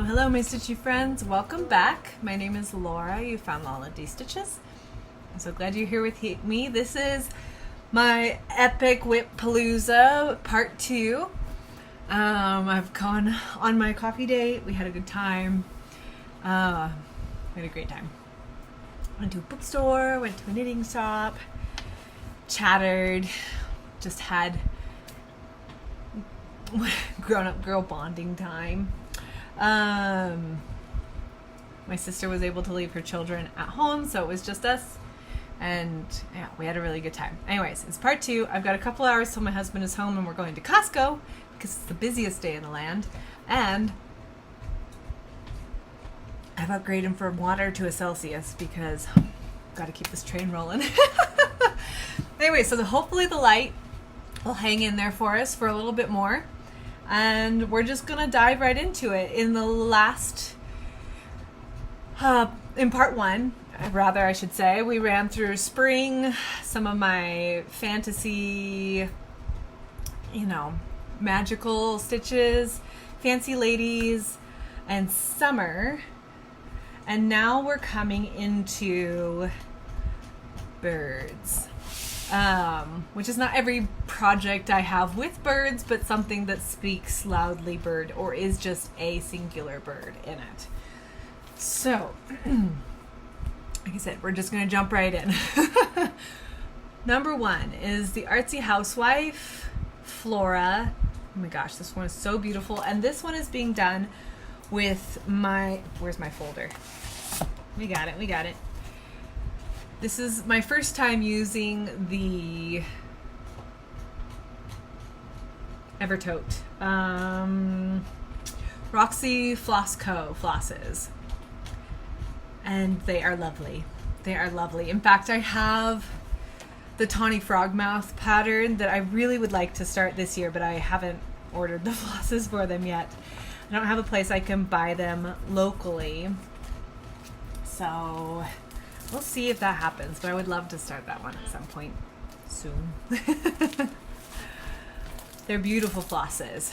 Hello my stitchy friends, welcome back. My name is Laura. You found Lola D Stitches. I'm so glad you're here with me. This is my epic WIP Palooza Part 2. I've gone on my coffee date. We had a good time. We had a great time. Went to a bookstore, went to a knitting shop, chattered, just had grown-up girl bonding time. My sister was able to leave her children at home, so it was just us, and yeah, we had a really good time. Anyways, it's part 2. I've got a couple hours till my husband is home and we're going to Costco because it's the busiest day in the land, and I've upgraded him from water to a Celsius because I've got to keep this train rolling. Anyway, so hopefully the light will hang in there for us for a little bit more. And we're just gonna dive right into it. In the last, in part 1, rather I should say, we ran through spring, some of my fantasy, magical stitches, fancy ladies, and summer. And now we're coming into birds. Which is not every project I have with birds, but something that speaks loudly bird or is just a singular bird in it. So, like I said, we're just going to jump right in. Number 1 is the Artsy Housewife Flora. Oh my gosh, this one is so beautiful. And this one is being done with my, where's my folder? We got it. This is my first time using the Evertote Roxy Floss Co. flosses. And they are lovely. They are lovely. In fact, I have the Tawny Frogmouth pattern that I really would like to start this year, but I haven't ordered the flosses for them yet. I don't have a place I can buy them locally. So we'll see if that happens, but I would love to start that one at some point soon. They're beautiful flosses.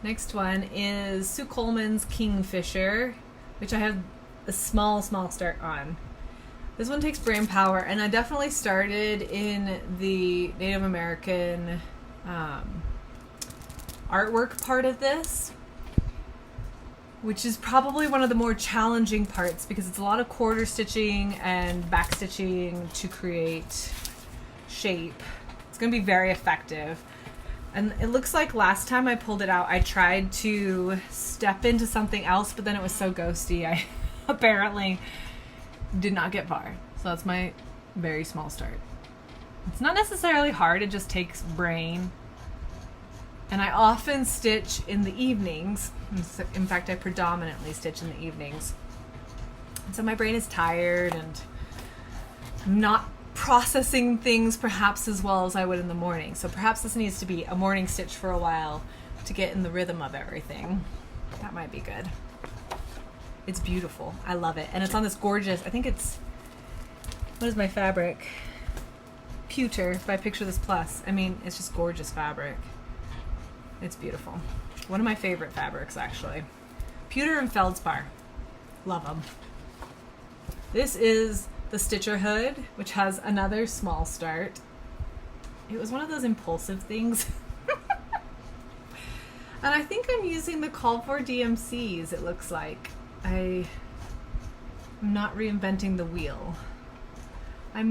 Next one is Sue Coleman's Kingfisher, which I have a small start on. This one takes brain power, and I definitely started in the Native American artwork part of this, which is probably one of the more challenging parts because it's a lot of quarter stitching and back stitching to create shape. It's going to be very effective. And it looks like last time I pulled it out, I tried to step into something else, but then it was so ghosty, I apparently did not get far. So that's my very small start. It's not necessarily hard, it just takes brain. And I often stitch in the evenings. In fact, I predominantly stitch in the evenings. And so my brain is tired and I'm not processing things perhaps as well as I would in the morning. So perhaps this needs to be a morning stitch for a while to get in the rhythm of everything. That might be good. It's beautiful. I love it. And it's on this gorgeous, I think it's, what is my fabric? Pewter by Picture This Plus. I mean, it's just gorgeous fabric. It's beautiful. One of my favorite fabrics, actually. Pewter and feldspar. Love them. This is the Stitcher Hood, which has another small start. It was one of those impulsive things. And I think I'm using the Call for DMCs, it looks like. I'm not reinventing the wheel. Well,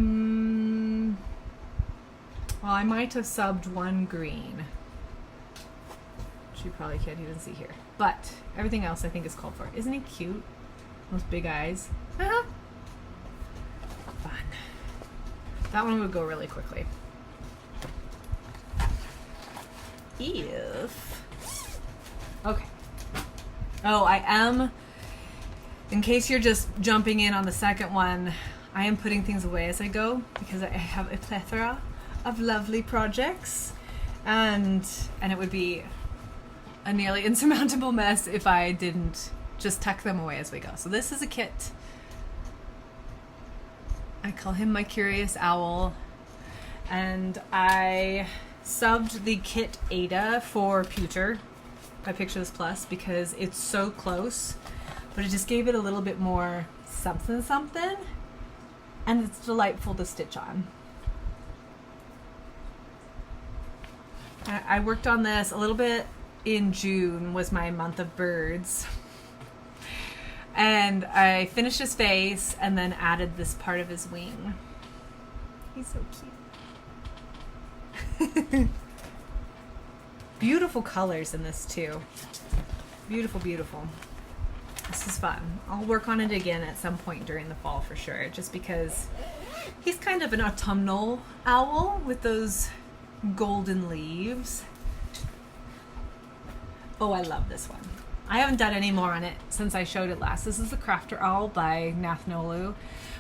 I might have subbed one green. You probably can't even see here, but everything else I think is called for. Isn't he cute? Those big eyes. Fun. That one would go really quickly. Okay. Oh, I am, in case you're just jumping in on the second one, I am putting things away as I go because I have a plethora of lovely projects, and it would be a nearly insurmountable mess if I didn't just tuck them away as we go. So this is a kit. I call him my curious owl, and I subbed the kit Ada for Pewter by Picture This Plus because it's so close, but it just gave it a little bit more something something, and it's delightful to stitch on. I worked on this a little bit in June, was my month of birds, and I finished his face and then added this part of his wing. He's so cute. Beautiful colors in this too. Beautiful, beautiful. This is fun. I'll work on it again at some point during the fall for sure, just because he's kind of an autumnal owl with those golden leaves. Oh, I love this one. I haven't done any more on it since I showed it last. This is the Crafter Owl by Nathnolu,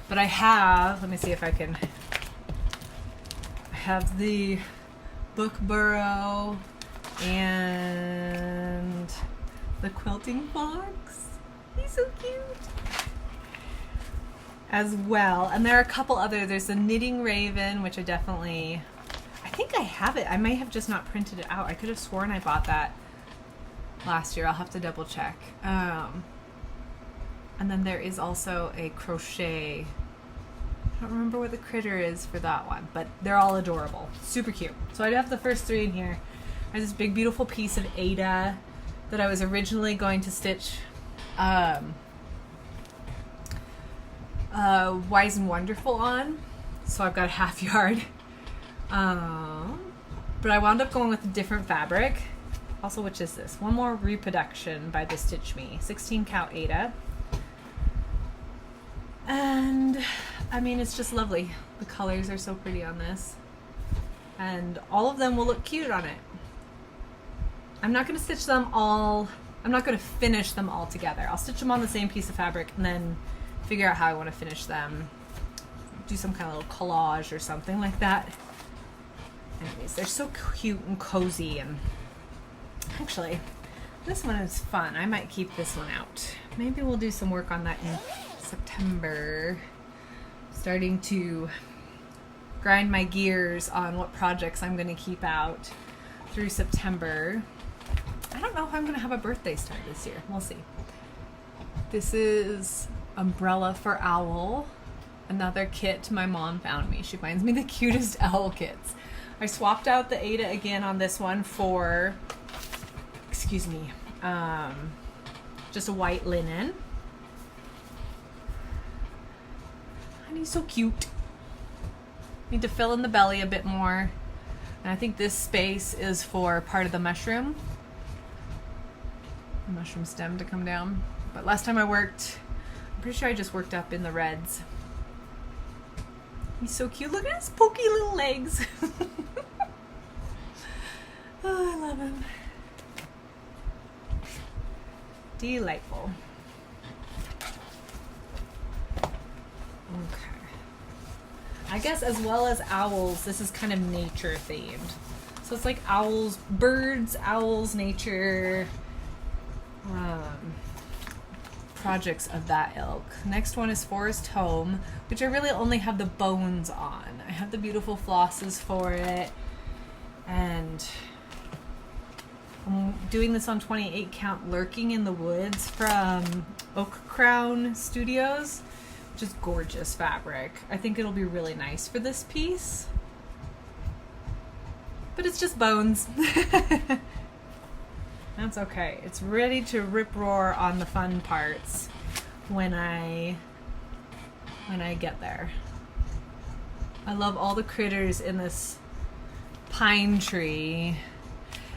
but I have, let me see if I can, I have the book burrow and the quilting fox. He's so cute. As well, and there are a couple other, there's the knitting raven, which I think I have it. I may have just not printed it out. I could have sworn I bought that last year. I'll have to double check. And then there is also a crochet. I don't remember what the critter is for that one, but they're all adorable. Super cute. So I do have the first three in here. There's this big beautiful piece of Ada that I was originally going to stitch Wise and Wonderful on. So I've got a half yard. But I wound up going with a different fabric. Also, which is this? One More Reproduction by the Stitch Me. 16 count Ada. And I mean, it's just lovely. The colors are so pretty on this. And all of them will look cute on it. I'm not going to stitch them all. I'm not going to finish them all together. I'll stitch them on the same piece of fabric and then figure out how I want to finish them. Do some kind of little collage or something like that. Anyways, they're so cute and cozy, and actually, this one is fun. I might keep this one out. Maybe we'll do some work on that in September. Starting to grind my gears on what projects I'm going to keep out through September. I don't know if I'm going to have a birthday start this year. We'll see. This is Umbrella for Owl. Another kit my mom found me. She finds me the cutest owl kits. I swapped out the Ada again on this one for, excuse me, just a white linen. And he's so cute. Need to fill in the belly a bit more. And I think this space is for part of the mushroom. The mushroom stem to come down. But last time I worked, I'm pretty sure I just worked up in the reds. He's so cute. Look at his pokey little legs. Oh, I love him. Delightful. Okay. I guess as well as owls, this is kind of nature themed. So it's like owls, birds, owls, nature, projects of that ilk. Next one is Forest Home, which I really only have the bones on. I have the beautiful flosses for it, and I'm doing this on 28 count Lurking in the Woods from Oak Crown Studios, which is gorgeous fabric. I think it'll be really nice for this piece, but it's just bones. That's okay. It's ready to rip roar on the fun parts when I get there. I love all the critters in this pine tree,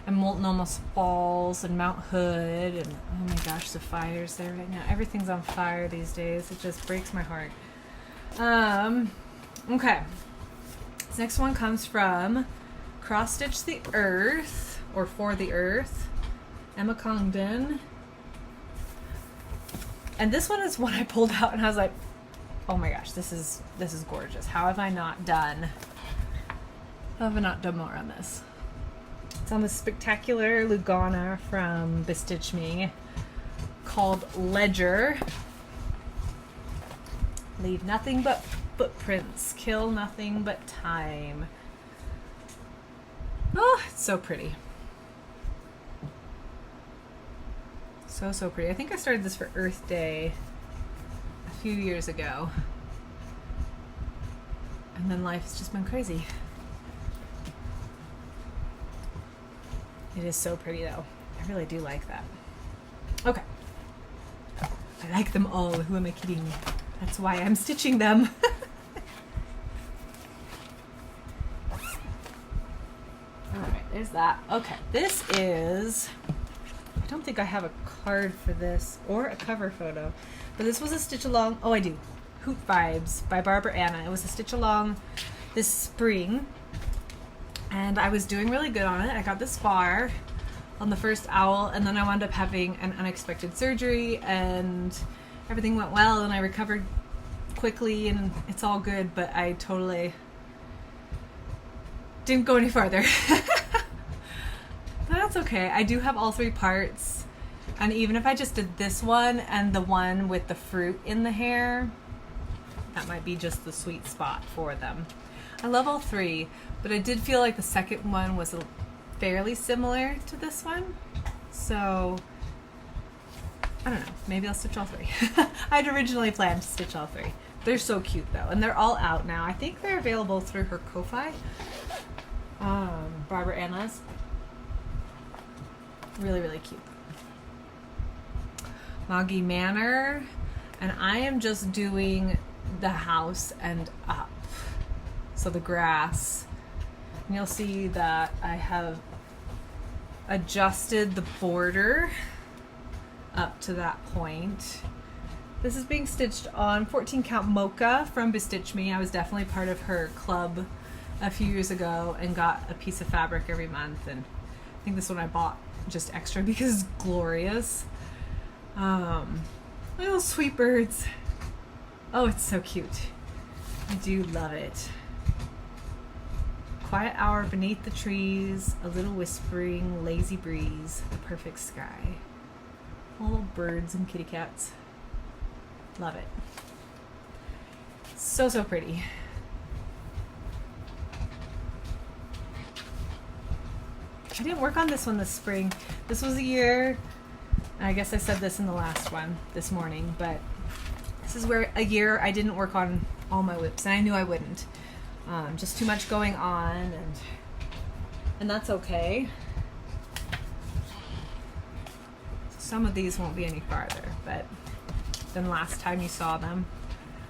and Molten Almost Falls, and Mount Hood, and oh my gosh, the fire's there right now. Everything's on fire these days. It just breaks my heart. Okay. This next one comes from Cross Stitch the Earth, or For the Earth, Emma Congdon. And this one is one I pulled out and I was like, oh my gosh, this is gorgeous. How have I not done more on this? It's on the spectacular Lugana from Bestitch Me called Ledger. Leave nothing but footprints, kill nothing but time. Oh, it's so pretty. So, so pretty. I think I started this for Earth Day a few years ago. And then life has just been crazy. It is so pretty though. I really do like that. Okay. I like them all. Who am I kidding? That's why I'm stitching them. Alright, there's that. Okay, this is... I don't think I have a card for this or a cover photo. But this was a stitch along... Oh, I do. Hoot Vibes by Barbara Anna. It was a stitch along this spring. And I was doing really good on it. I got this far on the first owl, and then I wound up having an unexpected surgery, and everything went well, and I recovered quickly, and it's all good, but I totally didn't go any farther. But that's okay. I do have all 3 parts, and even if I just did this one and the one with the fruit in the hair, that might be just the sweet spot for them. I love all 3, but I did feel like the second one was fairly similar to this one. So, I don't know. Maybe I'll stitch all 3. I'd originally planned to stitch all 3. They're so cute though, and they're all out now. I think they're available through her Ko-Fi. Barbara Anna's. Really, really cute. Moggy Manor, and I am just doing the house and up. So the grass. And you'll see that I have adjusted the border up to that point. This is being stitched on 14 count Mocha from Bestitch Me. I was definitely part of her club a few years ago and got a piece of fabric every month, and I think this one I bought just extra because it's glorious. Little sweet birds. Oh, it's so cute. I do love it. Quiet hour beneath the trees, a little whispering, lazy breeze, the perfect sky. All little birds and kitty cats. Love it. So, so pretty. I didn't work on this one this spring. This was a year, I guess I said this in the last one this morning, but this is where a year I didn't work on all my WIPs, and I knew I wouldn't. Just too much going on, and that's okay. Some of these won't be any farther than last time you saw them.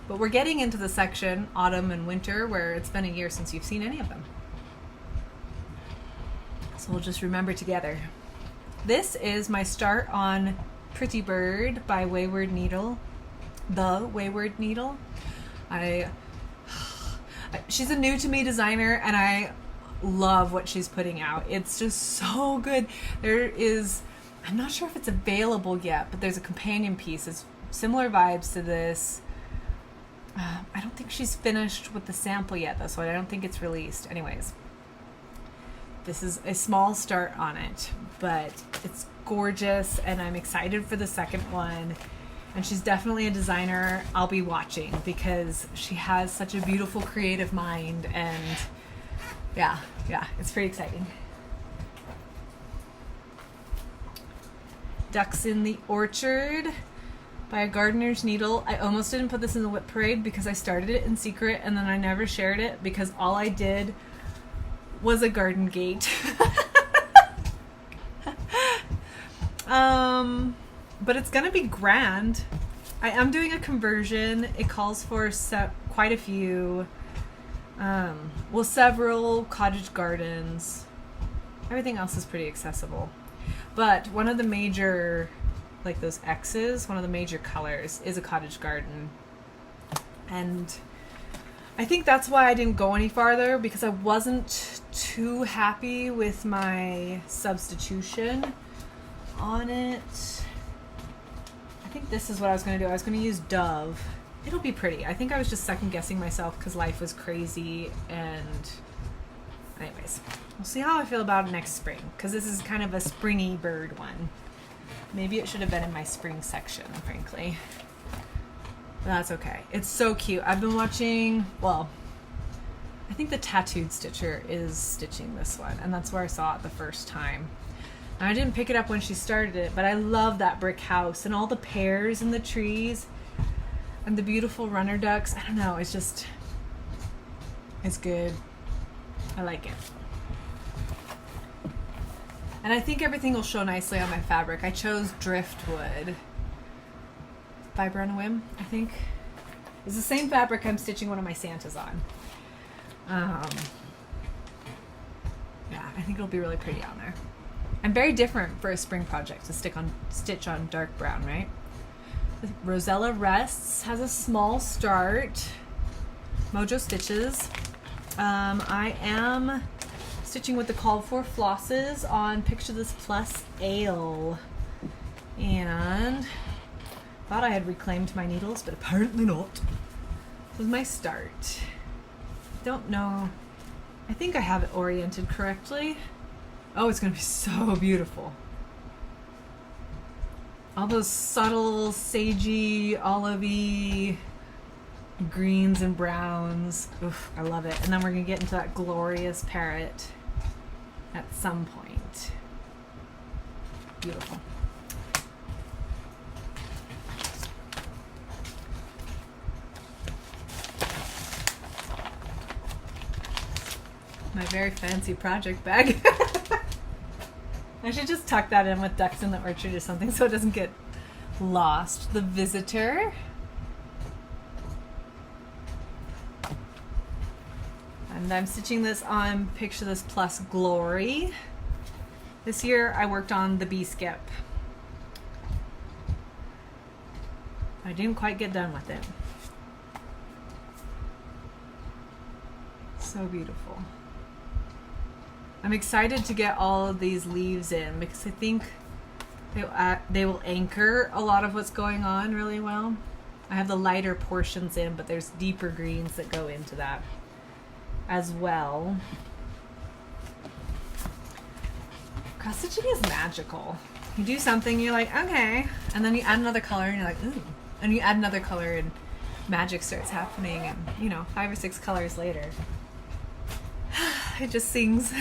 But we're getting into the section, autumn and winter, where it's been a year since you've seen any of them. So we'll just remember together. This is my start on Pretty Bird by Wayward Needle. The Wayward Needle. She's a new to me designer, and I love what she's putting out. It's just so good. I'm not sure if it's available yet, but there's a companion piece. It's similar vibes to this. I don't think she's finished with the sample yet though, so I don't think it's released. Anyways, this is a small start on it, but it's gorgeous, and I'm excited for the second one. And she's definitely a designer I'll be watching because she has such a beautiful creative mind, and yeah, it's pretty exciting. Ducks in the Orchard by A Gardener's Needle. I almost didn't put this in the WIP Parade because I started it in secret, and then I never shared it because all I did was a garden gate. But it's gonna be grand. I am doing a conversion. It calls for quite a few, several cottage gardens. Everything else is pretty accessible. But one of the major, like those X's, one of the major colors is a cottage garden. And I think that's why I didn't go any farther, because I wasn't too happy with my substitution on it. I think this is what I was going to do. I was going to use Dove. It'll be pretty. I think I was just second guessing myself because life was crazy, and anyways, we'll see how I feel about it next spring, because this is kind of a springy bird one. Maybe it should have been in my spring section, frankly. But that's okay. It's so cute. I've been watching, well, I think the Tattooed Stitcher is stitching this one, and that's where I saw it the first time. I didn't pick it up when she started it, but I love that brick house and all the pears and the trees and the beautiful runner ducks. I don't know, it's just, it's good. I like it. And I think everything will show nicely on my fabric. I chose driftwood. Fiber on a whim, I think. It's the same fabric I'm stitching one of my Santas on. Yeah, I think it'll be really pretty on there. And very different for a spring project to stitch on dark brown, right? Rosella Rests has a small start. Mojo Stitches. I am stitching with the called for flosses on Picture This Plus Ale. And thought I had reclaimed my needles, but apparently not. This was my start. Don't know. I think I have it oriented correctly. Oh, it's going to be so beautiful. All those subtle, sagey, olivey greens and browns. Oof, I love it. And then we're going to get into that glorious parrot at some point. Beautiful. My very fancy project bag. I should just tuck that in with Ducks in the Orchard or something so it doesn't get lost. The Visitor. And I'm stitching this on Picture This Plus Glory. This year I worked on the Bee Skip. I didn't quite get done with it. So beautiful. I'm excited to get all of these leaves in because I think they will anchor a lot of what's going on really well. I have the lighter portions in, but there's deeper greens that go into that as well. Cross stitching is magical. You do something, you're like, okay, and then you add another color and you're like, ooh, and you add another color and magic starts happening, and you know, 5 or 6 colors later. It just sings.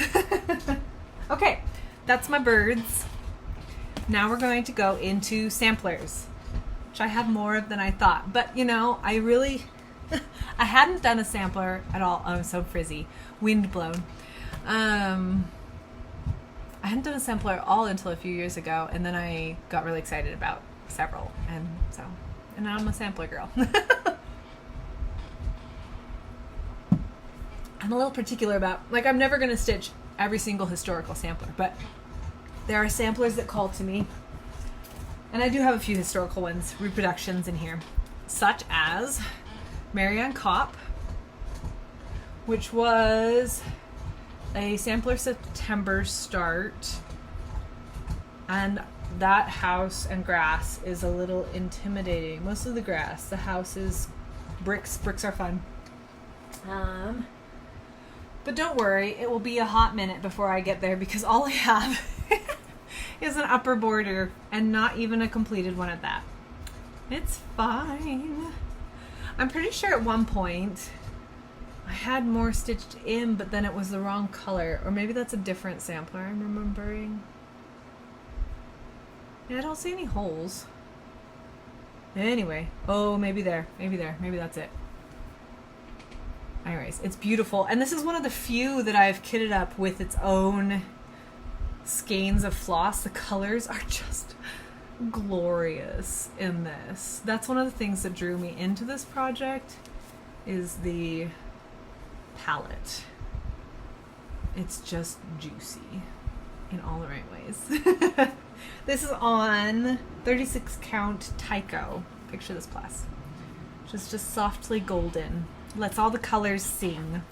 Okay, that's my birds. Now we're going to go into samplers, which I have more of than I thought. But you know, I really, I hadn't done a sampler at all. Oh, I'm so frizzy. Wind blown. I hadn't done a sampler at all until a few years ago, and then I got really excited about several, and now I'm a sampler girl. I'm a little particular about, like, I'm never going to stitch every single historical sampler, but there are samplers that call to me. And I do have a few historical ones, reproductions in here, such as Marianne Kopp, which was a sampler September start. And that house and grass is a little intimidating. Mostly the grass. The house is bricks. Bricks are fun. But don't worry, it will be a hot minute before I get there because all I have is an upper border and not even a completed one at that. It's fine. I'm pretty sure at one point I had more stitched in, but then it was the wrong color. Or maybe that's a different sampler I'm remembering. Yeah, I don't see any holes. Anyway, oh, maybe there, maybe that's it. Anyways, it's beautiful. And this is one of the few that I've kitted up with its own skeins of floss. The colors are just glorious in this. That's one of the things that drew me into this project is the palette. It's just juicy in all the right ways. This is on 36 count Tycho. Picture This Plus. Which is just softly golden. Lets all the colors sing.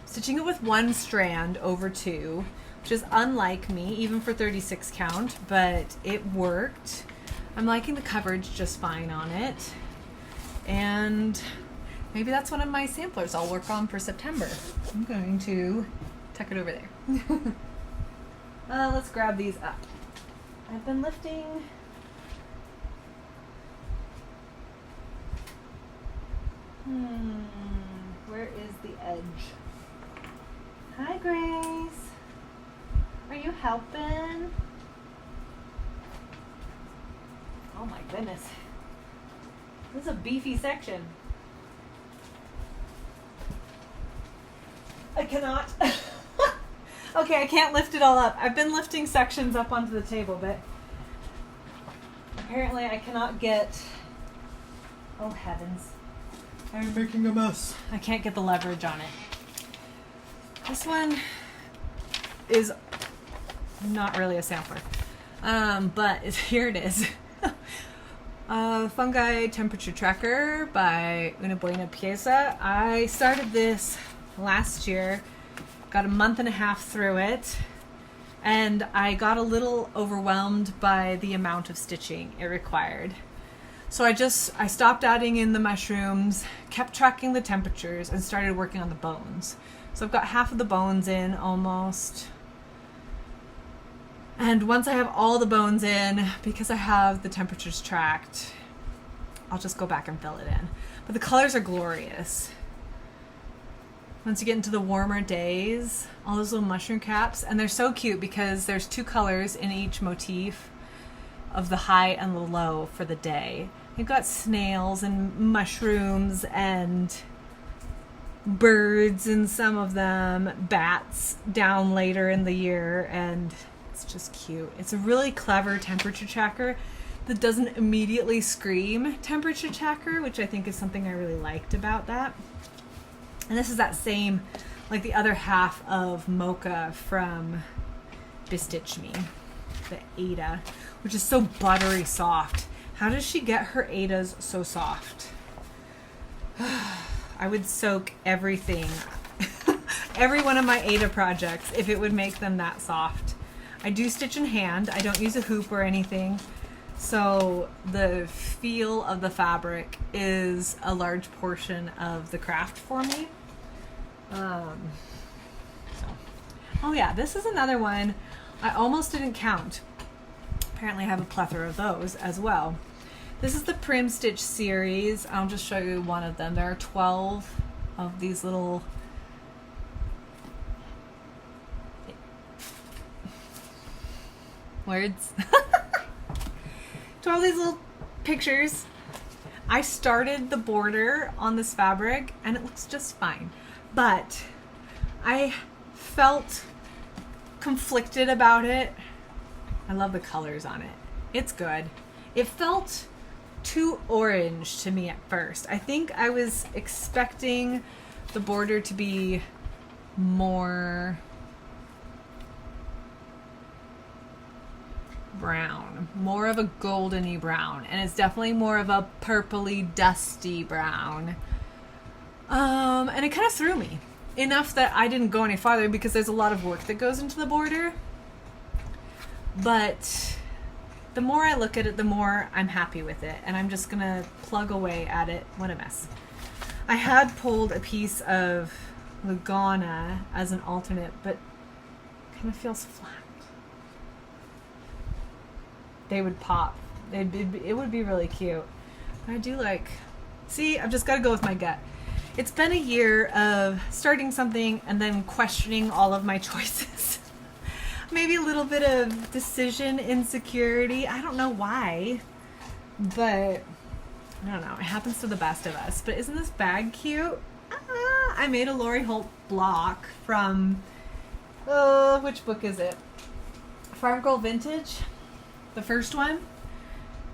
Stitching it with 1 strand over 2, which is unlike me, even for 36 count, but it worked. I'm liking the coverage just fine on it. And maybe that's one of my samplers I'll work on for September. I'm going to tuck it over there. Let's grab these up. I've been lifting. Where is the edge? Hi, Grace. Are you helping? Oh my goodness. This is a beefy section. I cannot. Okay, I can't lift it all up. I've been lifting sections up onto the table, but apparently I cannot get... Oh heavens. I'm making a mess. I can't get the leverage on it. This one is not really a sampler. But here it is. Fungi Temperature Tracker by Una Buena Pieza. I started this last year, got a month and a half through it, and I got a little overwhelmed by the amount of stitching it required. So I stopped adding in the mushrooms, kept tracking the temperatures, and started working on the bones. So I've got half of the bones in almost. And once I have all the bones in, because I have the temperatures tracked, I'll just go back and fill it in. But the colors are glorious. Once you get into the warmer days, all those little mushroom caps, and they're so cute because there's 2 colors in each motif of the high and the low for the day. You've got snails and mushrooms and birds in some of them, bats down later in the year, and it's just cute. It's a really clever temperature tracker that doesn't immediately scream temperature tracker, which I think is something I really liked about that. And this is that same, like the other half of Mocha from Bestitch Me, the Ada, which is so buttery soft. How does she get her Adas so soft? I would soak everything, every one of my Ada projects, if it would make them that soft. I do stitch in hand. I don't use a hoop or anything. So the feel of the fabric is a large portion of the craft for me. Oh yeah, this is another one I almost didn't count. Apparently I have a plethora of those as well. This is the Prim Stitch series. I'll just show you one of them. There are 12 of these little words. 12 of these little pictures. I started the border on this fabric and it looks just fine, but I felt conflicted about it. I love the colors on it. It's good. It felt too orange to me at first. I think I was expecting the border to be more brown, more of a goldeny brown, and it's definitely more of a purpley dusty brown, and it kind of threw me enough that I didn't go any farther because there's a lot of work that goes into the border. But the more I look at it, the more I'm happy with it, and I'm just gonna plug away at it. What a mess. I had pulled a piece of Lugana as an alternate, but it kind of feels flat. They would pop. It would be really cute. I do like... See, I've just got to go with my gut. It's been a year of starting something and then questioning all of my choices. Maybe a little bit of decision insecurity. I don't know why, but I don't know. It happens to the best of us. But isn't this bag cute? I made a Lori Holt block from... which book is it? Farm Girl Vintage? The first one,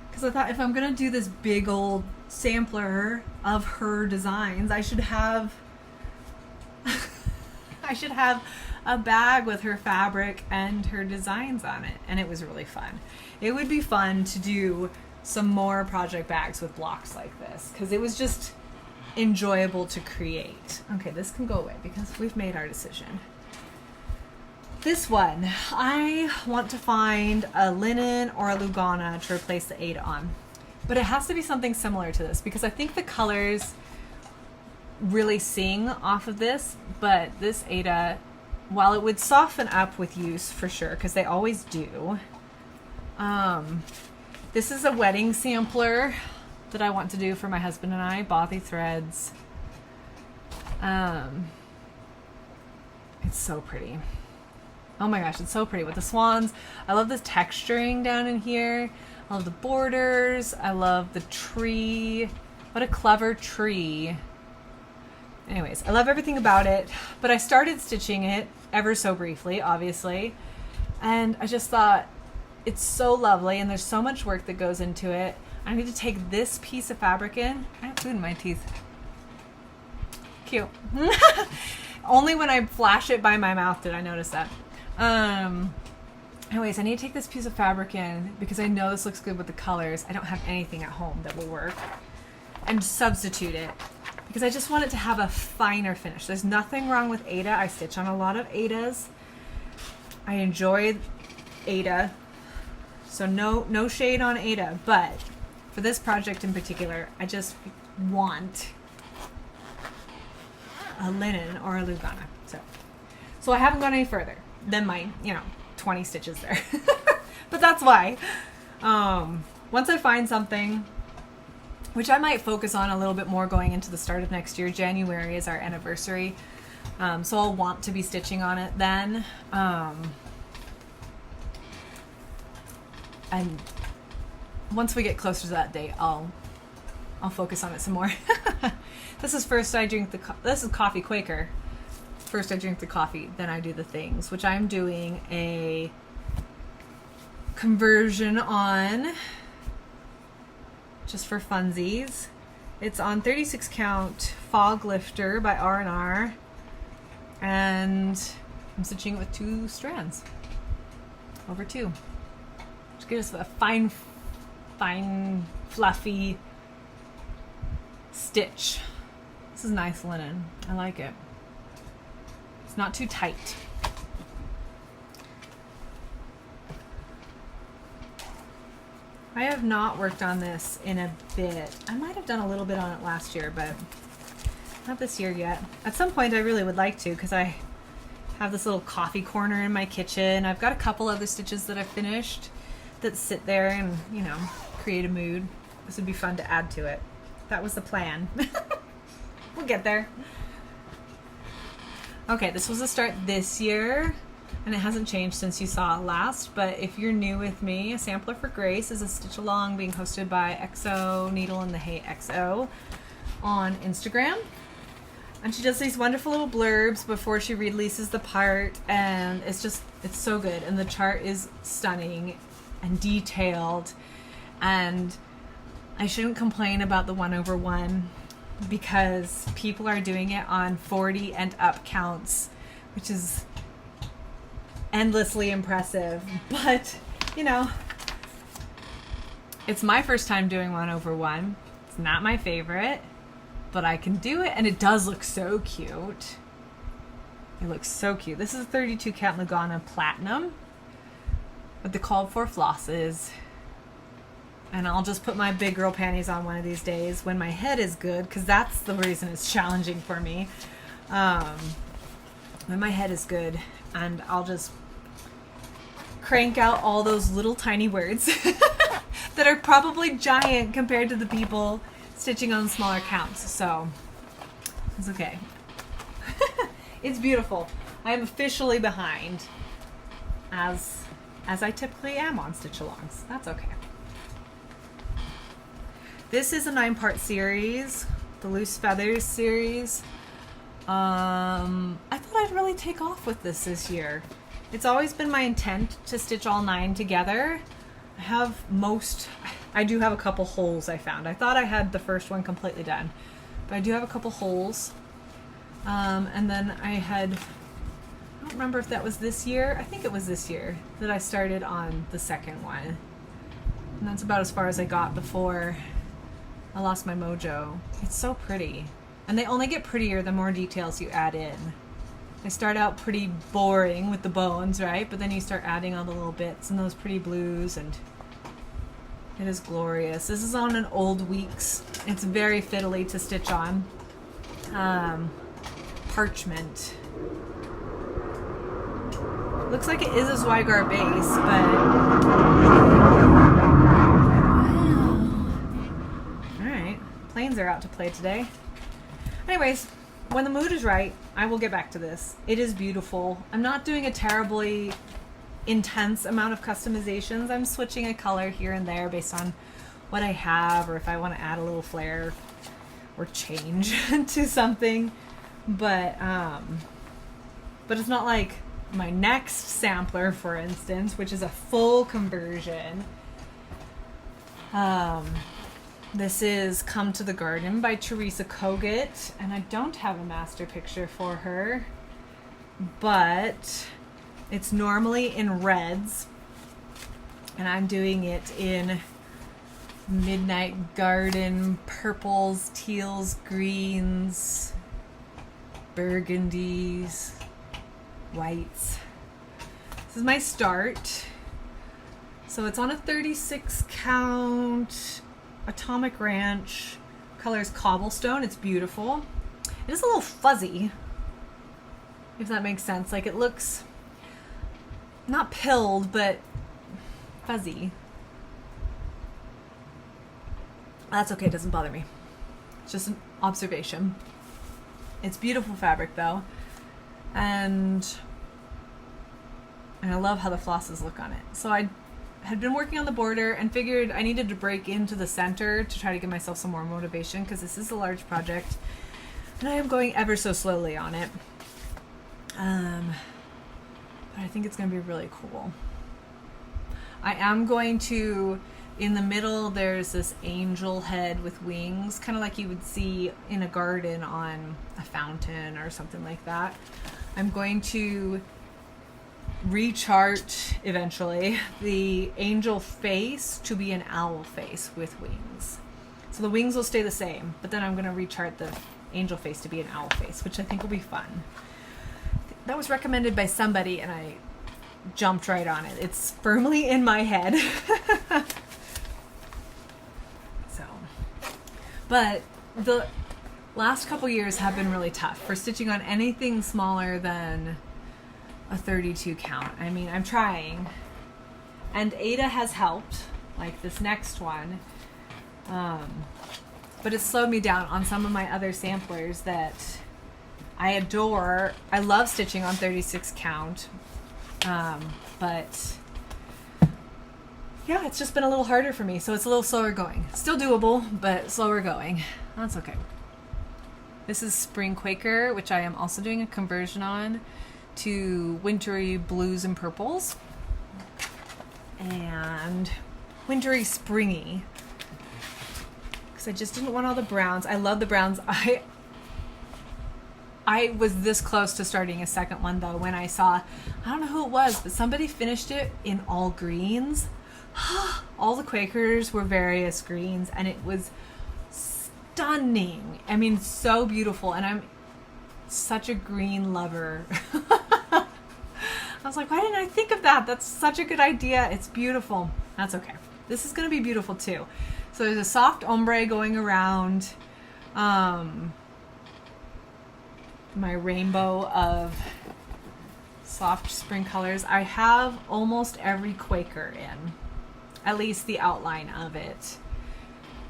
because I thought if I'm gonna do this big old sampler of her designs, I should have a bag with her fabric and her designs on it, and it was really fun. It would be fun to do some more project bags with blocks like this because it was just enjoyable to create. Okay, this can go away because we've made our decision. This one, I want to find a linen or a Lugana to replace the Ada on. But it has to be something similar to this because I think the colors really sing off of this, but this Ada, while it would soften up with use for sure, because they always do, this is a wedding sampler that I want to do for my husband and I, Bothy Threads. It's so pretty. Oh my gosh, it's so pretty with the swans. I love the texturing down in here. I love the borders. I love the tree. What a clever tree. Anyways, I love everything about it, but I started stitching it ever so briefly, obviously, and I just thought it's so lovely and there's so much work that goes into it. I need to take this piece of fabric in. I have food in my teeth. Cute. Only when I flash it by my mouth did I notice that. Anyways, I need to take this piece of fabric in because I know this looks good with the colors. I don't have anything at home that will work. And substitute it because I just want it to have a finer finish. There's nothing wrong with Aida. I stitch on a lot of Aidas. I enjoy Aida. So no shade on Aida, but for this project in particular, I just want a linen or a Lugana. So I haven't gone any further than my, 20 stitches there. But that's why. Once I find something, which I might focus on a little bit more going into the start of next year. January is our anniversary. So I'll want to be stitching on it then. And once we get closer to that date, I'll focus on it some more. This is this is Coffee Quaker. First I drink the coffee, then I do the things, which I'm doing a conversion on just for funsies. It's on 36 count Fog Lifter by R&R, and I'm stitching it with 2 strands over 2. Just give us a fine fluffy stitch. This is nice linen. I like it. It's not too tight. I have not worked on this in a bit. I might have done a little bit on it last year, but not this year yet. At some point I really would like to because I have this little coffee corner in my kitchen. I've got a couple other stitches that I've finished that sit there and, create a mood. This would be fun to add to it. That was the plan. We'll get there. Okay, this was a start this year, and it hasn't changed since you saw it last, but if you're new with me, A Sampler for Grace is a stitch along being hosted by XO Needle and the Hay XO on Instagram. And she does these wonderful little blurbs before she releases the part, and it's so good. And the chart is stunning and detailed, and I shouldn't complain about the 1/1 because people are doing it on 40 and up counts, which is endlessly impressive. But, it's my first time doing 1/1. It's not my favorite, but I can do it, and it does look so cute. It looks so cute. This is a 32 count Lugana Platinum with the called for flosses. And I'll just put my big girl panties on one of these days when my head is good, because that's the reason it's challenging for me. When my head is good, and I'll just crank out all those little tiny words that are probably giant compared to the people stitching on smaller counts. So it's okay. It's beautiful. I am officially behind, as I typically am on stitch-alongs. That's okay. This is a 9-part series, the Loose Feathers series. I thought I'd really take off with this year. It's always been my intent to stitch all 9 together. I do have a couple holes I found. I thought I had the first one completely done, but I do have a couple holes. And then I don't remember if that was this year. I think it was this year that I started on the second one. And that's about as far as I got before I lost my mojo. It's so pretty. And they only get prettier the more details you add in. They start out pretty boring with the bones, right? But then you start adding all the little bits and those pretty blues, and it is glorious. This is on an Old Weeks. It's very fiddly to stitch on. Parchment. Looks like it is a Zweigart base, but planes are out to play today. Anyways, when the mood is right, I will get back to this. It is beautiful. I'm not doing a terribly intense amount of customizations. I'm switching a color here and there based on what I have, or if I want to add a little flair or change to something. But it's not like my next sampler, for instance, which is a full conversion. This is Come to the Garden by Teresa Kogut, and I don't have a master picture for her, but it's normally in reds, and I'm doing it in Midnight Garden purples, teals, greens, burgundies, whites. This is my start. So it's on a 36 count Atomic Ranch. Color is cobblestone. It's beautiful. It is a little fuzzy, if that makes sense. Like, it looks not pilled, but fuzzy. That's okay. It doesn't bother me. It's just an observation. It's beautiful fabric, though. And I love how the flosses look on it. So I had been working on the border and figured I needed to break into the center to try to give myself some more motivation, because this is a large project and I am going ever so slowly on it. But I think it's going to be really cool. I am going to, in the middle, there's this angel head with wings, kind of like you would see in a garden on a fountain or something like that. I'm going to rechart eventually the angel face to be an owl face with wings. So the wings will stay the same, but then I'm going to rechart the angel face to be an owl face, which I think will be fun. That was recommended by somebody and I jumped right on it. It's firmly in my head. So, but the last couple years have been really tough for stitching on anything smaller than a 32 count. I mean, I'm trying, and Ada has helped, like this next one, but it's slowed me down on some of my other samplers that I adore. I love stitching on 36 count, but yeah, it's just been a little harder for me, so it's a little slower going. Still doable, but slower going. That's okay. This is Spring Quaker, which I am also doing a conversion on to wintry blues and purples and wintry springy, because I just didn't want all the browns. I love the browns. I was this close to starting a second one though when I saw, I don't know who it was, but somebody finished it in all greens. All the Quakers were various greens and it was stunning. I mean, so beautiful, and I'm such a green lover. I was like, why didn't I think of that? That's such a good idea. It's beautiful. That's okay. This is going to be beautiful too. So there's a soft ombre going around my rainbow of soft spring colors. I have almost every Quaker in, at least the outline of it.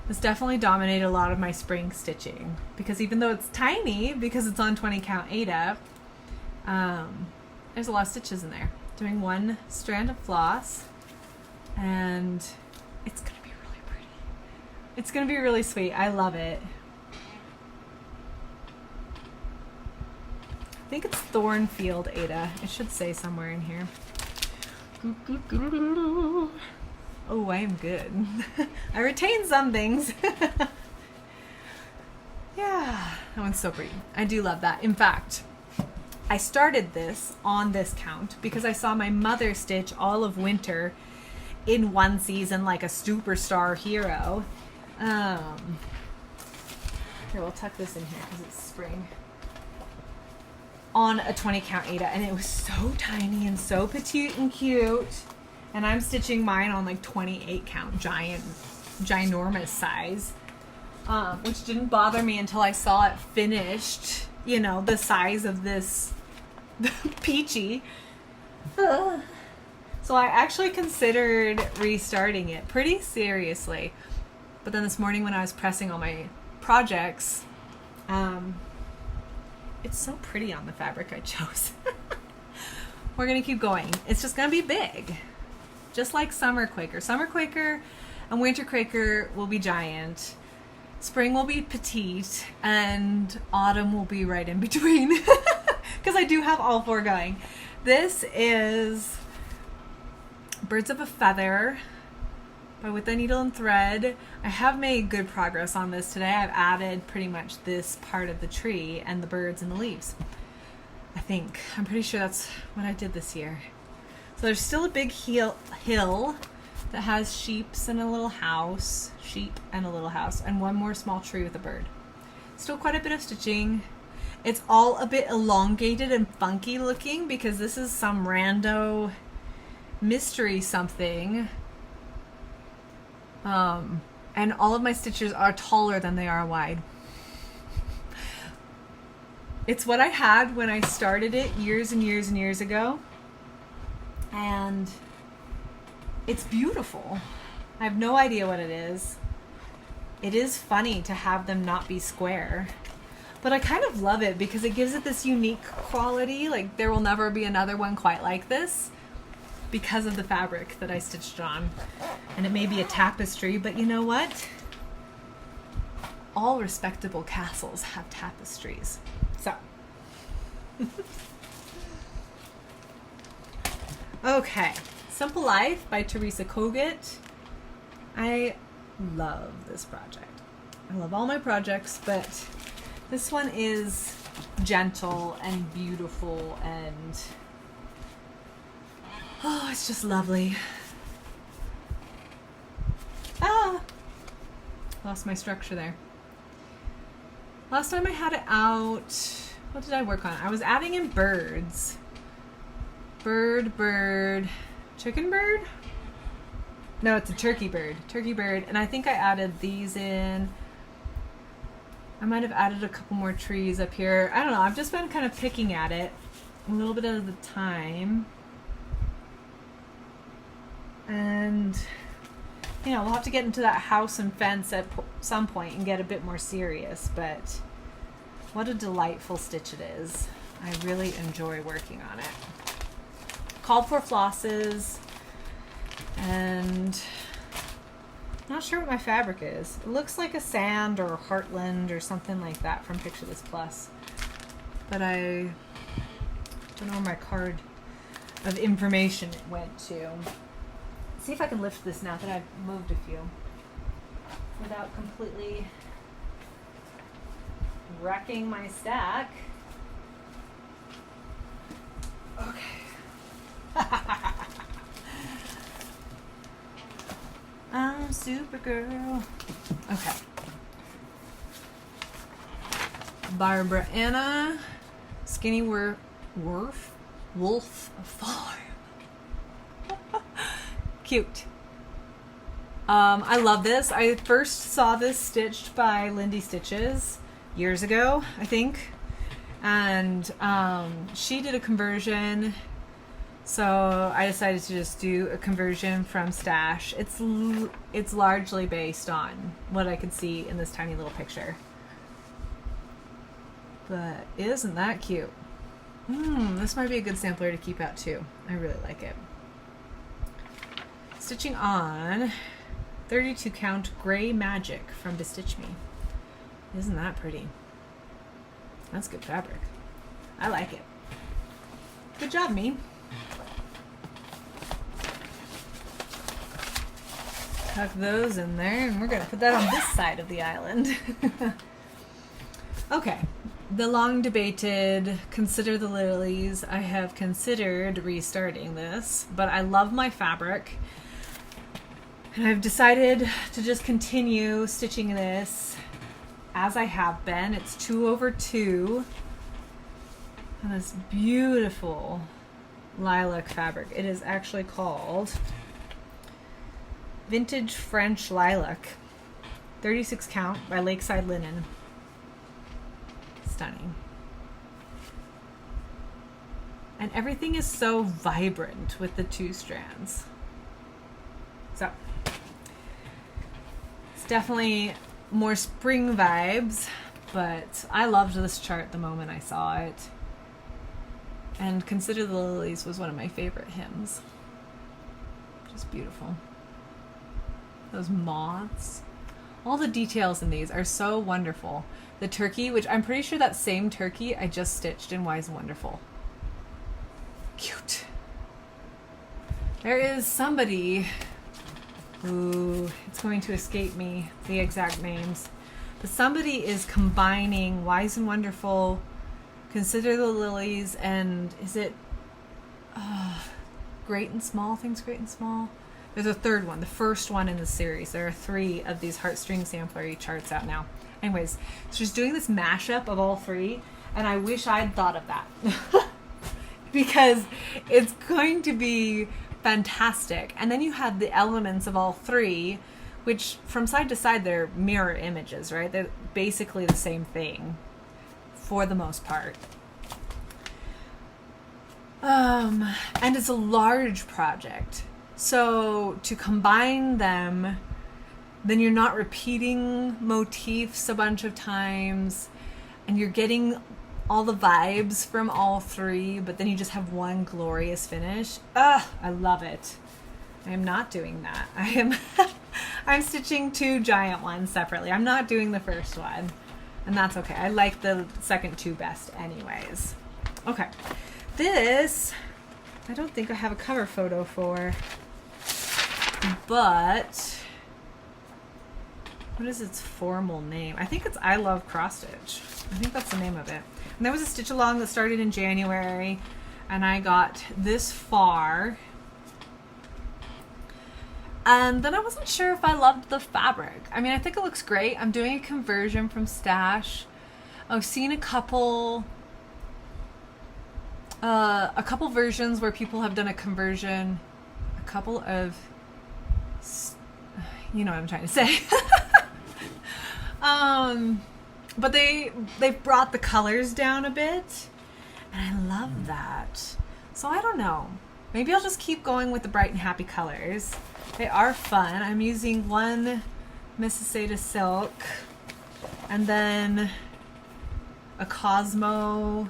This definitely dominated a lot of my spring stitching, because even though it's tiny, because it's on 20 count Ada, there's a lot of stitches in there. Doing one strand of floss, and it's gonna be really pretty. It's gonna be really sweet. I love it. I think it's Thornfield Ada. It should say somewhere in here. Oh, I am good. I retain some things. Yeah, that one's so pretty. I do love that. In fact, I started this on this count because I saw my mother stitch all of winter in one season like a superstar hero. Here, we'll tuck this in here because it's spring. On a 20 count Ada, and it was so tiny and so petite and cute. And I'm stitching mine on like 28 count, ginormous size, which didn't bother me until I saw it finished, you know, the size of this peachy. So I actually considered restarting it pretty seriously. But then this morning when I was pressing all my projects, it's so pretty on the fabric I chose. We're gonna keep going. It's just gonna be big, just like summer Quaker. Summer Quaker and winter Quaker will be giant. Spring will be petite, and autumn will be right in between. Because I do have all four going. This is Birds of a Feather by With the Needle and Thread. I have made good progress on this today. I've added pretty much this part of the tree and the birds and the leaves. I think. I'm pretty sure that's what I did this year. So there's still a big hill that has sheeps and a little house. Sheep and a little house. And one more small tree with a bird. Still quite a bit of stitching. It's all a bit elongated and funky looking because this is some rando mystery something. And all of my stitches are taller than they are wide. It's what I had when I started it years and years and years ago. And it's beautiful. I have no idea what it is. It is funny to have them not be square. But I kind of love it because it gives it this unique quality. Like there will never be another one quite like this because of the fabric that I stitched on. And it may be a tapestry, but you know what? All respectable castles have tapestries. So. Okay. Simple Life by Teresa Kogut. I love this project. I love all my projects, but this one is gentle and beautiful and oh, it's just lovely. Ah! Lost my structure there. Last time I had it out, what did I work on? I was adding in birds. Bird, chicken bird? No, it's a turkey bird. Turkey bird. And I think I added these in. I might have added a couple more trees up here. I don't know. I've just been kind of picking at it a little bit at a time. And, you know, we'll have to get into that house and fence at some point and get a bit more serious. But what a delightful stitch it is. I really enjoy working on it. Called for flosses. And not sure what my fabric is. It looks like a sand or heartland or something like that from Picture This Plus. But I don't know where my card of information went to. Let's see if I can lift this now that I've moved a few without completely wrecking my stack. Okay. I'm Supergirl. Okay. Barbara Anna, Skinny Wolf Farm. Cute. I love this. I first saw this stitched by Lindy Stitches years ago, I think. And she did a conversion. So I decided to just do a conversion from Stash. It's largely based on what I could see in this tiny little picture. But isn't that cute? This might be a good sampler to keep out too. I really like it. Stitching on 32 count Gray Magic from Bestitch Me. Isn't that pretty? That's good fabric. I like it. Good job, me. Tuck those in there, and we're going to put that on this side of the island. Okay, the long debated Consider the Lilies. I have considered restarting this, but I love my fabric, and I've decided to just continue stitching this as I have been. It's 2/2, and this beautiful lilac fabric. It is actually called Vintage French Lilac, 36 count by Lakeside Linen. Stunning. And everything is so vibrant with the two strands. So it's definitely more spring vibes. But I loved this chart the moment I saw it. And Consider the Lilies was one of my favorite hymns. Just beautiful. Those moths. All the details in these are so wonderful. The turkey, which I'm pretty sure that same turkey I just stitched in Wise and Wonderful. Cute. There is somebody who, it's going to escape me the exact names, but somebody is combining Wise and Wonderful, Consider the Lilies, and is it Great and Small? Things Great and Small? There's a third one, the first one in the series. There are 3 of these heartstring samplery charts out now. Anyways, so she's doing this mashup of all 3, and I wish I'd thought of that. Because it's going to be fantastic. And then you have the elements of all 3, which from side to side, they're mirror images, right? They're basically the same thing for the most part. And it's a large project. So to combine them, then you're not repeating motifs a bunch of times, and you're getting all the vibes from all 3, but then you just have one glorious finish. I love it. I am not doing that. I'm stitching 2 giant ones separately. I'm not doing the first one, and that's okay. I like the second 2 best anyways. Okay. This, I don't think I have a cover photo for, but what is its formal name? I think it's I Love Cross Stitch. I think that's the name of it. And there was a stitch along that started in January, and I got this far. And then I wasn't sure if I loved the fabric. I mean, I think it looks great. I'm doing a conversion from Stash. I've seen a couple versions where people have done a conversion. A couple of, you know what I'm trying to say. But they've brought the colors down a bit, and I love that. So I don't know. Maybe I'll just keep going with the bright and happy colors. They are fun. I'm using one Mississauga silk, and then a Cosmo,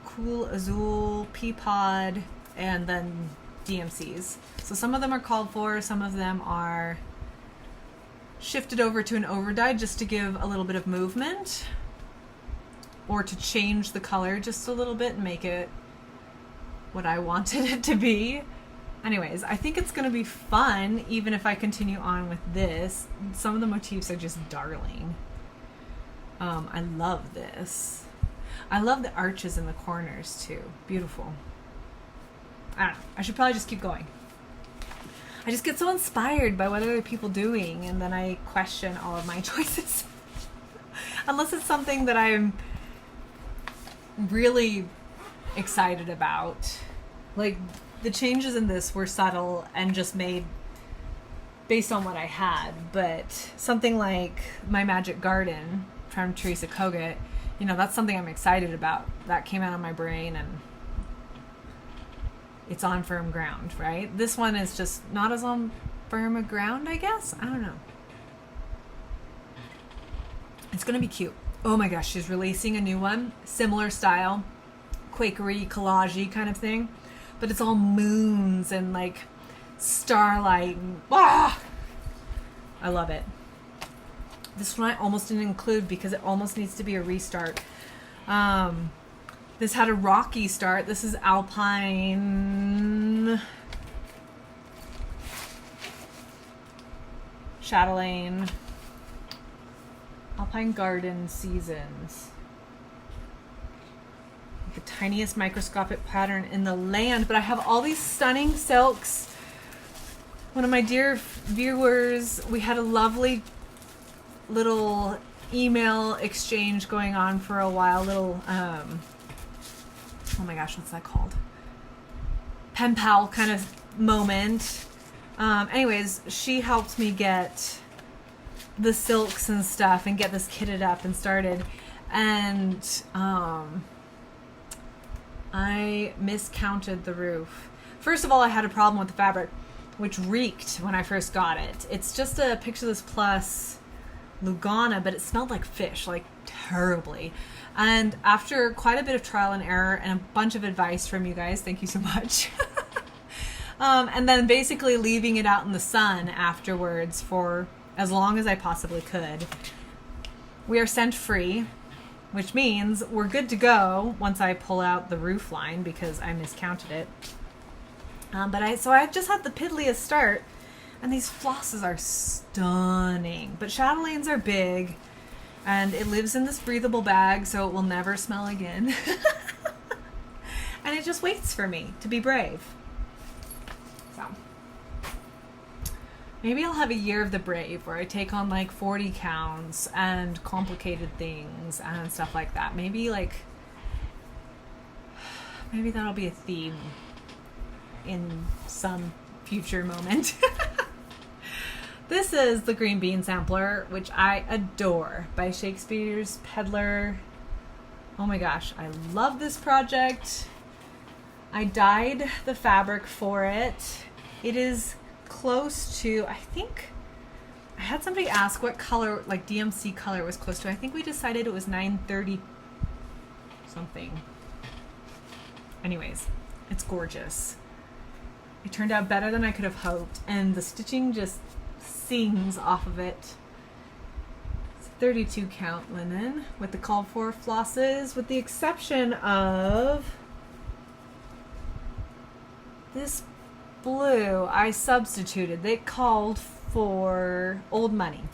Cool Azul, Pea Pod, and then DMCs. So some of them are called for, some of them are shifted over to an overdye just to give a little bit of movement, or to change the color just a little bit and make it what I wanted it to be. Anyways, I think it's going to be fun even if I continue on with this. Some of the motifs are just darling. I love this. I love the arches in the corners too. Beautiful. I don't know. I should probably just keep going. I just get so inspired by what other people doing, and then I question all of my choices. Unless it's something that I'm really excited about. Like, the changes in this were subtle and just made based on what I had, but something like My Magic Garden from Teresa Kogut, you know, that's something I'm excited about. That came out of my brain, and it's on firm ground, right? This one is just not as on firm a ground, I guess. I don't know. It's gonna be cute. Oh my gosh, she's releasing a new one, similar style, Quakery, collage-y kind of thing, but it's all moons and like starlight. And, I love it. This one I almost didn't include because it almost needs to be a restart. This had a rocky start. This is Alpine Chatelaine Alpine Garden Seasons. The tiniest microscopic pattern in the land, but I have all these stunning silks. One of my dear viewers, we had a lovely little email exchange going on for a while, little oh my gosh, what's that called? Pen pal kind of moment. Anyways, she helped me get the silks and stuff and get this kitted up and started. And I miscounted the roof. First of all, I had a problem with the fabric, which reeked when I first got it. It's just a Picture This Plus Lugana, but it smelled like fish, like terribly. And after quite a bit of trial and error and a bunch of advice from you guys, thank you so much. And then basically leaving it out in the sun afterwards for as long as I possibly could. We are scent free, which means we're good to go once I pull out the roof line because I miscounted it. So I've just had the piddliest start, and these flosses are stunning. But chatelaines are big, and it lives in this breathable bag, so it will never smell again. And it just waits for me to be brave. So maybe I'll have a year of the brave where I take on like 40 counts and complicated things and stuff like that. Maybe that'll be a theme in some future moment. This is the Green Bean Sampler, which I adore, by Shakespeare's Peddler. Oh my gosh, I love this project. I dyed the fabric for it. It is close to, I think, I had somebody ask what color, like DMC color it was close to. I think we decided it was 930 something. Anyways, it's gorgeous. It turned out better than I could have hoped, and the stitching just sings off of it. It's 32 count linen with the called for flosses, with the exception of this blue I substituted. They called for Old Money,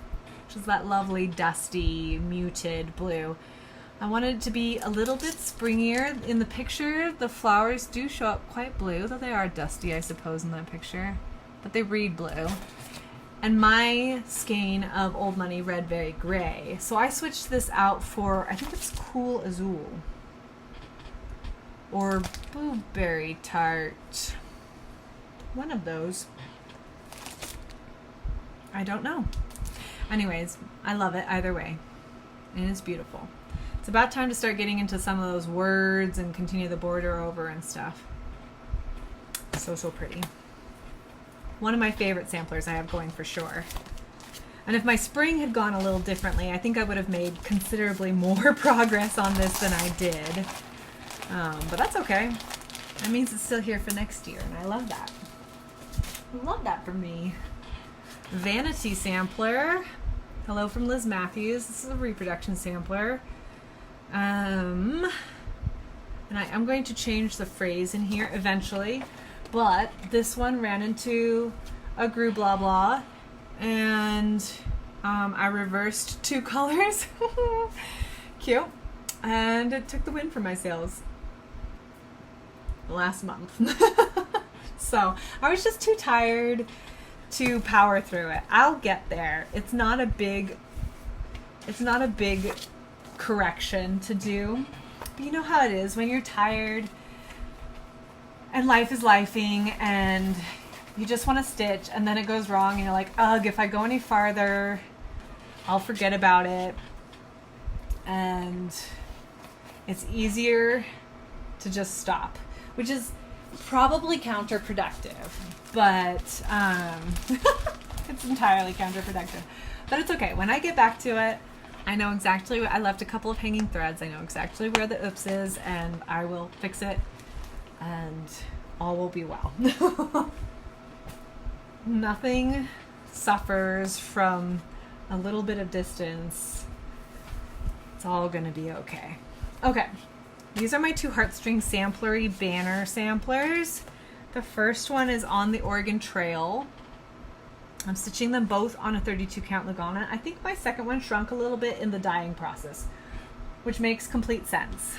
which is that lovely dusty muted blue. I wanted it to be a little bit springier. In the picture the flowers do show up quite blue, though they are dusty I suppose in that picture, but they read blue. And my skein of Old Money read very gray, so I switched this out for, I think it's Cool Azul or Blueberry Tart, one of those. I don't know. Anyways, I love it either way, and it's beautiful. It's about time to start getting into some of those words and continue the border over and stuff. So pretty. One of my favorite samplers I have going for sure. And if my spring had gone a little differently, I think I would have made considerably more progress on this than I did. But that's okay. That means it's still here for next year, and I love that. I love that for me. Vanity sampler. Hello from Liz Matthews. This is a reproduction sampler. And I'm going to change the phrase in here eventually. But this one ran into a Gru Blah Blah, and I reversed 2 colors. Cute. And it took the win for my sales last month. So I was just too tired to power through it. I'll get there. It's not a big correction to do. But you know how it is when you're tired and life is lifing and you just want to stitch and then it goes wrong and you're like, ugh, if I go any farther, I'll forget about it. And it's easier to just stop, which is probably counterproductive, but it's entirely counterproductive. But it's okay. When I get back to it, I know exactly I left a couple of hanging threads. I know exactly where the oops is, and I will fix it, and all will be well. Nothing suffers from a little bit of distance. It's all gonna be okay. Okay, these are my 2 heartstring samplery banner samplers. The first one is on the Oregon Trail. I'm stitching them both on a 32 count Lugana. I think my second one shrunk a little bit in the dyeing process, which makes complete sense.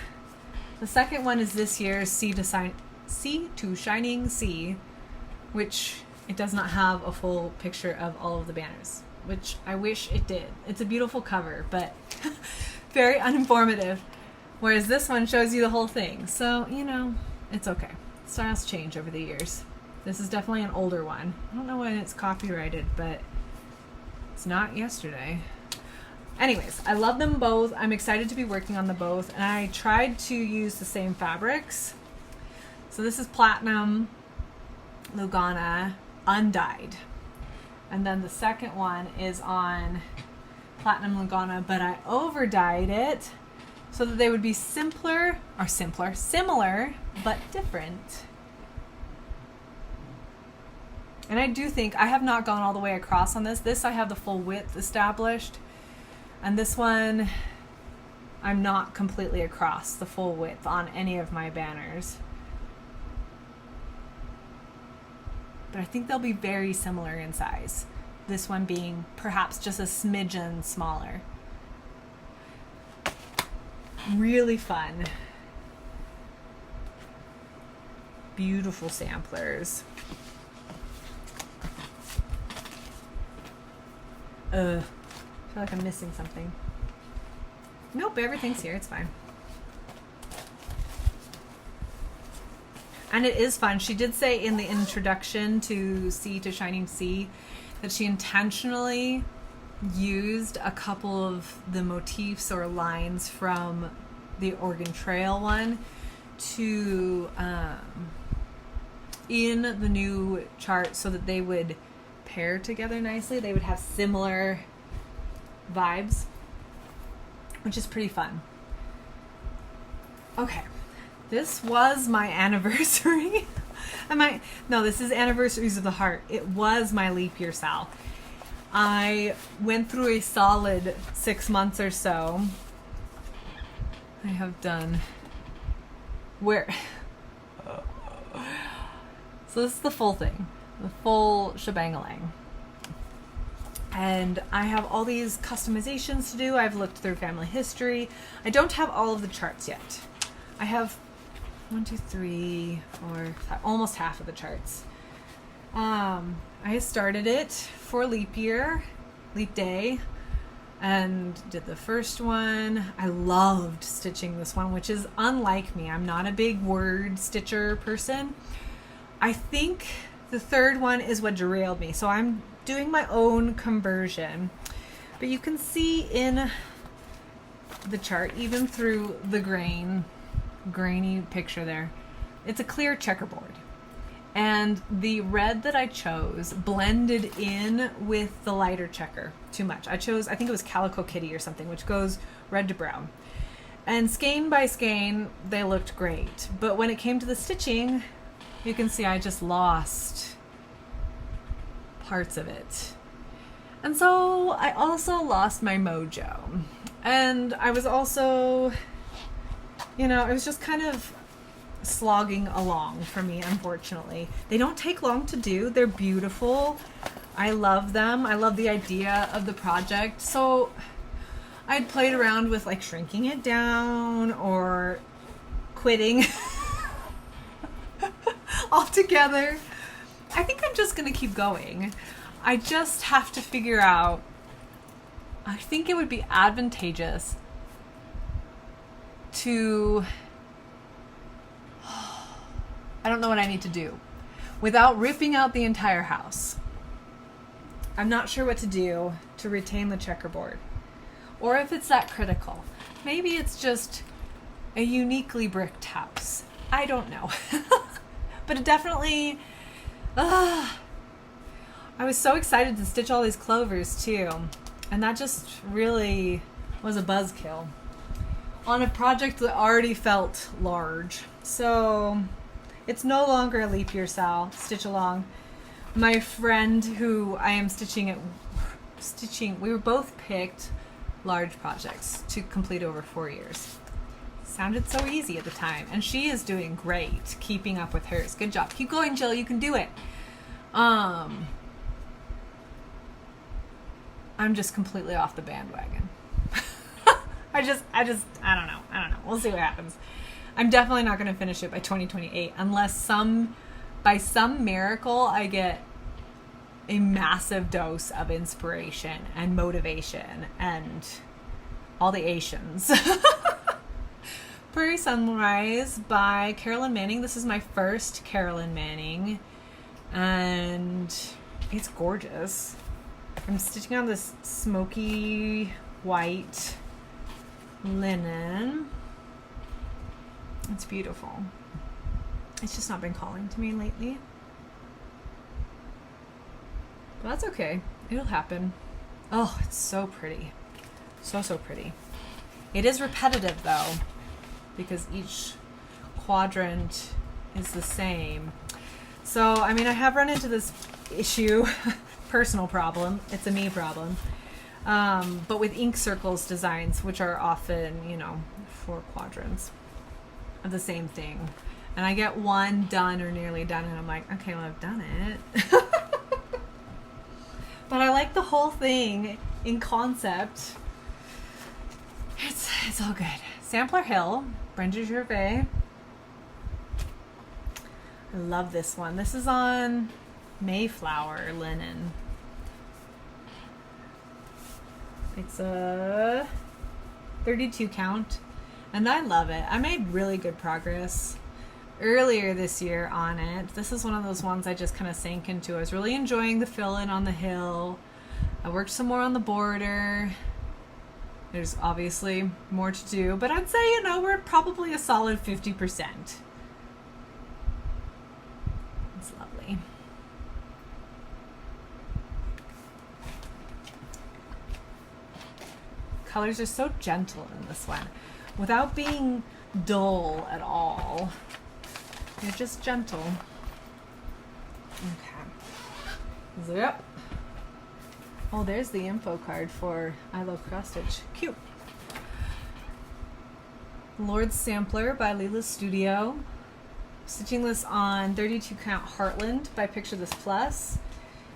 The second one is this year's Sea to Shining Sea, which it does not have a full picture of all of the banners, which I wish it did. It's a beautiful cover, but very uninformative. Whereas this one shows you the whole thing. So, you know, it's okay. Styles change over the years. This is definitely an older one. I don't know when it's copyrighted, but it's not yesterday. Anyways, I love them both. I'm excited to be working on them both. And I tried to use the same fabrics. So this is Platinum Lugana undyed. And then the second one is on platinum Lugana, but I over dyed it so that they would be similar, but different. And I do think I have not gone all the way across on this. This I have the full width established, and this one I'm not completely across the full width on any of my banners. But I think they'll be very similar in size. This one being perhaps just a smidgen smaller. Really fun. Beautiful samplers. I feel like I'm missing something. Nope, everything's here. It's fine. And it is fun. She did say in the introduction to Sea to Shining Sea that she intentionally used a couple of the motifs or lines from the Oregon Trail one to in the new chart so that they would pair together nicely. They would have similar vibes, which is pretty fun. Okay. This was my anniversary. No, this is Anniversaries of the Heart. It was my leap year Sal. I went through a solid 6 months or so. I have done so this is the full thing, the full shebangalang. And I have all these customizations to do. I've looked through family history. I don't have all of the charts yet. I have 1, 2, 3, 4, 5, almost half of the charts. I started it for leap year, leap day, and did the first one. I loved stitching this one, which is unlike me. I'm not a big word stitcher person. I think the third one is what derailed me. So I'm doing my own conversion. But you can see in the chart, even through the grainy picture there, it's a clear checkerboard, and the red that I chose blended in with the lighter checker too much. I think it was Calico Kitty or something, which goes red to brown, and skein by skein they looked great, but when it came to the stitching, you can see I just lost parts of it. And so I also lost my mojo, and I was also, it was just kind of slogging along for me, unfortunately. They don't take long to do. They're beautiful. I love them. I love the idea of the project. So I'd played around with like shrinking it down or quitting altogether. I think I'm just going to keep going. I just have to figure out, I think it would be advantageous to, I don't know what I need to do without ripping out the entire house. I'm not sure what to do to retain the checkerboard, or if it's that critical. Maybe it's just a uniquely bricked house. I don't know. But it definitely, I was so excited to stitch all these clovers too, and that just really was a buzzkill on a project that already felt large. So it's no longer a leap year Sal, stitch along. My friend who I am stitching, we were both picked large projects to complete over 4 years. Sounded so easy at the time, and she is doing great keeping up with hers. Good job. Keep going, Jill, you can do it. I'm just completely off the bandwagon. I don't know. We'll see what happens. I'm definitely not going to finish it by 2028 unless by some miracle I get a massive dose of inspiration and motivation and all the Asians. Prairie Sunrise by Carolyn Manning. This is my first Carolyn Manning, and it's gorgeous. I'm stitching on this smoky white linen. It's beautiful. It's just not been calling to me lately. But that's okay. It'll happen. Oh, it's so pretty. So, so pretty. It is repetitive though, because each quadrant is the same. So, I mean, I have run into this issue, personal problem, it's a me problem, but with ink circles designs, which are often, you know, 4 quadrants of the same thing. And I get one done or nearly done, and I'm like, okay, well, I've done it. But I like the whole thing in concept. It's all good. Sampler Hill, Brenda Gervais. I love this one. This is on Mayflower linen. It's a 32 count, and I love it. I made really good progress earlier this year on it. This is one of those ones I just kind of sank into. I was really enjoying the fill-in on the hill. I worked some more on the border. There's obviously more to do, but I'd say, you know, we're probably a solid 50%. It's lovely. Colors are so gentle in this one, without being dull at all. They're just gentle. Okay. Zip. Oh, there's the info card for I Love Cross Stitch. Cute. Lord's Sampler by Leela's Studio. Stitching this on 32 count Heartland by Picture This Plus.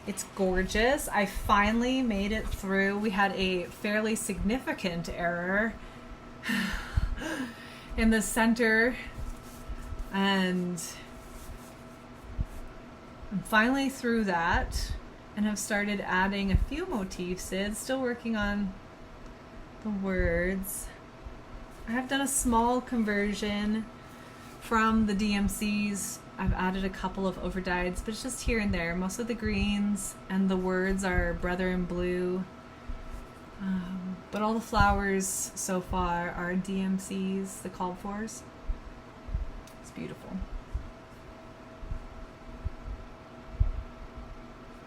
It's gorgeous. I finally made it through. We had a fairly significant error in the center, and I'm finally through that and have started adding a few motifs in. Still working on the words. I have done a small conversion from the DMCs. I've added a couple of overdyes, but it's just here and there. Most of the greens and the words are Brother in Blue. But all the flowers so far are DMCs, the called fors. It's beautiful.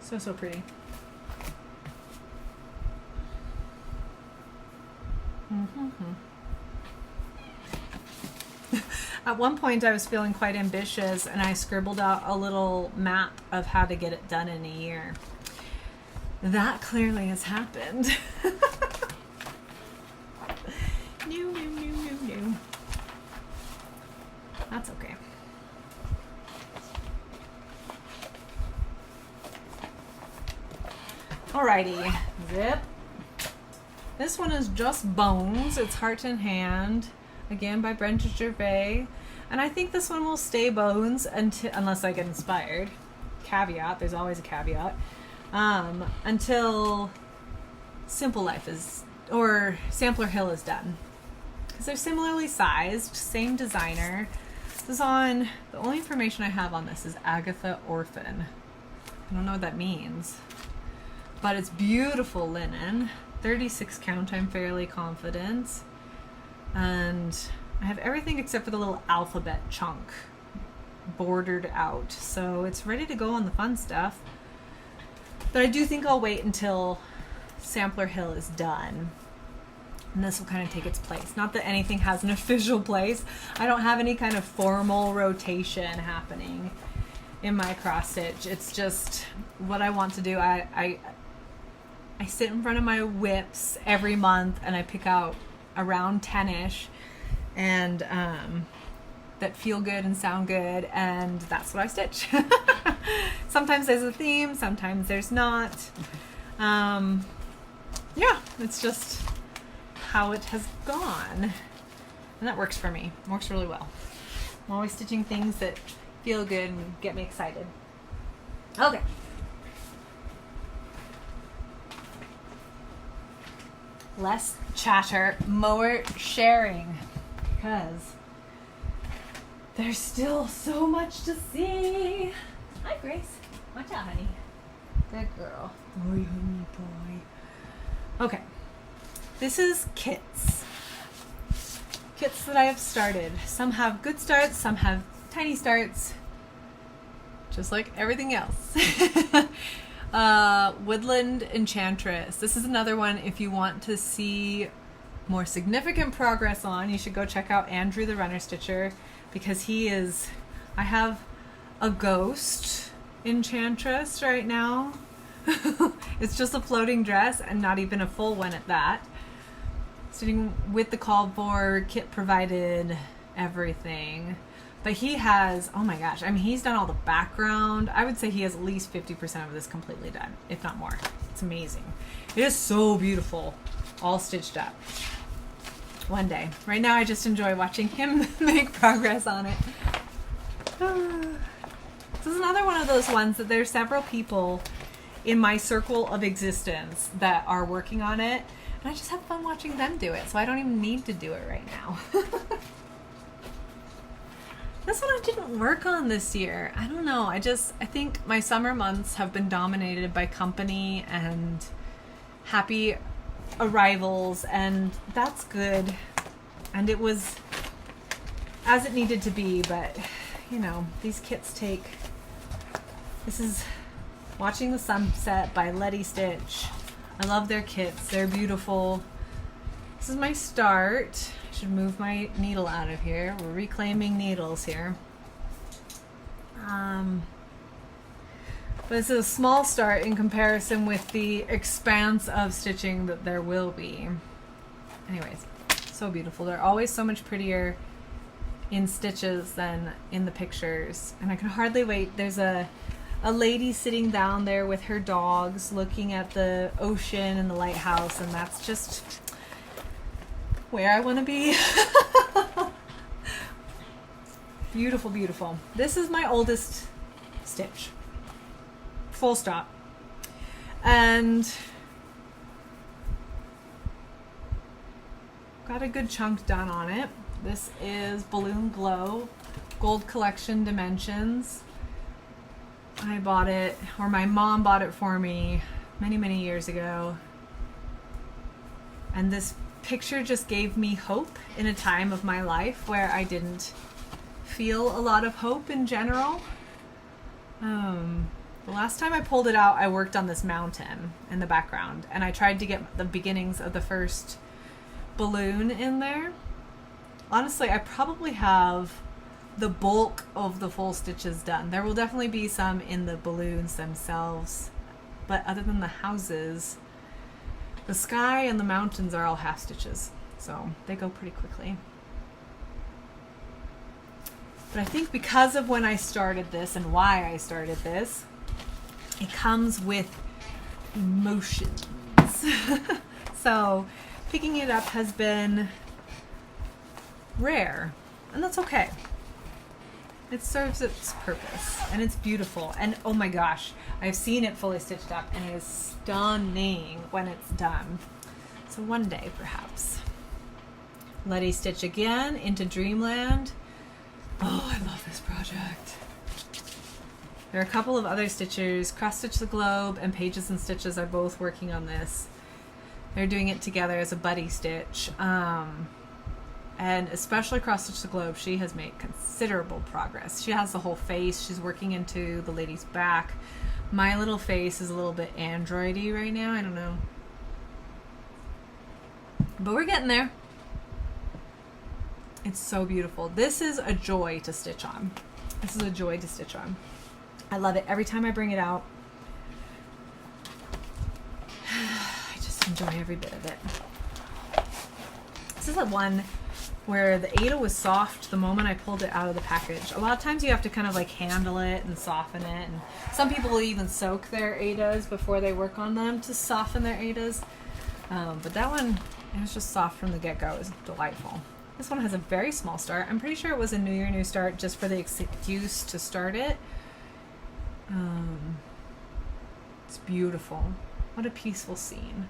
So, so pretty. At one point I was feeling quite ambitious, and I scribbled out a little map of how to get it done in a year. That clearly has happened. No. That's okay. Alrighty, zip. This one is just Bones. It's Heart in Hand, again by Brenda Gervais. And I think this one will stay Bones unless I get inspired. Caveat, there's always a caveat. Until Simple Life is, or Sampler Hill is done. Because they're similarly sized, same designer. This is on, the only information I have on this is Agatha Orphan. I don't know what that means. But it's beautiful linen. 36 count, I'm fairly confident. And I have everything except for the little alphabet chunk bordered out. So it's ready to go on the fun stuff. But I do think I'll wait until Sampler Hill is done. And this will kind of take its place. Not that anything has an official place. I don't have any kind of formal rotation happening in my cross stitch. It's just what I want to do. I sit in front of my WIPs every month and I pick out around 10-ish and that feel good and sound good, and that's what I stitch. Sometimes there's a theme, sometimes there's not. Yeah, it's just how it has gone, and that works for me. Works really well. I'm always stitching things that feel good and get me excited. Okay. Less chatter, more sharing, because there's still so much to see. Hi, Grace. Watch out, honey. Good girl. Boy, honey, boy. Okay. This is kits. Kits that I have started. Some have good starts, some have tiny starts, just like everything else. Woodland Enchantress. This is another one if you want to see more significant progress on, you should go check out Andrew the Runner Stitcher, because he is, I have a ghost enchantress right now. It's just a floating dress and not even a full one at that. Sitting with the called for, kit provided, everything. But he has, oh my gosh, I mean, he's done all the background. I would say he has at least 50% of this completely done, if not more. It's amazing. It is so beautiful, all stitched up. One day. Right now I just enjoy watching him make progress on it. This is another one of those ones that there's several people in my circle of existence that are working on it, and I just have fun watching them do it, so I don't even need to do it right now. This one I didn't work on this year. I don't know. I think my summer months have been dominated by company and happy arrivals, and that's good. And it was as it needed to be, but you know, these kits take... This is Watching the Sunset by Letty Stitch. I love their kits. They're beautiful. This is my start. I should move my needle out of here. We're reclaiming needles here. But it's a small start in comparison with the expanse of stitching that there will be. Anyways, so beautiful. They're always so much prettier in stitches than in the pictures. And I can hardly wait. There's a lady sitting down there with her dogs looking at the ocean and the lighthouse, and that's just where I want to be. Beautiful, beautiful. This is my oldest stitch. Full stop. And got a good chunk done on it. This is Balloon Glow, Gold Collection Dimensions. I bought it, or my mom bought it for me many, many years ago. And this picture just gave me hope in a time of my life where I didn't feel a lot of hope in general. The last time I pulled it out, I worked on this mountain in the background, and I tried to get the beginnings of the first balloon in there. Honestly, I probably have the bulk of the full stitches done. There will definitely be some in the balloons themselves, but other than the houses, the sky and the mountains are all half stitches, so they go pretty quickly. But I think because of when I started this and why I started this, it comes with emotions. So picking it up has been rare, and that's okay. It serves its purpose, and it's beautiful. And oh my gosh, I've seen it fully stitched up, and it is stunning when it's done. So one day, perhaps. Letty Stitch again into Dreamland. Oh, I love this project. There are a couple of other stitchers. Cross Stitch the Globe and Pages and Stitches are both working on this. They're doing it together as a buddy stitch. And especially Cross Stitch the Globe, she has made considerable progress. She has the whole face. She's working into the lady's back. My little face is a little bit androidy right now. I don't know. But we're getting there. It's so beautiful. This is a joy to stitch on. This is a joy to stitch on. I love it. Every time I bring it out, I just enjoy every bit of it. This is the one where the Aida was soft the moment I pulled it out of the package. A lot of times you have to kind of like handle it and soften it, and some people will even soak their Aidas before they work on them to soften their Aidas. But that one, it was just soft from the get-go. It was delightful. This one has a very small start. I'm pretty sure it was a New Year, New Start just for the excuse to start it. It's beautiful. What a peaceful scene.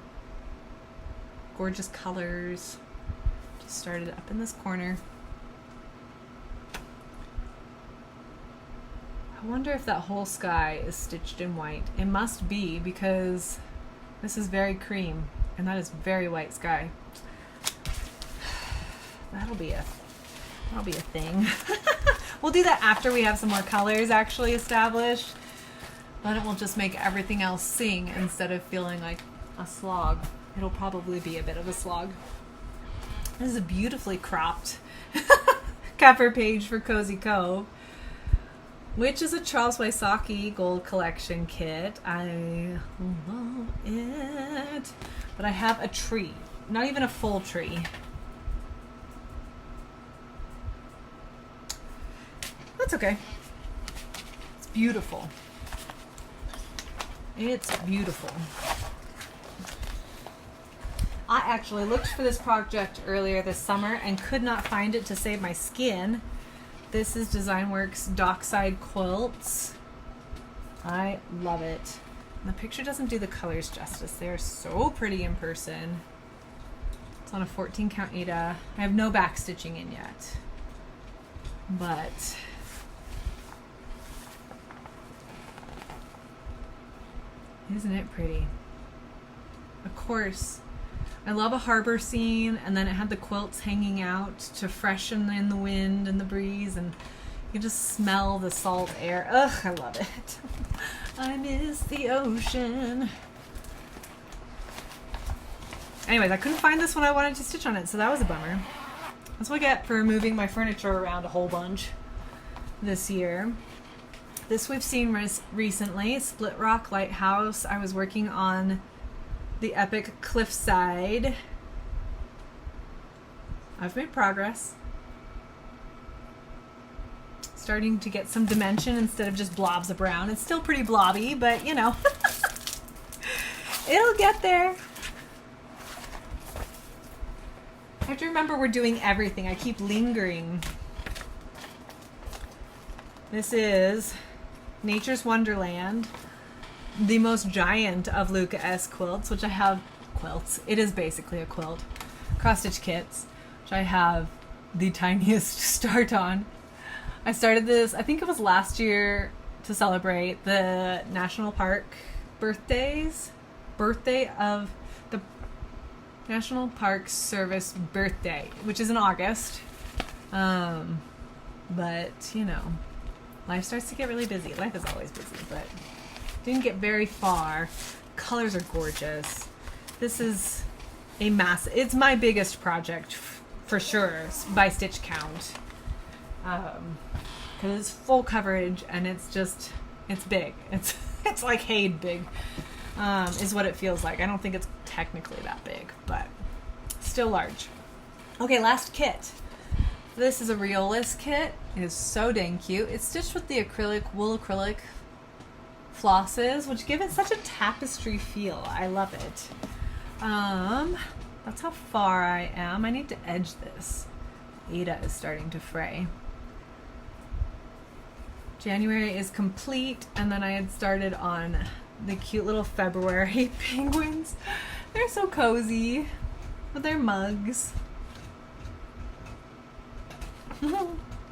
Gorgeous colors. Just started up in this corner. I wonder if that whole sky is stitched in white. It must be, because this is very cream and that is very white sky. That'll be a thing. We'll do that after we have some more colors actually established. Then it will just make everything else sing instead of feeling like a slog. It'll probably be a bit of a slog. This is a beautifully cropped cover page for Cozy Cove, which is a Charles Wysocki Gold Collection kit. I love it. But I have a tree. Not even a full tree. That's okay. It's beautiful. It's beautiful. I actually looked for this project earlier this summer and could not find it to save my skin. This is Designworks Dockside Quilts. I love it. And the picture doesn't do the colors justice. They are so pretty in person. It's on a 14 count Aida. I have no back stitching in yet. But isn't it pretty? Of course, I love a harbor scene, and then it had the quilts hanging out to freshen in the wind and the breeze, and you just smell the salt air. Ugh, I love it. I miss the ocean. Anyways, I couldn't find this one I wanted to stitch on it, so that was a bummer. That's what I get for moving my furniture around a whole bunch this year. This we've seen recently, Split Rock Lighthouse. I was working on the epic cliffside. I've made progress. Starting to get some dimension instead of just blobs of brown. It's still pretty blobby, but you know, it'll get there. I have to remember we're doing everything. I keep lingering. This is Nature's Wonderland, the most giant of Luca S quilts, which I have quilts. It is basically a quilt. Cross stitch kits, which I have the tiniest start on. I started this, I think it was last year, to celebrate the National Park birthday of the National Park Service birthday, which is in August. But, you know, life starts to get really busy. Life is always busy, but didn't get very far. Colors are gorgeous. This is a massive, it's my biggest project for sure by stitch count. Because it's full coverage and it's just, it's big. It's like Haid big, is what it feels like. I don't think it's technically that big, but still large. Okay, last kit. This is a Riolis kit. It is so dang cute. It's stitched with the wool acrylic flosses, which give it such a tapestry feel. I love it. That's how far I am. I need to edge this. Aida is starting to fray. January is complete, and then I had started on the cute little February penguins. They're so cozy with their mugs.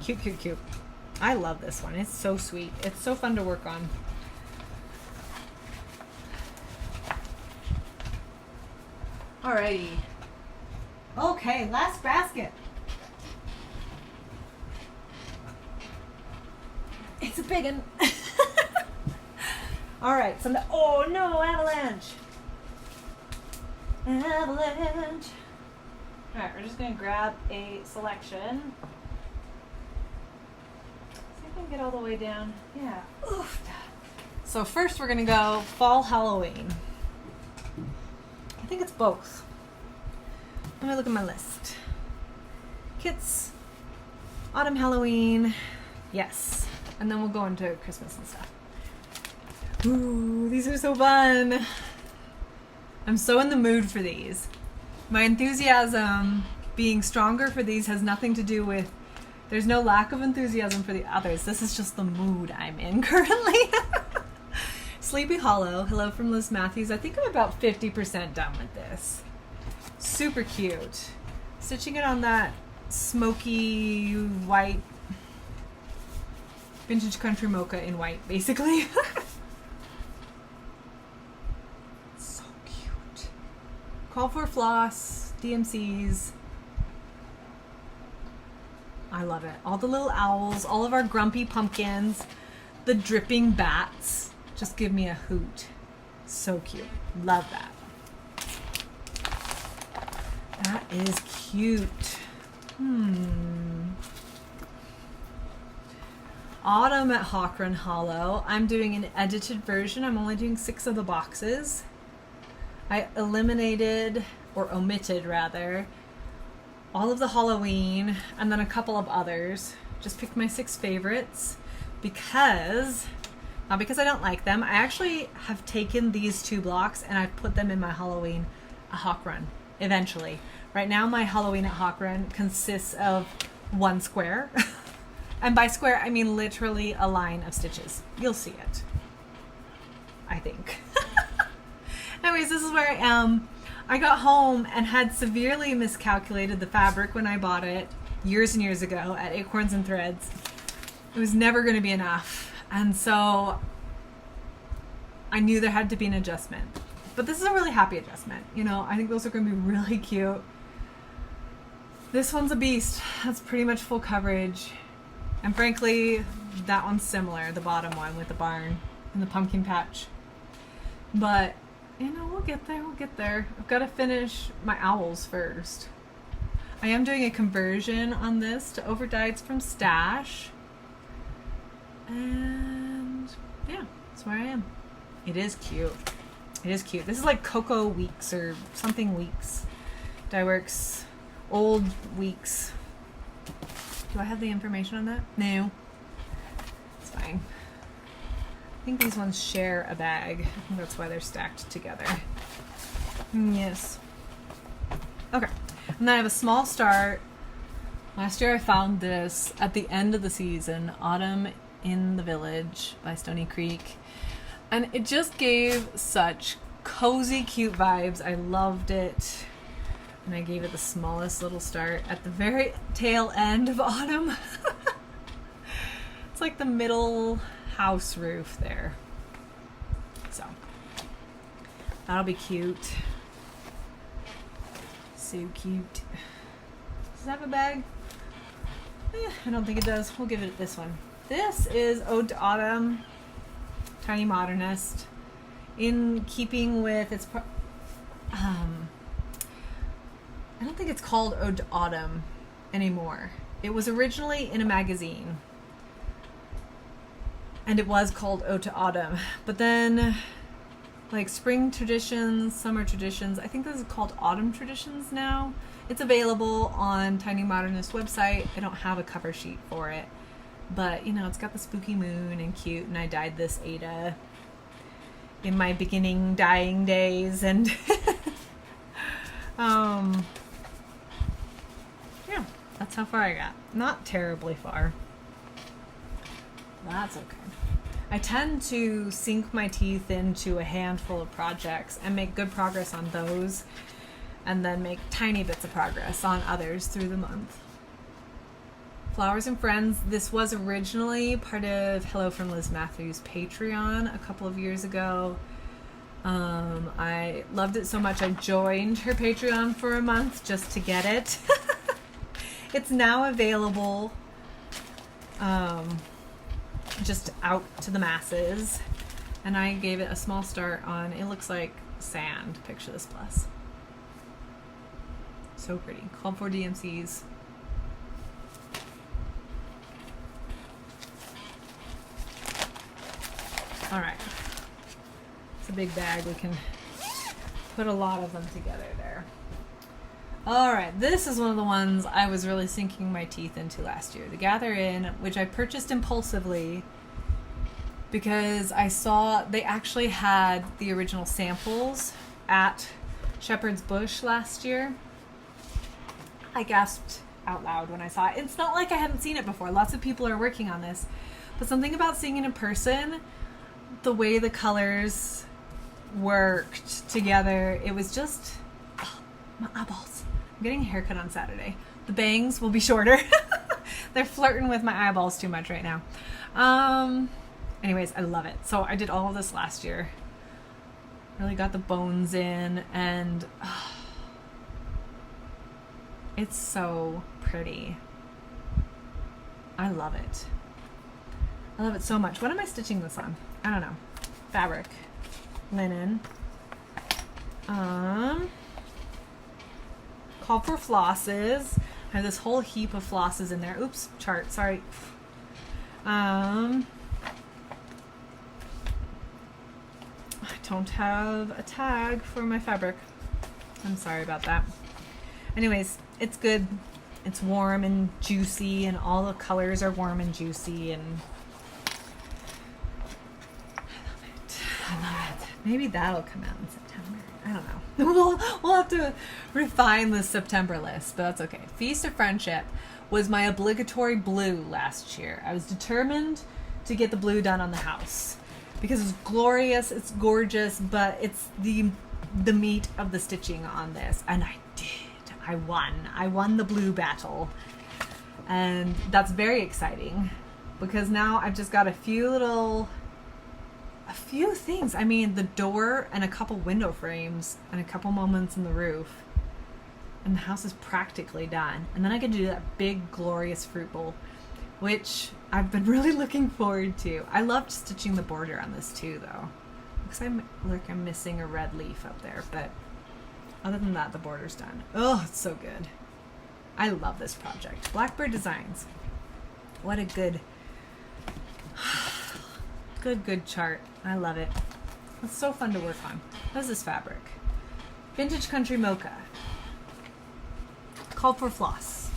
Cute, cute, cute. I love this one. It's so sweet. It's so fun to work on. Alrighty. Okay, last basket. It's a big one. Alright, so oh no, avalanche. Avalanche. Alright, we're just going to grab a selection. See if I can get all the way down. Yeah. Oof. So first we're going to go Fall Halloween. I think it's both. Let me look at my list. Kits, Autumn Halloween, yes. And then we'll go into Christmas and stuff. Ooh, these are so fun. I'm so in the mood for these. My enthusiasm being stronger for these has nothing to do with, there's no lack of enthusiasm for the others. This is just the mood I'm in currently. Sleepy Hollow, hello from Liz Matthews. I think I'm about 50% done with this. Super cute. Stitching it on that smoky white vintage country mocha in white, basically. So cute. Call for floss, DMCs. I love it. All the little owls, all of our grumpy pumpkins, the dripping bats. just give me a hoot. So cute. Love that. That is cute. Autumn at Hawk Run Hollow. I'm doing an edited version. I'm only doing 6 of the boxes. I eliminated, or omitted rather, all of the Halloween and then a couple of others. Just picked my 6 favorites because, not because I don't like them, I actually have taken these 2 blocks and I've put them in my Halloween at Hawk Run eventually. Right now my Halloween at Hawk Run consists of 1 square. And by square, I mean literally a line of stitches. You'll see it, I think. Anyways, this is where I am. I got home and had severely miscalculated the fabric when I bought it years and years ago at Acorns and Threads. It was never going to be enough. And so I knew there had to be an adjustment. But this is a really happy adjustment. You know, I think those are going to be really cute. This one's a beast. That's pretty much full coverage. And frankly, that one's similar, the bottom one with the barn and the pumpkin patch. But, you know, we'll get there, we'll get there. I've got to finish my owls first. I am doing a conversion on this to over-dye. It's from Stash. And, yeah, that's where I am. It is cute. It is cute. This is like Cocoa Weeks or something Weeks. Dyeworks Old Weeks. Do I have the information on that? No. It's fine. I think these ones share a bag. I think that's why they're stacked together. Yes. Okay. And then I have a small start. Last year I found this at the end of the season, Autumn in the Village by Stony Creek. And it just gave such cozy, cute vibes. I loved it. And I gave it the smallest little start at the very tail end of autumn. It's like the middle house roof there. So, that'll be cute. So cute. Does it have a bag? I don't think it does. We'll give it this one. This is Ode to Autumn, Tiny Modernist. In keeping with its... I don't think it's called Ode to Autumn anymore. It was originally in a magazine. And it was called Ode to Autumn. But then, like spring traditions, summer traditions, I think this is called Autumn Traditions now. It's available on Tiny Modernist website. I don't have a cover sheet for it. But, you know, it's got the spooky moon and cute. And I dyed this Ada in my beginning dyeing days. And... yeah, that's how far I got. Not terribly far. That's okay. I tend to sink my teeth into a handful of projects and make good progress on those, and then make tiny bits of progress on others through the month. Flowers and Friends. This was originally part of Hello from Liz Matthews' Patreon a couple of years ago. I loved it so much I joined her Patreon for a month just to get it. It's now available just out to the masses. And I gave it a small start on, it looks like sand. Picture this plus. So pretty. Called for DMCs. Alright. It's a big bag. We can put a lot of them together there. Alright, this is one of the ones I was really sinking my teeth into last year. The Gather In, which I purchased impulsively because I saw they actually had the original samples at Shepherd's Bush last year. I gasped out loud when I saw it. It's not like I hadn't seen it before. Lots of people are working on this. But something about seeing it in person, the way the colors worked together, it was just... oh, my eyeballs. I'm getting a haircut on Saturday. The bangs will be shorter. They're flirting with my eyeballs too much right now. Anyways, I love it. So I did all of this last year. Really got the bones in, and it's so pretty. I love it. I love it so much. What am I stitching this on? I don't know. fabric, linen. Call for flosses. I have this whole heap of flosses in there. Oops, chart, sorry. I don't have a tag for my fabric. I'm sorry about that. Anyways, it's good. It's warm and juicy, and all the colors are warm and juicy, and I love it. Maybe that'll come out in September. I don't know. We'll have to refine the September list, but that's okay. Feast of Friendship was my obligatory blue last year. I was determined to get the blue done on the house because it's glorious, it's gorgeous, but it's the meat of the stitching on this, and I did. I won the blue battle, and that's very exciting because now I've just got a few things. I mean, the door and a couple window frames and a couple moments in the roof, and the house is practically done. And then I can do that big glorious fruit bowl, which I've been really looking forward to. I loved stitching the border on this too, though, because I'm missing a red leaf up there, but other than that, the border's done. Oh, it's so good. I love this project. Blackbird Designs. What a good chart. I love it. It's so fun to work on. What is this fabric? Vintage Country Mocha. Called for floss.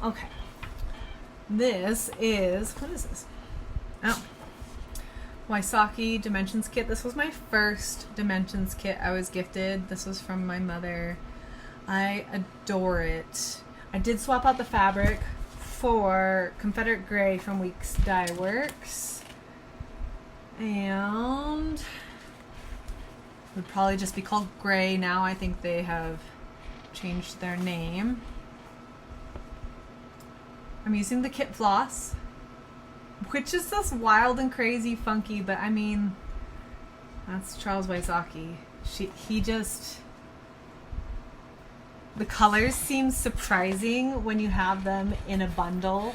Okay. This is, what is this? Oh. Waisaki Dimensions Kit. This was my first Dimensions kit I was gifted. This was from my mother. I adore it. I did swap out the fabric for Confederate Gray from Weeks Dye Works. And it would probably just be called Gray now. I think they have changed their name. I'm using the kit floss, which is just wild and crazy funky, but I mean, that's Charles Waisaki. The colors seem surprising when you have them in a bundle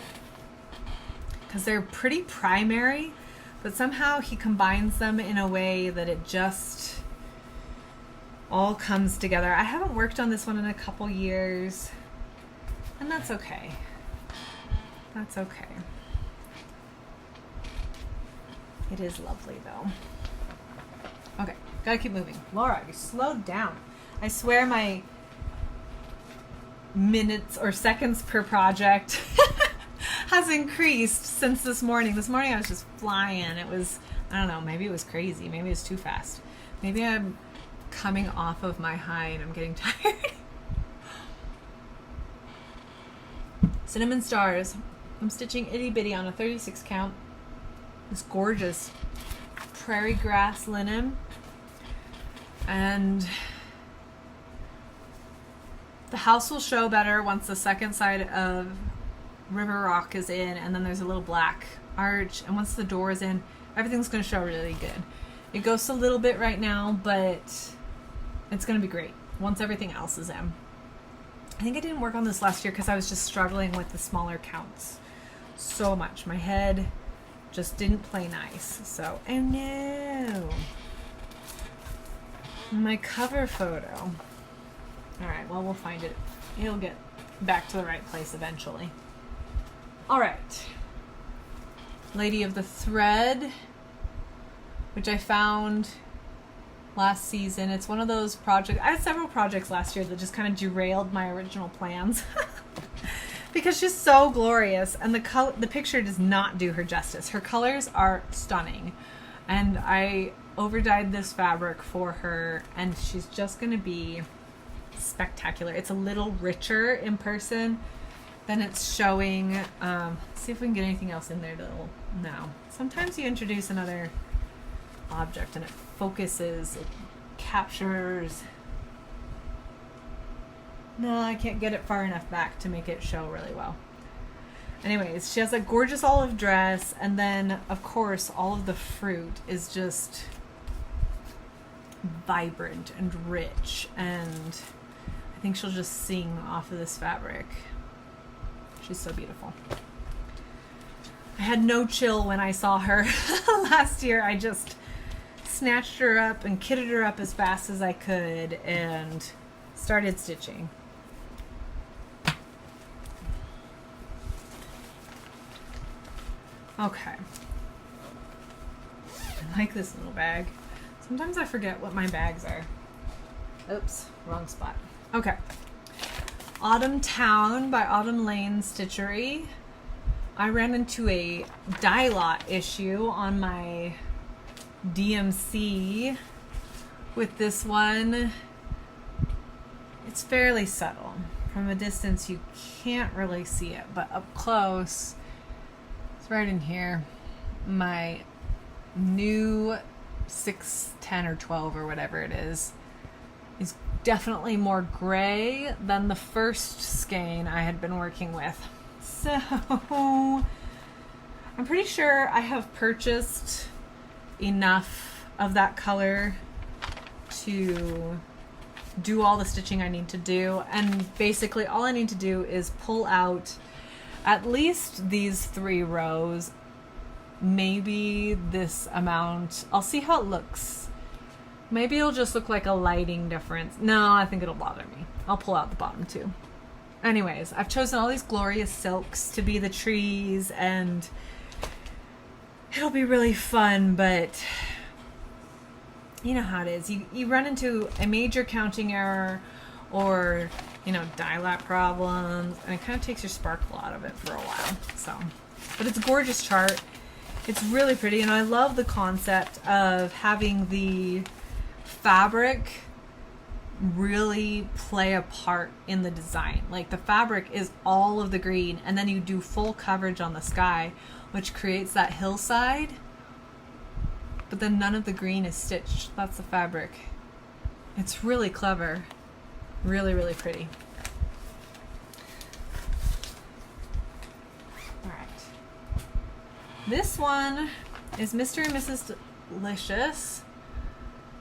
because they're pretty primary, but somehow he combines them in a way that it just all comes together. I haven't worked on this one in a couple years, and that's okay. That's okay. It is lovely though. Okay, gotta keep moving. Laura, you slowed down. I swear my minutes or seconds per project has increased since this morning. This morning I was just flying. It was, I don't know, maybe it was crazy. Maybe it's too fast. Maybe I'm coming off of my high and I'm getting tired. Cinnamon Stars. I'm stitching itty bitty on a 36 count. This gorgeous prairie grass linen, and the house will show better once the second side of River Rock is in, and then there's a little black arch, and once the door is in, everything's going to show really good. It ghosts a little bit right now, but it's going to be great once everything else is in. I think I didn't work on this last year because I was just struggling with the smaller counts so much. My head just didn't play nice. So, oh no. My cover photo. Alright, well, we'll find it. It'll get back to the right place eventually. Alright. Lady of the Thread, which I found last season. It's one of those projects. I had several projects last year that just kind of derailed my original plans. Because she's so glorious, and the picture does not do her justice. Her colors are stunning, and I overdyed this fabric for her, and she's just going to be spectacular. It's a little richer in person than it's showing. Let's see if we can get anything else in there that'll... No. Sometimes you introduce another object and it focuses, it captures... No, I can't get it far enough back to make it show really well. Anyways, she has a gorgeous olive dress, and then, of course, all of the fruit is just vibrant and rich, and I think she'll just sing off of this fabric. She's so beautiful. I had no chill when I saw her last year. I just snatched her up and kitted her up as fast as I could and started stitching. Okay. I like this little bag. Sometimes I forget what my bags are. Oops, wrong spot. Okay. Autumn Town by Autumn Lane Stitchery. I ran into a dye lot issue on my DMC with this one. It's fairly subtle. From a distance you can't really see it, but up close, it's right in here. My new 6, 10, or 12 or whatever it is definitely more gray than the first skein I had been working with. So I'm pretty sure I have purchased enough of that color to do all the stitching I need to do, and basically all I need to do is pull out at least these 3 rows, maybe this amount. I'll see how it looks. Maybe it'll just look like a lighting difference. No, I think it'll bother me. I'll pull out the bottom too. Anyways, I've chosen all these glorious silks to be the trees, and it'll be really fun, but you know how it is. You run into a major counting error or, you know, dye lot problems, and it kind of takes your sparkle out of it for a while. So, but it's a gorgeous chart. It's really pretty, and I love the concept of having the fabric really play a part in the design. Like the fabric is all of the green, and then you do full coverage on the sky, which creates that hillside, but then none of the green is stitched. That's the fabric. It's really clever. Really, really pretty. All right. This one is Mr. and Mrs. Delicious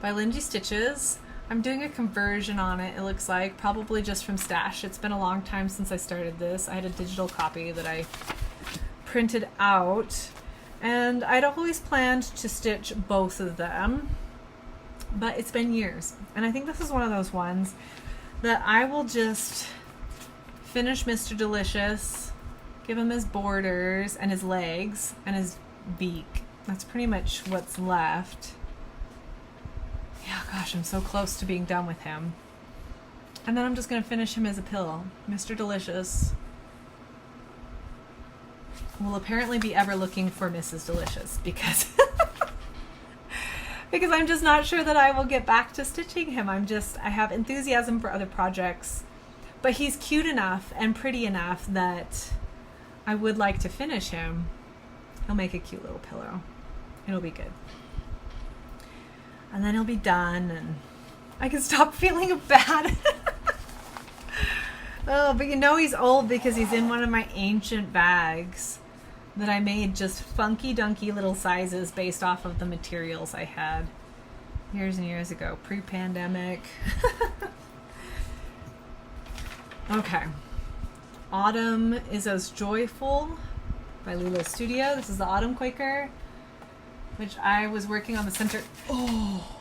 by Lindy Stitches. I'm doing a conversion on it, it looks like, probably just from Stash. It's been a long time since I started this. I had a digital copy that I printed out, and I'd always planned to stitch both of them, but it's been years. And I think this is one of those ones that I will just finish Mr. Delicious, give him his borders and his legs and his beak. That's pretty much what's left. Yeah, gosh, I'm so close to being done with him. And then I'm just going to finish him as a pillow. Mr. Delicious will apparently be ever looking for Mrs. Delicious because because I'm just not sure that I will get back to stitching him. I have enthusiasm for other projects, but he's cute enough and pretty enough that I would like to finish him. He'll make a cute little pillow. It'll be good. And then he'll be done, and I can stop feeling bad. Oh, but you know he's old because he's in one of my ancient bags that I made just funky dunky little sizes based off of the materials I had years and years ago, pre-pandemic. Okay. Autumn is as Joyful by Lilo Studio. This is the Autumn Quaker, which I was working on the center. Oh.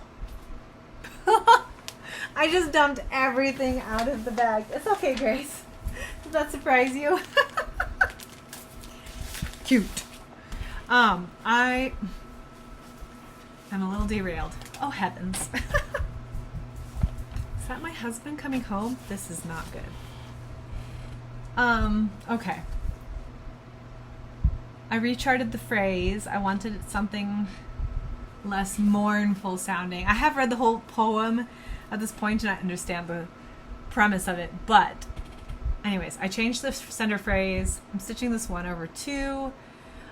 I just dumped everything out of the bag. It's okay, Grace. Did that surprise you? Cute. I am a little derailed. Oh, heavens. Is that my husband coming home? This is not good. Okay. I recharted the phrase. I wanted something less mournful sounding. I have read the whole poem at this point and I understand the premise of it, but anyways, I changed the center phrase. I'm stitching this 1 over 2.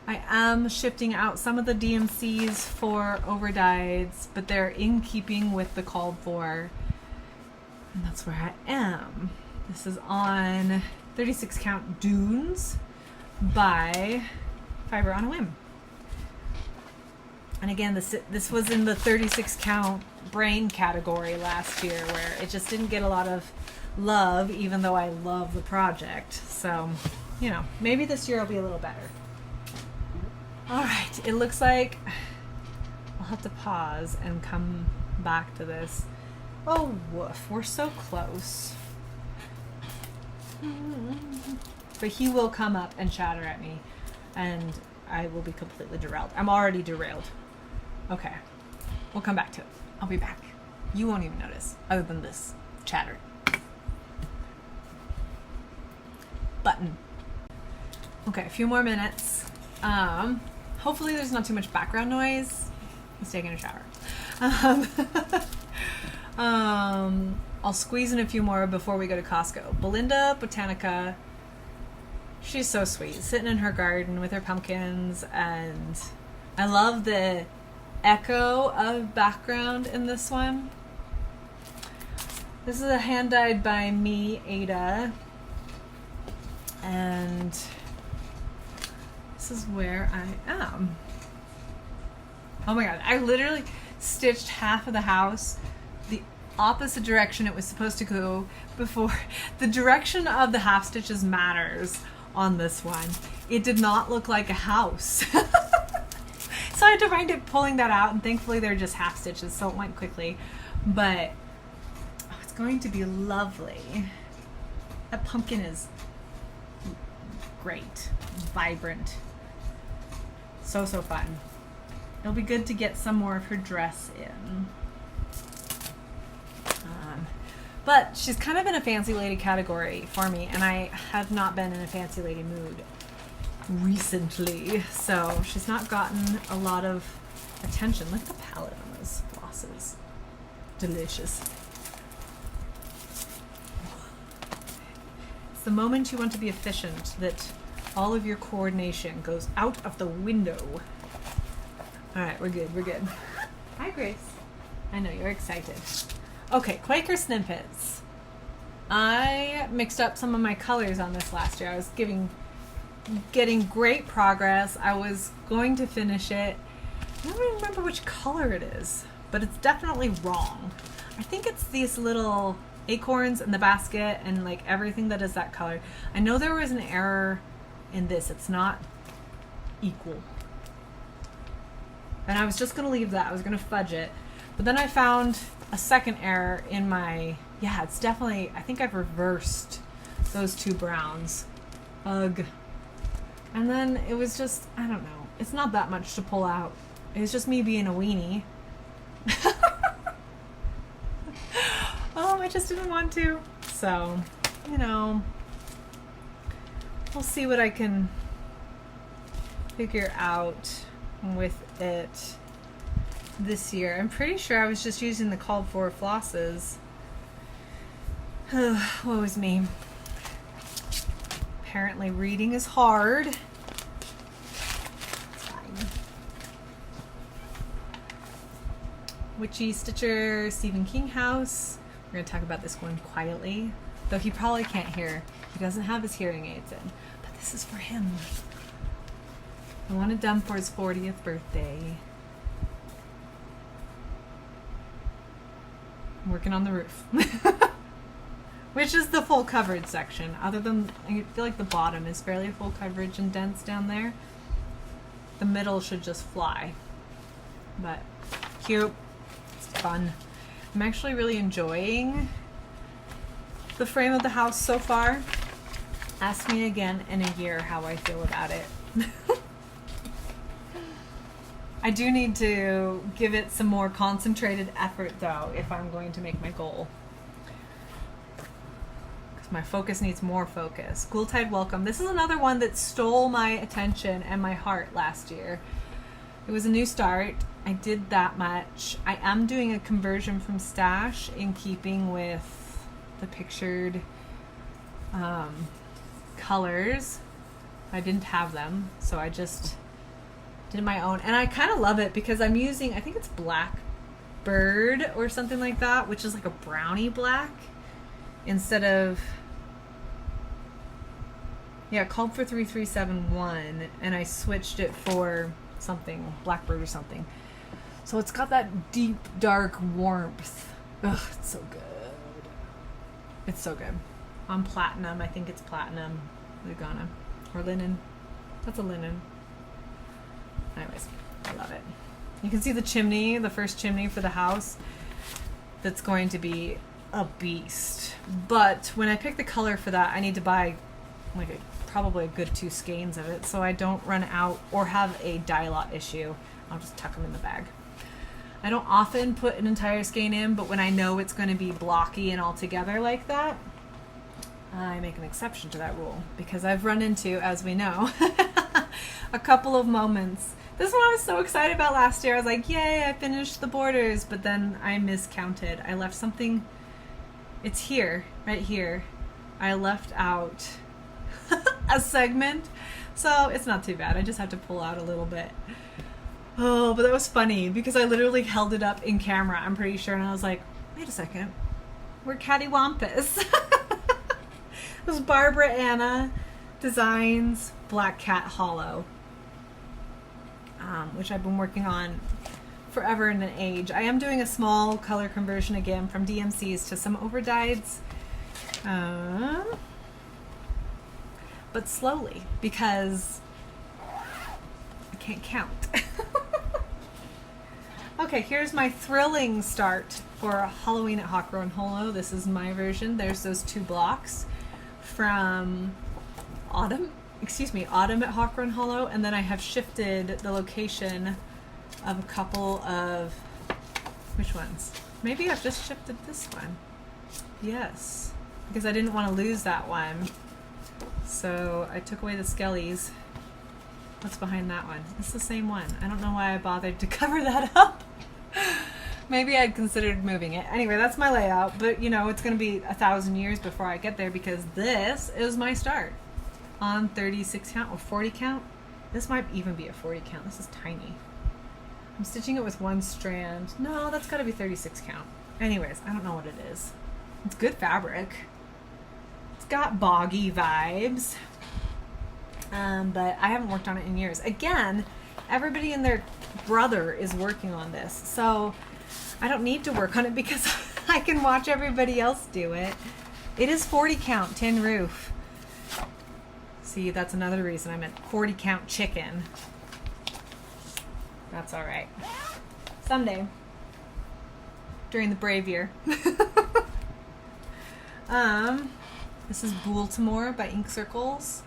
I am shifting out some of the DMCs for overdyes, but they're in keeping with the called for, and that's where I am. This is on 36 count Dunes by Fiber on a Whim. And again, this was in the 36 count brain category last year, where it just didn't get a lot of love, even though I love the project. So, you know, maybe this year will be a little better. All right, it looks like I'll have to pause and come back to this. Oh, woof, we're so close. But he will come up and chatter at me, and I will be completely derailed. I'm already derailed. Okay, we'll come back to it. I'll be back. You won't even notice, other than this chatter. Button. Okay, a few more minutes. Hopefully there's not too much background noise. He's taking a shower. I'll squeeze in a few more before we go to Costco. Belinda Botanica, she's so sweet, sitting in her garden with her pumpkins, and I love the echo of background in this one. This is a hand dyed by me, Ada, and this is where I am. Oh my god, I literally stitched half of the house the opposite direction it was supposed to go before. The direction of the half stitches matters on this one. It did not look like a house. So I had to find it pulling that out, and thankfully they're just half stitches, so it went quickly. But oh, it's going to be lovely. That pumpkin is great, vibrant, so fun. It'll be good to get some more of her dress in. But she's kind of in a fancy lady category for me, and I have not been in a fancy lady mood recently, so she's not gotten a lot of attention. Look at the palette on those glosses. Delicious. It's the moment you want to be efficient that all of your coordination goes out of the window. All right, we're good, we're good. Hi, Grace. I know you're excited. Okay, Quaker Snippets. I mixed up some of my colors on this last year. I was getting great progress. I was going to finish it. I don't even remember which color it is, but it's definitely wrong. I think it's these little acorns in the basket and like everything that is that color. I know there was an error in this. It's not equal. And I was just going to leave that. I was going to fudge it. But then I found a second error in my, yeah, it's definitely, I think I've reversed those two browns. Ugh. And then it was just, I don't know. It's not that much to pull out. It's just me being a weenie. Oh, I just didn't want to. So, you know, we'll see what I can figure out with it this year. I'm pretty sure I was just using the called for flosses. Woe is me. Apparently reading is hard. It's fine. Witchy Stitcher, Stephen King house. We're going to talk about this one quietly, though he probably can't hear. He doesn't have his hearing aids in. But this is for him. I want it done for his 40th birthday. I'm working on the roof. Which is the full coverage section. Other than, I feel like the bottom is fairly full coverage and dense down there. The middle should just fly. But cute. It's fun. I'm actually really enjoying the frame of the house so far. Ask me again in a year how I feel about it. I do need to give it some more concentrated effort though if I'm going to make my goal. Because my focus needs more focus. Ghoultide Welcome. This is another one that stole my attention and my heart last year. It was a new start. I did that much. I am doing a conversion from stash in keeping with the pictured colors. I didn't have them, so I just did my own. And I kind of love it because I'm using, I think it's Blackbird or something like that, which is like a brownie black instead of, yeah, called for 3371, and I switched it for something, Blackbird or something. So it's got that deep, dark warmth. Ugh, it's so good. It's so good. On platinum, I think it's platinum, Lugana, or linen. That's a linen. Anyways, I love it. You can see the chimney, the first chimney for the house. That's going to be a beast. But when I pick the color for that, I need to buy like probably a good 2 skeins of it so I don't run out or have a dye lot issue. I'll just tuck them in the bag. I don't often put an entire skein in, but when I know it's going to be blocky and all together like that, I make an exception to that rule because I've run into, as we know, a couple of moments. This one I was so excited about last year. I was like, yay, I finished the borders, but then I miscounted. I left something, it's here, right here. I left out a segment, so it's not too bad. I just have to pull out a little bit. Oh, but that was funny because I literally held it up in camera, I'm pretty sure, and I was like, wait a second, we're cattywampus. It was Barbara Anna Designs Black Cat Hollow, which I've been working on forever and an age. I am doing a small color conversion again from DMCs to some overdyes, but slowly because I can't count. Okay, here's my thrilling start for Halloween at Hawkrow and Holo. This is my version. There's those 2 blocks from Autumn at Hawkrow and Holo, and then I have shifted the location of a couple of, which ones? Maybe I've just shifted this one. Yes, because I didn't want to lose that one. So I took away the skellies. What's behind that one? It's the same one. I don't know why I bothered to cover that up. Maybe I'd considered moving it. Anyway, that's my layout, but you know, it's going to be 1,000 years before I get there because this is my start on 36 count or 40 count. This might even be a 40 count. This is tiny. I'm stitching it with 1 strand. No, that's got to be 36 count. Anyways, I don't know what it is. It's good fabric. It's got boggy vibes. But I haven't worked on it in years. Again, everybody and their brother is working on this, so I don't need to work on it because I can watch everybody else do it. It is 40 count tin roof. See, that's another reason I meant 40 count chicken. That's all right. Someday, during the brave year. This is Baltimore by Ink Circles.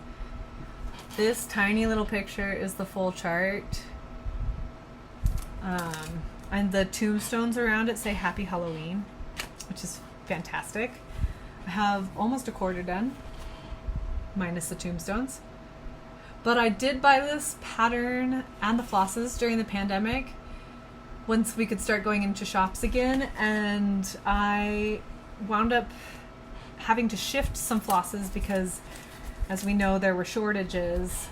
This tiny little picture is the full chart. And the tombstones around it say Happy Halloween, which is fantastic. I have almost a quarter done, minus the tombstones. But I did buy this pattern and the flosses during the pandemic once we could start going into shops again, and I wound up having to shift some flosses because, as we know, there were shortages.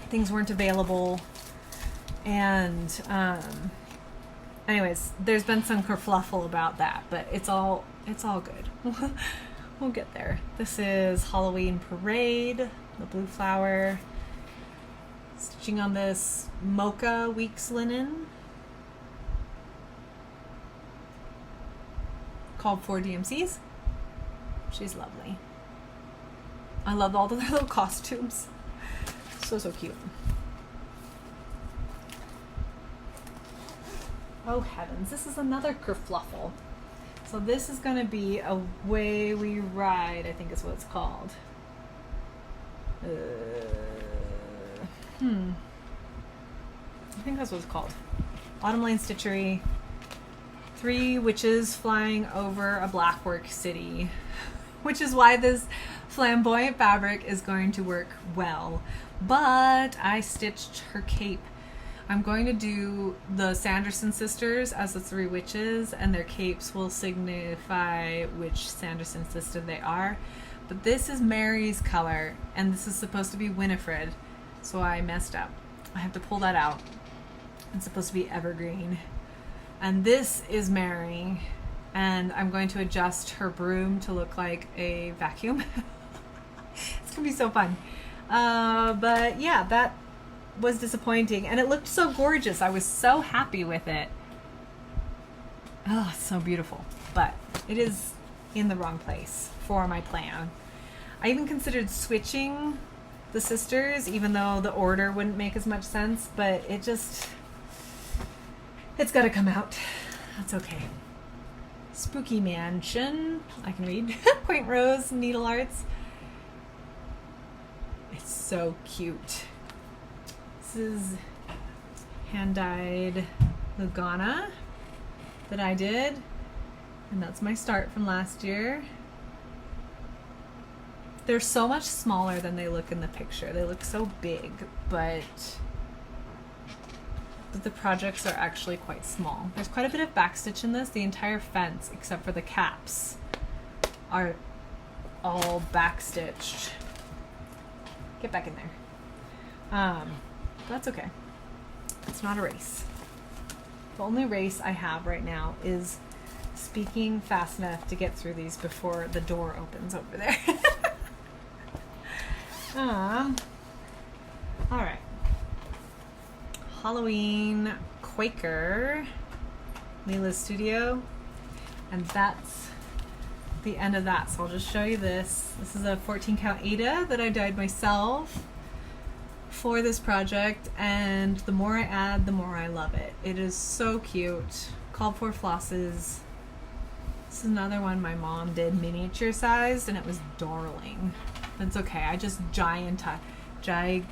Things weren't available. And anyways, there's been some kerfluffle about that, but it's all good. We'll get there. This is Halloween Parade, the blue flower. Stitching on this Mocha Weeks linen called 4 DMCs. She's lovely. I love all the little costumes. So cute. Oh heavens, this is another kerfluffle. So this is going to be A Way We Ride, I think is what it's called. I think that's what it's called. Autumn Lane Stitchery. 3 witches flying over a blackwork city. Which is why this flamboyant fabric is going to work well. But I stitched her cape. I'm going to do the Sanderson sisters as the 3 witches, and their capes will signify which Sanderson sister they are. But this is Mary's color, and this is supposed to be Winifred, so I messed up. I have to pull that out. It's supposed to be evergreen. And this is Mary, and I'm going to adjust her broom to look like a vacuum. It's gonna be so fun. But yeah, that was disappointing, and it looked so gorgeous. I was so happy with it. Oh, it's so beautiful, but it is in the wrong place for my plan. I even considered switching the sisters, even though the order wouldn't make as much sense, but it's gotta come out. That's okay. Spooky Mansion. I can read. Quaint Rose, Needle Arts. It's so cute. This is hand-dyed Lugana that I did. And that's my start from last year. They're so much smaller than they look in the picture. They look so big, but the projects are actually quite small. There's quite a bit of backstitch in this. The entire fence, except for the caps, are all backstitched. Get back in there. That's okay. It's not a race. The only race I have right now is speaking fast enough to get through these before the door opens over there. All right. Halloween Quaker, Leela's Studio, and that's the end of that. So I'll just show you this. This is a 14 count Ada that I dyed myself for this project, and the more I add, the more I love it. It is so cute. Called for flosses. This is another one my mom did miniature sized, and it was darling. That's okay. I just gigantify.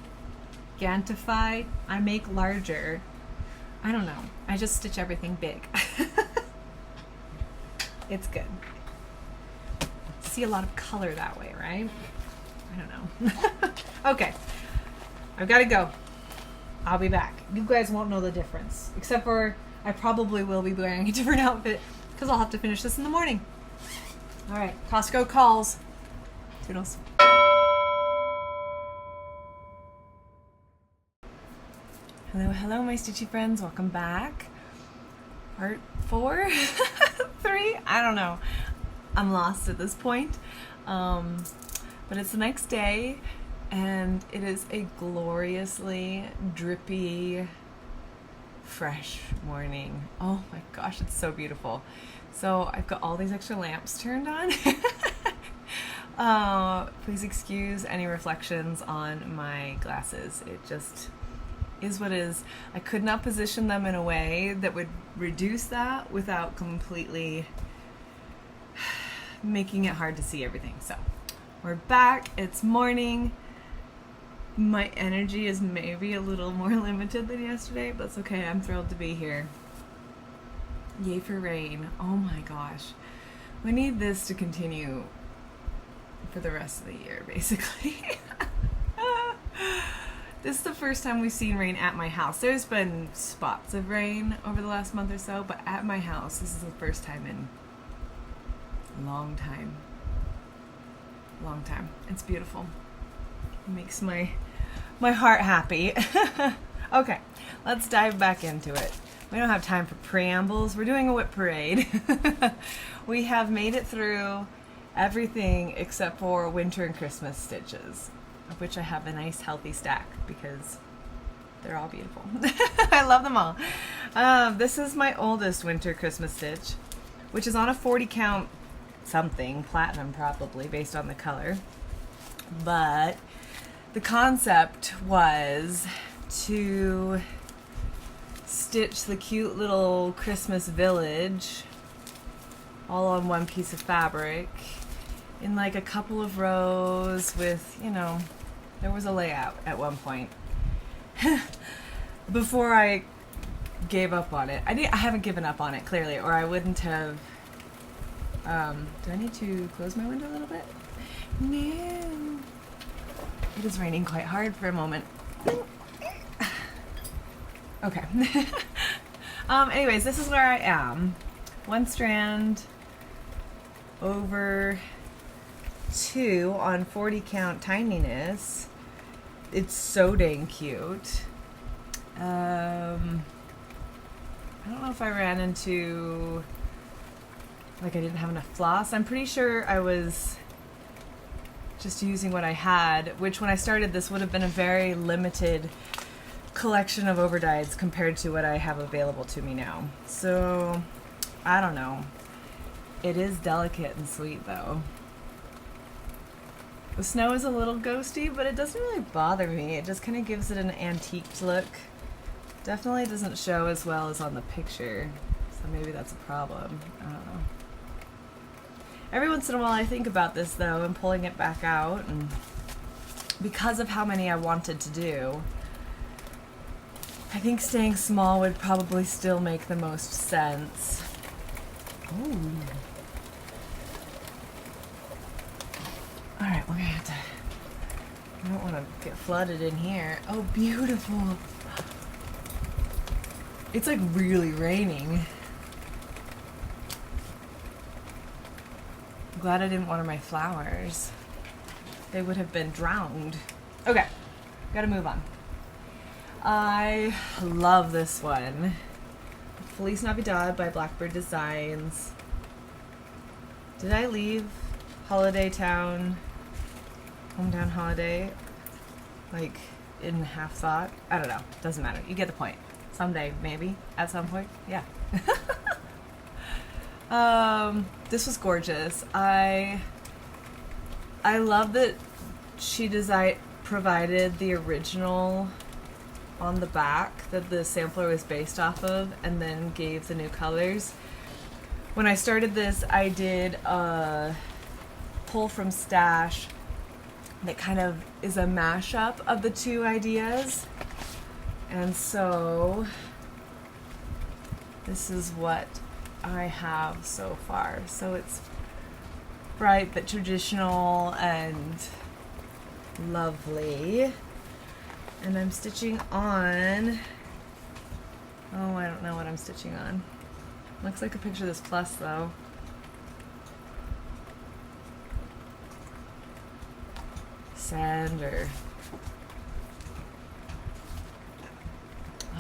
I make larger. I don't know. I just stitch everything big. It's good. See a lot of color that way, right? I don't know. Okay. I've got to go. I'll be back. You guys won't know the difference. Except for I probably will be wearing a different outfit because I'll have to finish this in the morning. All right. Costco calls. Toodles. Hello, hello, my stitchy friends. Welcome back. Part 4? 3? I don't know. I'm lost at this point. But it's the next day, and it is a gloriously drippy, fresh morning. Oh my gosh, it's so beautiful. So I've got all these extra lamps turned on. Please excuse any reflections on my glasses. It just is what is. I could not position them in a way that would reduce that without completely making it hard to see everything. So we're back. It's morning. My energy is maybe a little more limited than yesterday, but that's okay. I'm thrilled to be here. Yay for rain. Oh my gosh. We need this to continue for the rest of the year, basically. This is the first time we've seen rain at my house. There's been spots of rain over the last month or so, but at my house, this is the first time in a long time. Long time. It's beautiful. It makes my heart happy. Okay, let's dive back into it. We don't have time for preambles. We're doing a WIP parade. We have made it through everything except for winter and Christmas stitches, of which I have a nice healthy stack because they're all beautiful. I love them all. This is my oldest winter Christmas stitch, which is on a 40 count something, platinum probably, based on the color. But the concept was to stitch the cute little Christmas village all on one piece of fabric in like a couple of rows with, you know, there was a layout at one point. Before I gave up on it. I haven't given up on it, clearly, or I wouldn't have. Do I need to close my window a little bit? No. It is raining quite hard for a moment. Okay. Anyways, this is where I am. One strand over 2 on 40 count tininess. It's so dang cute. I don't know if I ran into, like, I didn't have enough floss. I'm pretty sure I was just using what I had, which when I started this would have been a very limited collection of overdyes compared to what I have available to me now. So, I don't know. It is delicate and sweet though. The snow is a little ghosty, but it doesn't really bother me. It just kind of gives it an antiqued look. Definitely doesn't show as well as on the picture, so maybe that's a problem. I don't know. Every once in a while I think about this though and pulling it back out, and because of how many I wanted to do, I think staying small would probably still make the most sense. Ooh. Alright, we're gonna have to... I don't want to get flooded in here. Oh, beautiful! It's like really raining. I'm glad I didn't water my flowers. They would have been drowned. Okay, gotta move on. I love this one. Feliz Navidad by Blackbird Designs. Did I leave Holiday Town, Hometown Holiday, like in half thought? I don't know. Doesn't matter. You get the point. Someday, maybe. At some point. Yeah. This was gorgeous. I love that she provided the original on the back that the sampler was based off of, and then gave the new colors. When I started this, I did a pull from stash that kind of is a mashup of the two ideas. And so this is what I have so far. So it's bright but traditional and lovely. And I'm stitching on, oh, I don't know what I'm stitching on. Looks like a picture of this plus though. Sand or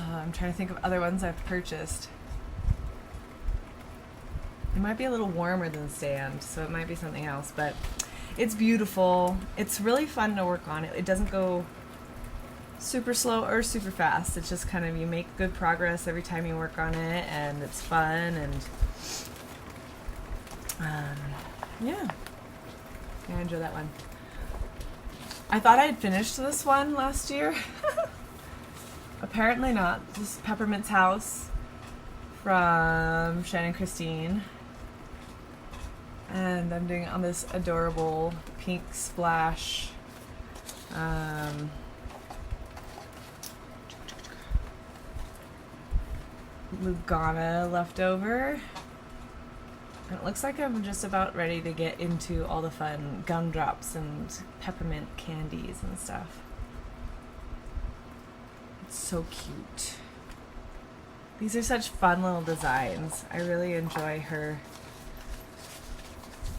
I'm trying to think of other ones I've purchased. It might be a little warmer than sand, so it might be something else, but it's beautiful. It's really fun to work on. It doesn't go super slow or super fast. It's just kind of, you make good progress every time you work on it, and it's fun, and yeah, I enjoy that one. I thought I had finished this one last year. Apparently not. This is Peppermint's House from Shannon Christine. And I'm doing it on this adorable pink splash Lugana leftover. And it looks like I'm just about ready to get into all the fun gumdrops and peppermint candies and stuff. It's so cute. These are such fun little designs. I really enjoy her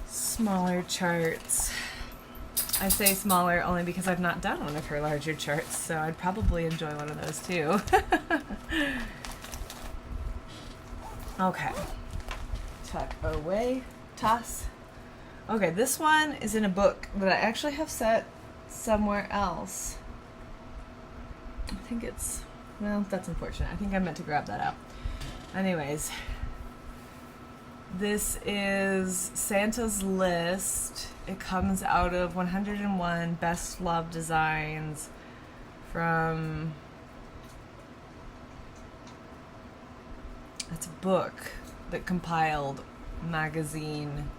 smaller charts. I say smaller only because I've not done one of her larger charts, so I'd probably enjoy one of those too. Okay. Tuck away. Toss. Okay, this one is in a book that I actually have set somewhere else. I think it's, well, that's unfortunate. I think I meant to grab that out. Anyways, this is Santa's List. It comes out of 101 Best Love Designs from, it's a book that compiled magazine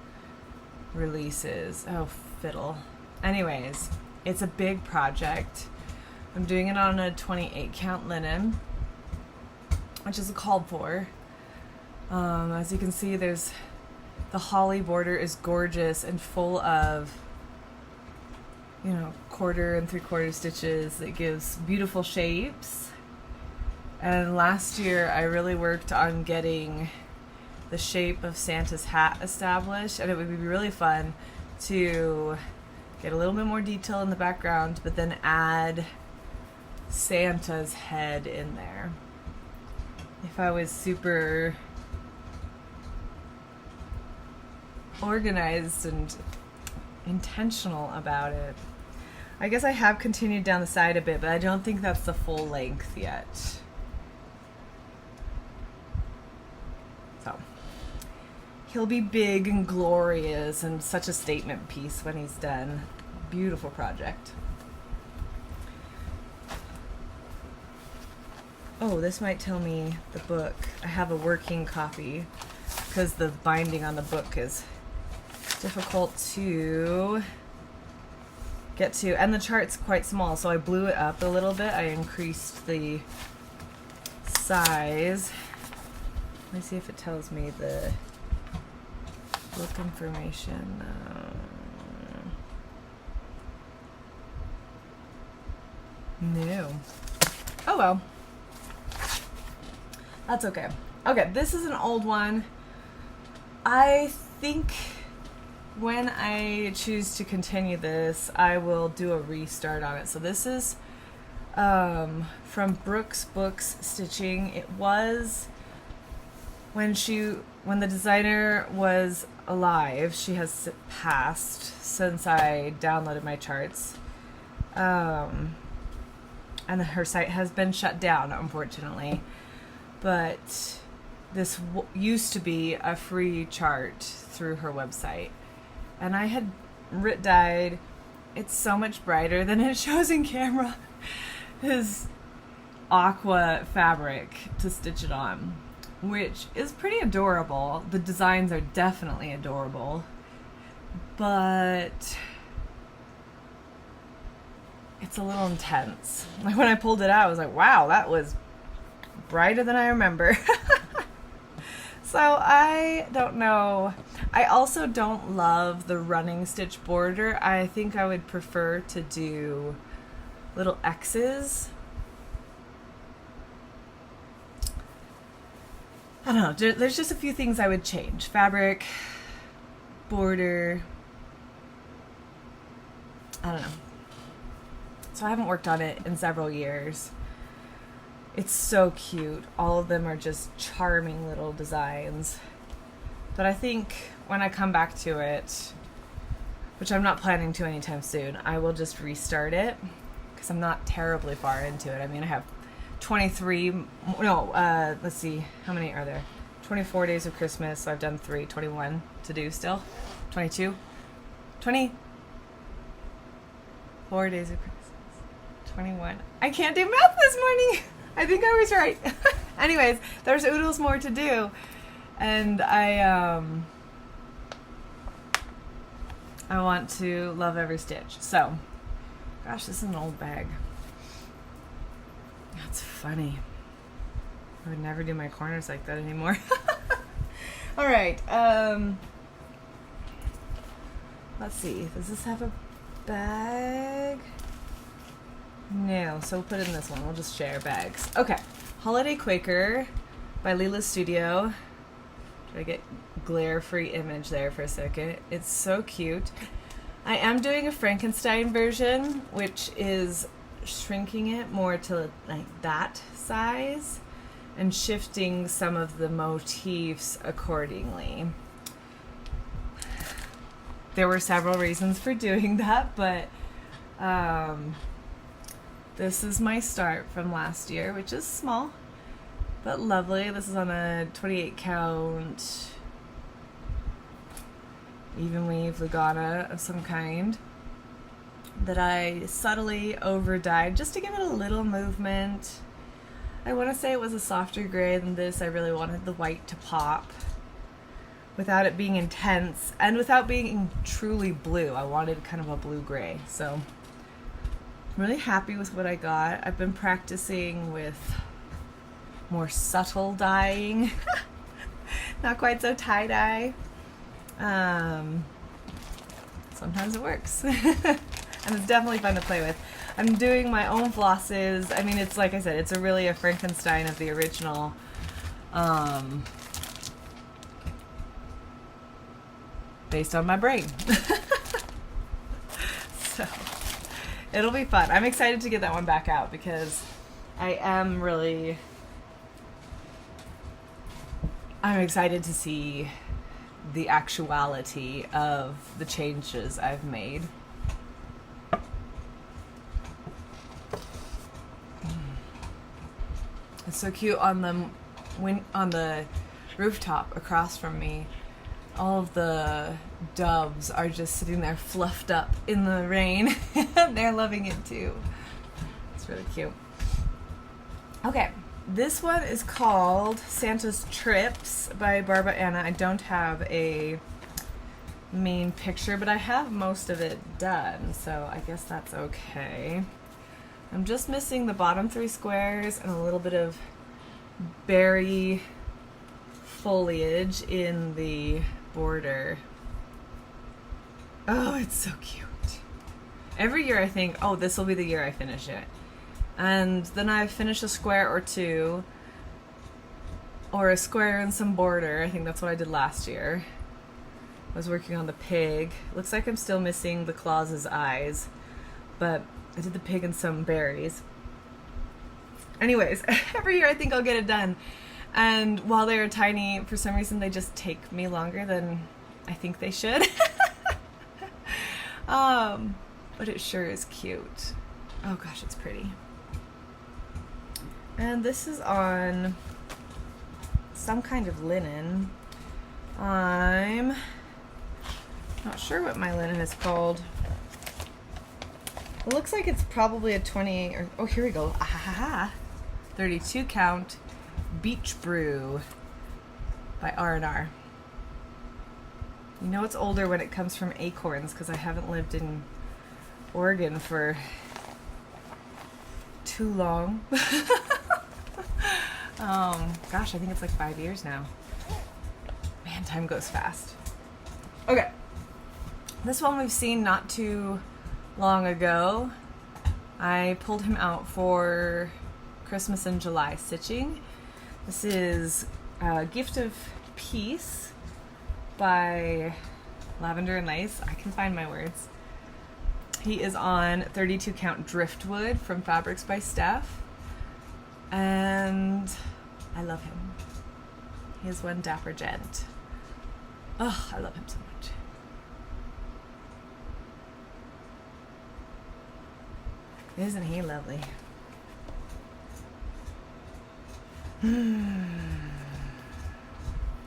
releases. Oh, fiddle. Anyways, it's a big project. I'm doing it on a 28 count linen, which is called for. As you can see, there's the holly border is gorgeous and full of, you know, 1/4 and 3/4 stitches that gives beautiful shapes. And last year I really worked on getting the shape of Santa's hat established, and it would be really fun to get a little bit more detail in the background, but then add Santa's head in there. If I was super organized and intentional about it. I guess I have continued down the side a bit, but I don't think that's the full length yet. So he'll be big and glorious and such a statement piece when he's done. Beautiful project. Oh, this might tell me the book. I have a working copy because the binding on the book is difficult to get to, and the chart's quite small, so I blew it up a little bit. I increased the size. Let me see if it tells me the book information. No. Oh well. That's okay. Okay, this is an old one. I think when I choose to continue this, I will do a restart on it. So this is from Brooks Books Stitching. It was when the designer was alive. She has passed since I downloaded my charts. And her site has been shut down, unfortunately. But this used to be a free chart through her website. And I had dyed. It's so much brighter than it shows in camera. His aqua fabric to stitch it on, which is pretty adorable. The designs are definitely adorable. But it's a little intense. Like when I pulled it out, I was like, wow, that was brighter than I remember. So I don't know. I also don't love the running stitch border. I think I would prefer to do little X's. I don't know. There's just a few things I would change. Fabric, border. I don't know. So I haven't worked on it in several years. It's so cute. All of them are just charming little designs. But I think when I come back to it, which I'm not planning to anytime soon, I will just restart it because I'm not terribly far into it. I mean, I have 23, let's see, how many are there? 24 days of Christmas, so I've done 3, 21 to do still. 22, 24 days of Christmas, 21. I can't do math this morning. I think I was right. Anyways, there's oodles more to do, and I want to love every stitch. So, gosh, this is an old bag. That's funny. I would never do my corners like that anymore. All right. Let's see. Does this have a bag? No, so we'll put it in this one. We'll just share bags. Okay. Holiday Quaker by Leela Studio. Try to get glare-free image there for a second. It's so cute. I am doing a Frankenstein version, which is shrinking it more to like that size and shifting some of the motifs accordingly. There were several reasons for doing that, but this is my start from last year, which is small, but lovely. This is on a 28 count even weave Lugana of some kind that I subtly over dyed just to give it a little movement. I want to say it was a softer gray than this. I really wanted the white to pop without it being intense and without being truly blue. I wanted kind of a blue-gray. So I'm really happy with what I got. I've been practicing with more subtle dyeing. Not quite so tie-dye. Sometimes it works. And it's definitely fun to play with. I'm doing my own flosses. I mean, it's like I said, it's really a Frankenstein of the original. Based on my brain. So, it'll be fun. I'm excited to get that one back out because I'm excited to see the actuality of the changes I've made. It's so cute on the rooftop across from me. All of the doves are just sitting there fluffed up in the rain. They're loving it too. It's really cute. Okay, this one is called Santa's Trips by Barbara Anna. I don't have a main picture, but I have most of it done, so I guess that's okay. I'm just missing the bottom 3 squares and a little bit of berry foliage in the border. Oh, it's so cute. Every year I think, oh, this will be the year I finish it. And then I finish a square or two, or a square and some border. I think that's what I did last year. I was working on the pig. Looks like I'm still missing the Claus's eyes, but I did the pig and some berries. Anyways, every year I think I'll get it done. And while they're tiny, for some reason they just take me longer than I think they should. But it sure is cute. Oh gosh, it's pretty. And this is on some kind of linen. I'm not sure what my linen is called. It looks like it's probably a 28 or, oh, here we go. 32 count Beach Brew by R&R. You know it's older when it comes from acorns because I haven't lived in Oregon for too long. Gosh, I think it's like 5 years now. Man, time goes fast. Okay. This one we've seen not too long ago. I pulled him out for Christmas in July stitching. This is Gift of Peace by Lavender and Lace. I can find my words. He is on 32 count driftwood from Fabrics by Steph. And I love him. He is one dapper gent. Oh, I love him so much. Isn't he lovely?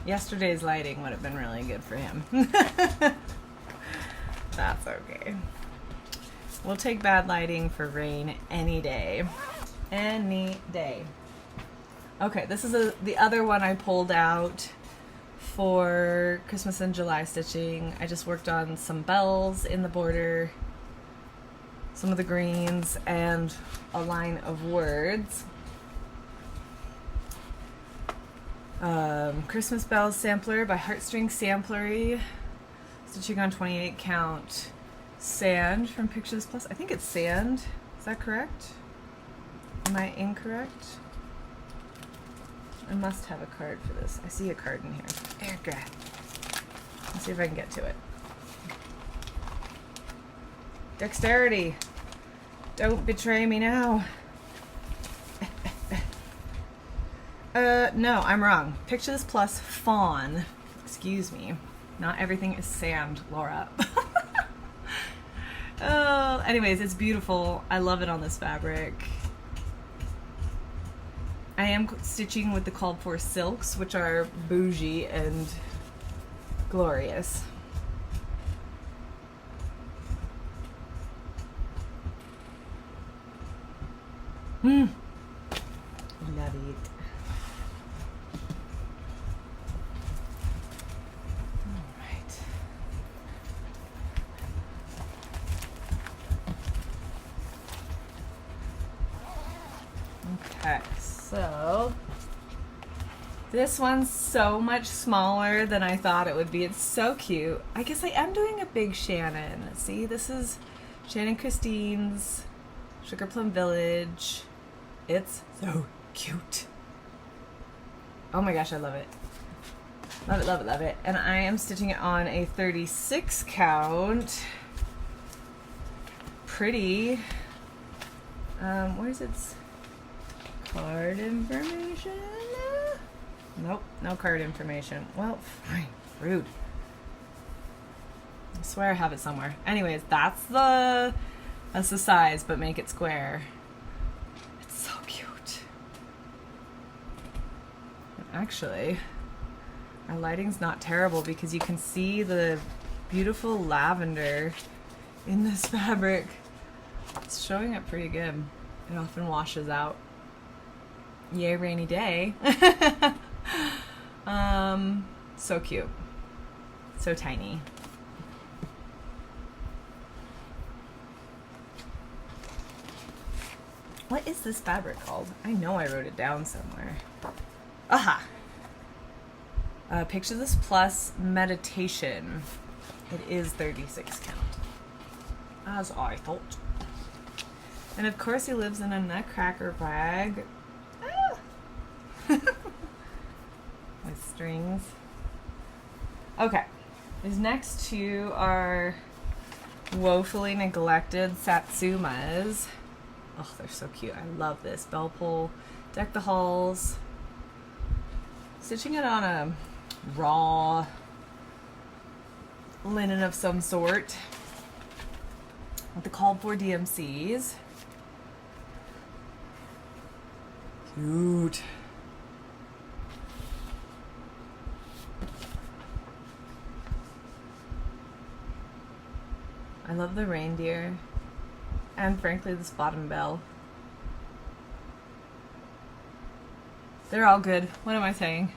Yesterday's lighting would have been really good for him. That's okay. We'll take bad lighting for rain any day. Any day. Okay, this is the other one I pulled out for Christmas in July stitching. I just worked on some bells in the border, some of the greens, and a line of words. Christmas Bells Sampler by Heartstring Samplery. Stitching on 28 count sand from Pictures Plus. I think it's sand. Is that correct? Am I incorrect? I must have a card for this. I see a card in here. Erica. Let's see if I can get to it. Dexterity. Don't betray me now. No, I'm wrong. Pictures Plus fawn. Excuse me. Not everything is sand, Laura. Oh, anyways, it's beautiful. I love it on this fabric. I am stitching with the called for silks, which are bougie and glorious. Love it. Okay, so this one's so much smaller than I thought it would be. It's so cute. I guess I am doing a big Shannon. See, this is Shannon Christine's Sugar Plum Village. It's so cute. Oh my gosh, I love it. Love it, love it, love it. And I am stitching it on a 36 count. Pretty. Where's its card information? Nope, no card information. Well, fine, rude. I swear I have it somewhere. Anyways, that's the size, but make it square. It's so cute. And actually, our lighting's not terrible because you can see the beautiful lavender in this fabric. It's showing up pretty good. It often washes out. Yay, rainy day. So cute. So tiny. What is this fabric called? I know I wrote it down somewhere. Aha! Picture This Plus Meditation. It is 36 count. As I thought. And of course he lives in a nutcracker bag. Ah! With strings. Okay. These next two are woefully neglected Satsumas. Oh, they're so cute. I love this. Bell pull. Deck the halls. Stitching it on a raw linen of some sort with the called for DMCs. Cute. I love the reindeer and frankly this bottom bell. They're all good. What am I saying?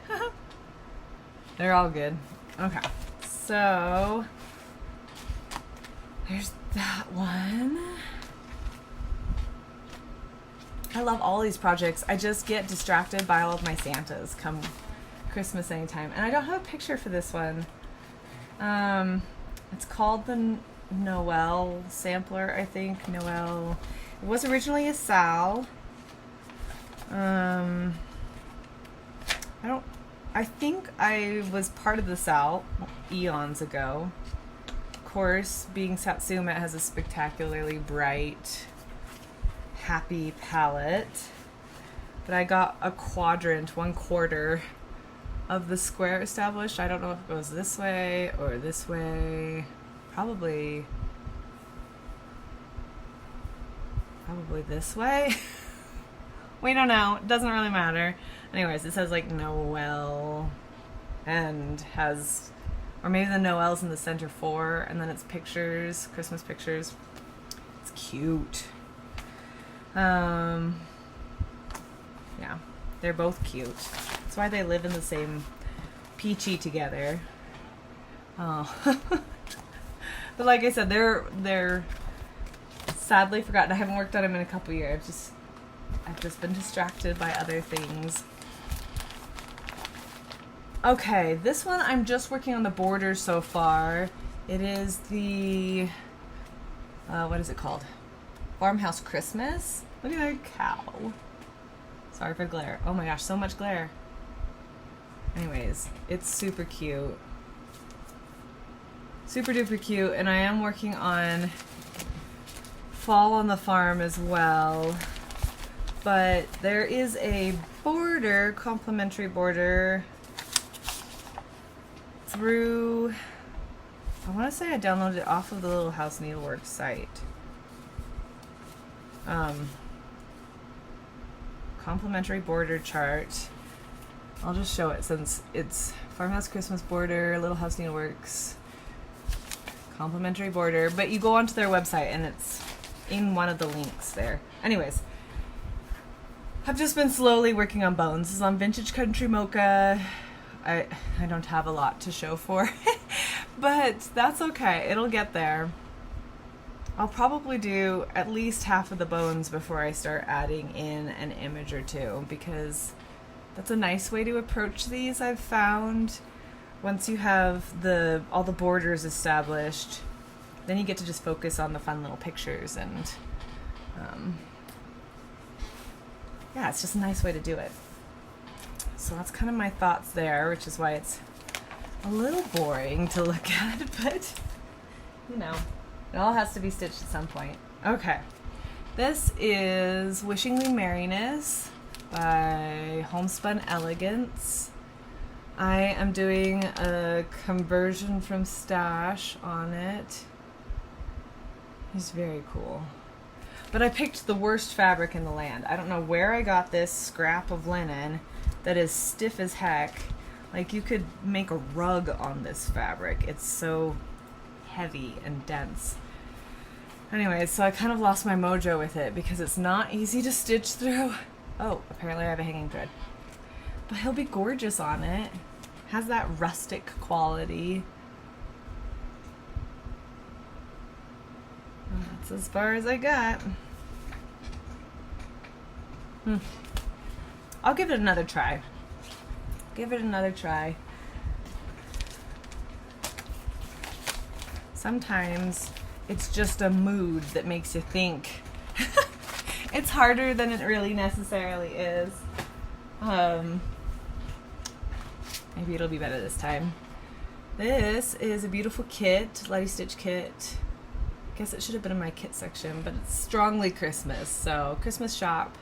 They're all good. Okay. So there's that one. I love all these projects. I just get distracted by all of my Santas come Christmas anytime. And I don't have a picture for this one. It's called the Noel sampler, I think. Noel. It was originally a Sal. I think I was part of the Sal eons ago. Of course, being Satsuma, it has a spectacularly bright, happy palette. But I got a quadrant, 1/4 of the square established. I don't know if it goes this way or this way. Probably this way. We don't know. It doesn't really matter. Anyways, it says like Noel and has, or maybe the Noel's in the center 4 and then it's pictures, Christmas pictures. It's cute. Yeah, they're both cute. That's why they live in the same peachy together. Oh. But like I said, they're sadly forgotten. I haven't worked on them in a couple years. I've just been distracted by other things. Okay, this one I'm just working on the borders so far. It is the what is it called? Farmhouse Christmas. Look at that cow. Sorry for glare. Oh my gosh, so much glare. Anyways, it's super cute. Super duper cute, and I am working on Fall on the Farm as well. But there is a border, complimentary border through, I want to say I downloaded it off of the Little House Needleworks site. Complimentary border chart. I'll just show it since it's Farmhouse Christmas border, Little House Needleworks, complimentary border. But you go onto their website and it's in one of the links there. Anyways, I've just been slowly working on bones. This is on Vintage Country Mocha. I don't have a lot to show for it, but that's okay. It'll get there. I'll probably do at least half of the bones before I start adding in an image or two, because that's a nice way to approach these, I've found. Once you have all the borders established, then you get to just focus on the fun little pictures, and yeah, it's just a nice way to do it. So that's kind of my thoughts there, which is why it's a little boring to look at, but you know, it all has to be stitched at some point. Okay, this is Wishingly Merriness by Homespun Elegance. I am doing a conversion from stash on it. It's very cool. But I picked the worst fabric in the land. I don't know where I got this scrap of linen that is stiff as heck. Like, you could make a rug on this fabric. It's so heavy and dense. Anyway, so I kind of lost my mojo with it because it's not easy to stitch through. Oh, apparently I have a hanging thread. But he'll be gorgeous on it. Has that rustic quality. That's as far as I got. I'll give it another try. Give it another try. Sometimes it's just a mood that makes you think. It's harder than it really necessarily is. Maybe it'll be better this time. This is a beautiful kit, Letty Stitch kit. Guess it should have been in my kit section, but it's strongly Christmas, so Christmas shop.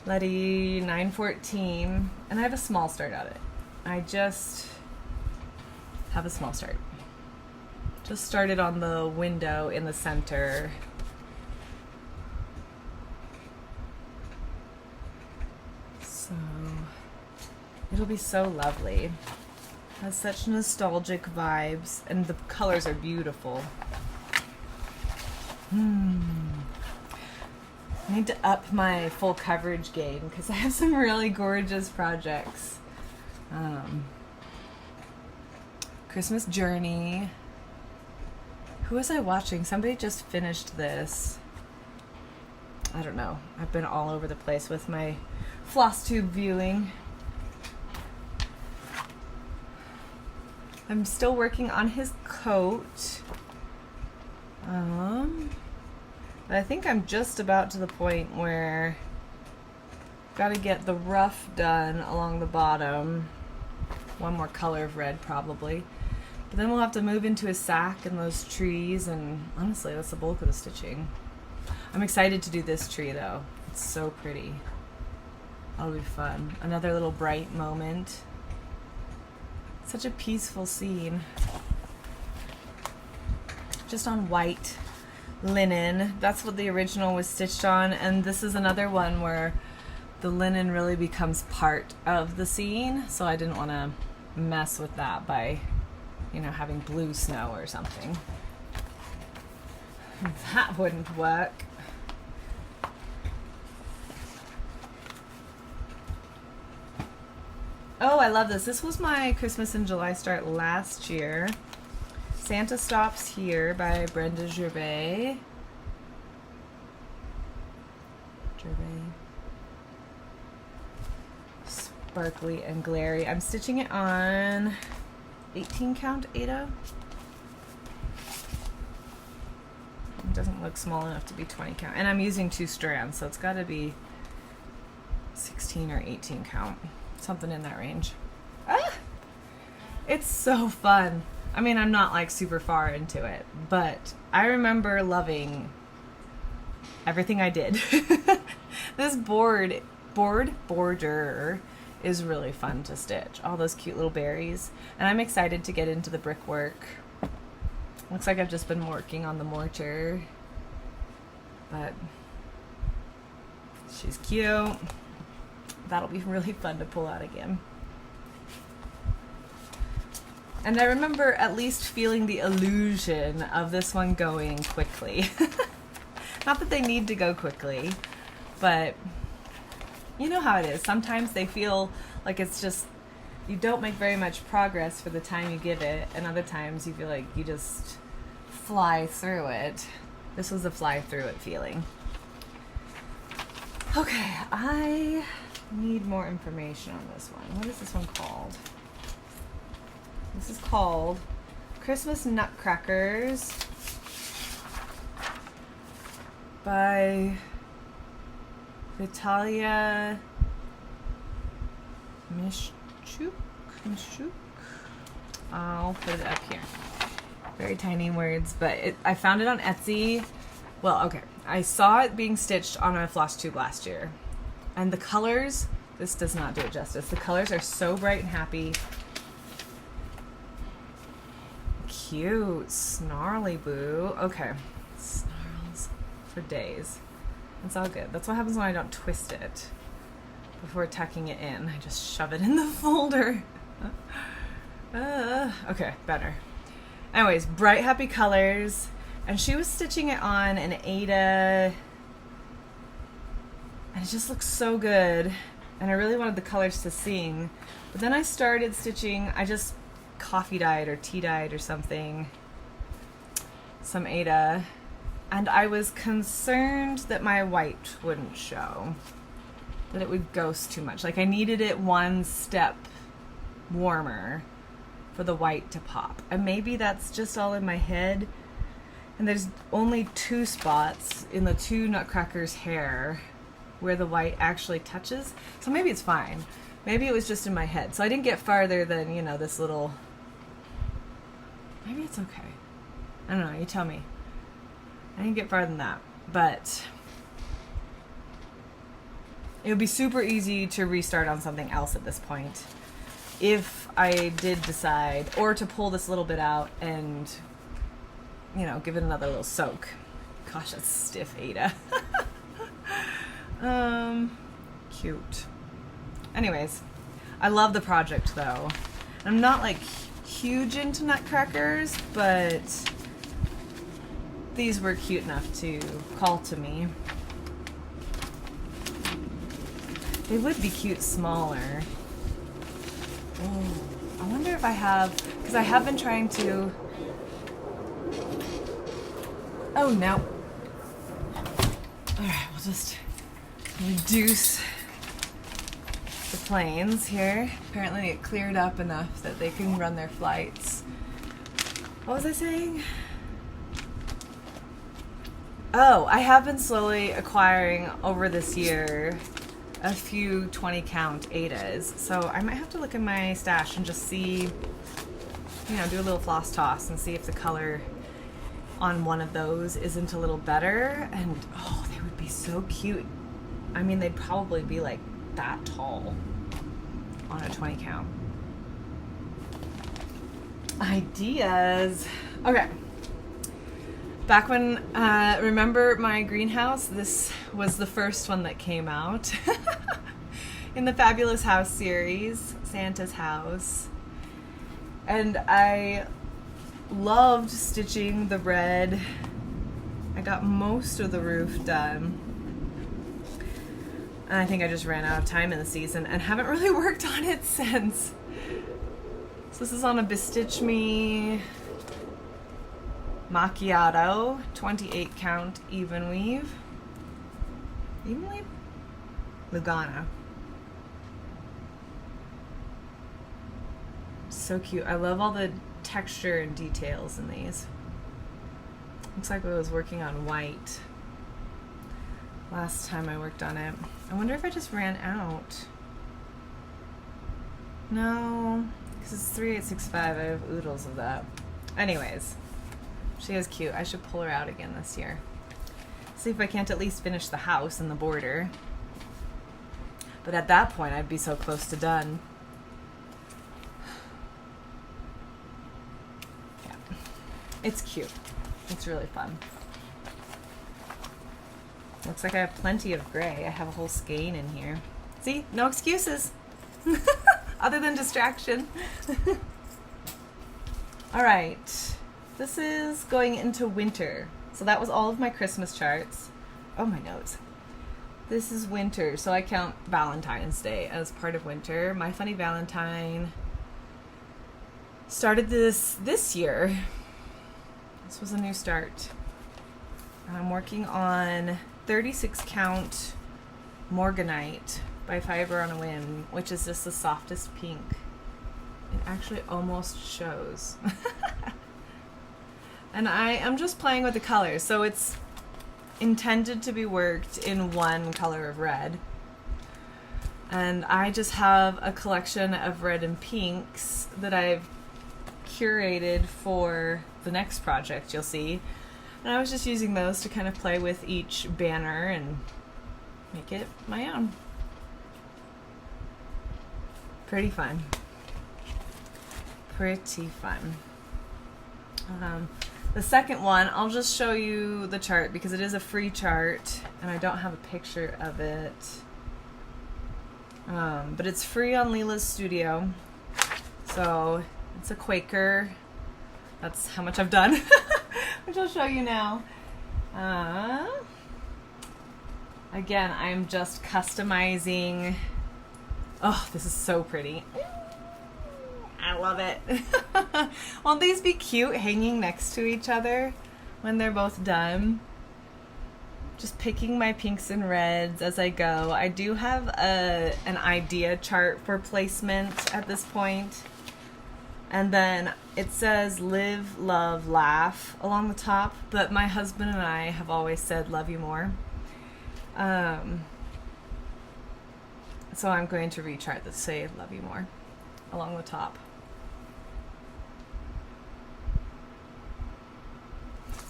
Letty 914, and I have a small start on it. I just have a small start. Just started on the window in the center. So it'll be so lovely. Has such nostalgic vibes, and the colors are beautiful. I need to up my full coverage game because I have some really gorgeous projects. Christmas Journey. Who was I watching? Somebody just finished this. I don't know. I've been all over the place with my floss tube viewing. I'm still working on his coat. But I think I'm just about to the point where I've got to get the ruff done along the bottom. One more color of red probably. But then we'll have to move into his sack and those trees, and honestly that's the bulk of the stitching. I'm excited to do this tree though. It's so pretty. That'll be fun. Another little bright moment. Such a peaceful scene. Just on white linen. That's what the original was stitched on, and this is another one where the linen really becomes part of the scene, so I didn't want to mess with that by, you know, having blue snow or something. That wouldn't work. Oh, I love this. This was my Christmas in July start last year. Santa Stops Here by Brenda Gervais. Sparkly and glary. I'm stitching it on 18 count Aida. It doesn't look small enough to be 20 count. And I'm using 2 strands, so it's got to be 16 or 18 count. Something in that range. Ah! It's so fun. I mean, I'm not like super far into it, but I remember loving everything I did. This border is really fun to stitch. All those cute little berries. And I'm excited to get into the brickwork. Looks like I've just been working on the mortar, but she's cute. That'll be really fun to pull out again. And I remember at least feeling the illusion of this one going quickly. Not that they need to go quickly, but you know how it is. Sometimes they feel like it's just, you don't make very much progress for the time you give it, and other times you feel like you just fly through it. This was a fly through it feeling. Okay, I need more information on this one. What is this one called? This is called Christmas Nutcrackers by Vitalia Mishchuk. I'll put it up here. Very tiny words, but I found it on Etsy. Well, okay. I saw it being stitched on a floss tube last year. And the colors, this does not do it justice. The colors are so bright and happy. Cute. Snarly boo. Okay. Snarls for days. It's all good. That's what happens when I don't twist it before tucking it in. I just shove it in the folder. Okay, better. Anyways, bright, happy colors. And she was stitching it on an Aida. And it just looks so good. And I really wanted the colors to sing. But then I started stitching, I just coffee dyed or tea dyed or something. Some Aida. And I was concerned that my white wouldn't show. That it would ghost too much. Like I needed it one step warmer for the white to pop. And maybe that's just all in my head. And there's only 2 spots in the 2 nutcrackers' hair where the white actually touches. So maybe it's fine. Maybe it was just in my head. So I didn't get farther than, you know, this little... Maybe it's okay. I don't know, you tell me. I didn't get farther than that. But it would be super easy to restart on something else at this point. If I did decide, or to pull this little bit out and, you know, give it another little soak. Gosh, that's stiff, Aida. Cute. Anyways, I love the project though. I'm not like huge into nutcrackers, but these were cute enough to call to me. They would be cute smaller. Oh, I wonder if I have, because I have been trying to... Oh, no. Alright, we'll just reduce the planes here. Apparently it cleared up enough that they can run their flights. What was I saying? Oh, I have been slowly acquiring over this year a few 20 count Aidas. So I might have to look in my stash and just see, you know, do a little floss toss and see if the color on one of those isn't a little better. And oh, they would be so cute. I mean, they'd probably be like that tall on a 20 count. Ideas. Okay. Back when, remember my greenhouse? This was the first one that came out in the Fabulous House series, Santa's House. And I loved stitching the red. I got most of the roof done. And I think I just ran out of time in the season and haven't really worked on it since. So this is on a Bestitch Me Macchiato, 28 count even weave. Even weave? Lugana. So cute. I love all the texture and details in these. Looks like I was working on white last time I worked on it. I wonder if I just ran out. No, because it's 3865. I have oodles of that. Anyways, she is cute. I should pull her out again this year. See if I can't at least finish the house and the border. But at that point, I'd be so close to done. Yeah, it's cute. It's really fun. Looks like I have plenty of gray. I have a whole skein in here. See? No excuses. Other than distraction. Alright. This is going into winter. So that was all of my Christmas charts. Oh, my nose. This is winter. So I count Valentine's Day as part of winter. My Funny Valentine started this year. This was a new start. I'm working on 36 count Morganite by Fiber on a Whim, which is just the softest pink. It actually almost shows. And I am just playing with the colors, so it's intended to be worked in one color of red. And I just have a collection of red and pinks that I've curated for the next project you'll see. And I was just using those to kind of play with each banner and make it my own. Pretty fun. Pretty fun. The second one, I'll just show you the chart because it is a free chart and I don't have a picture of it. But it's free on Leela's Studio. So it's a Quaker That's how much I've done, which I'll show you now. Again, I'm just customizing. Oh, this is so pretty. I love it. Won't these be cute hanging next to each other when they're both done? Just picking my pinks and reds as I go. I do have an idea chart for placement at this point. And then it says live, love, laugh along the top, but my husband and I have always said love you more. So I'm going to rechart that say love you more along the top.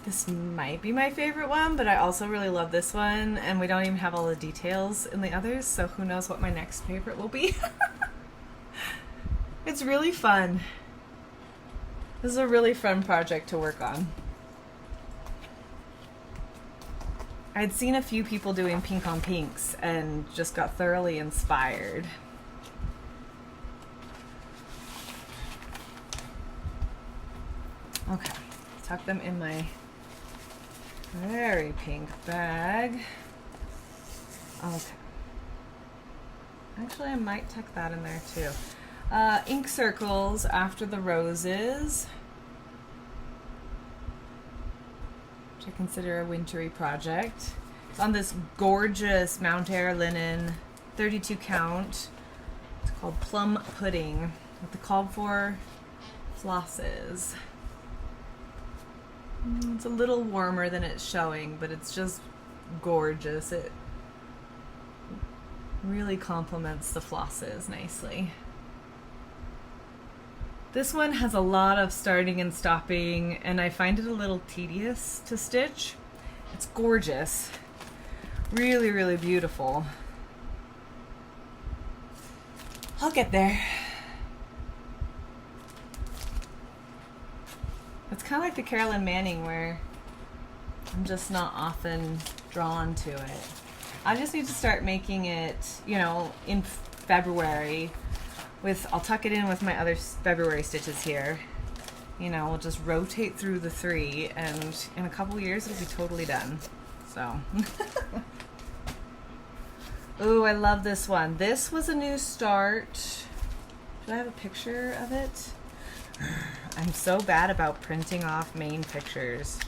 This might be my favorite one, but I also really love this one, and we don't even have all the details in the others, so who knows what my next favorite will be. It's really fun. This is a really fun project to work on. I'd seen a few people doing pink on pinks and just got thoroughly inspired. Okay, tuck them in my very pink bag. Okay. Actually, I might tuck that in there too. Ink circles after the roses, which I consider a wintry project. It's on this gorgeous Mount Air linen 32 count. It's called Plum Pudding with the called for flosses. It's a little warmer than it's showing, but it's just gorgeous. It really complements the flosses nicely. This one has a lot of starting and stopping, and I find it a little tedious to stitch. It's gorgeous. Really, really beautiful. I'll get there. It's kind of like the Carolyn Manning, where I'm just not often drawn to it. I just need to start making it, you know, in February. I'll tuck it in with my other February stitches here. You know, we'll just rotate through the 3, and in a couple years it'll be totally done. So. Ooh, I love this one. This was a new start. Do I have a picture of it? I'm so bad about printing off main pictures.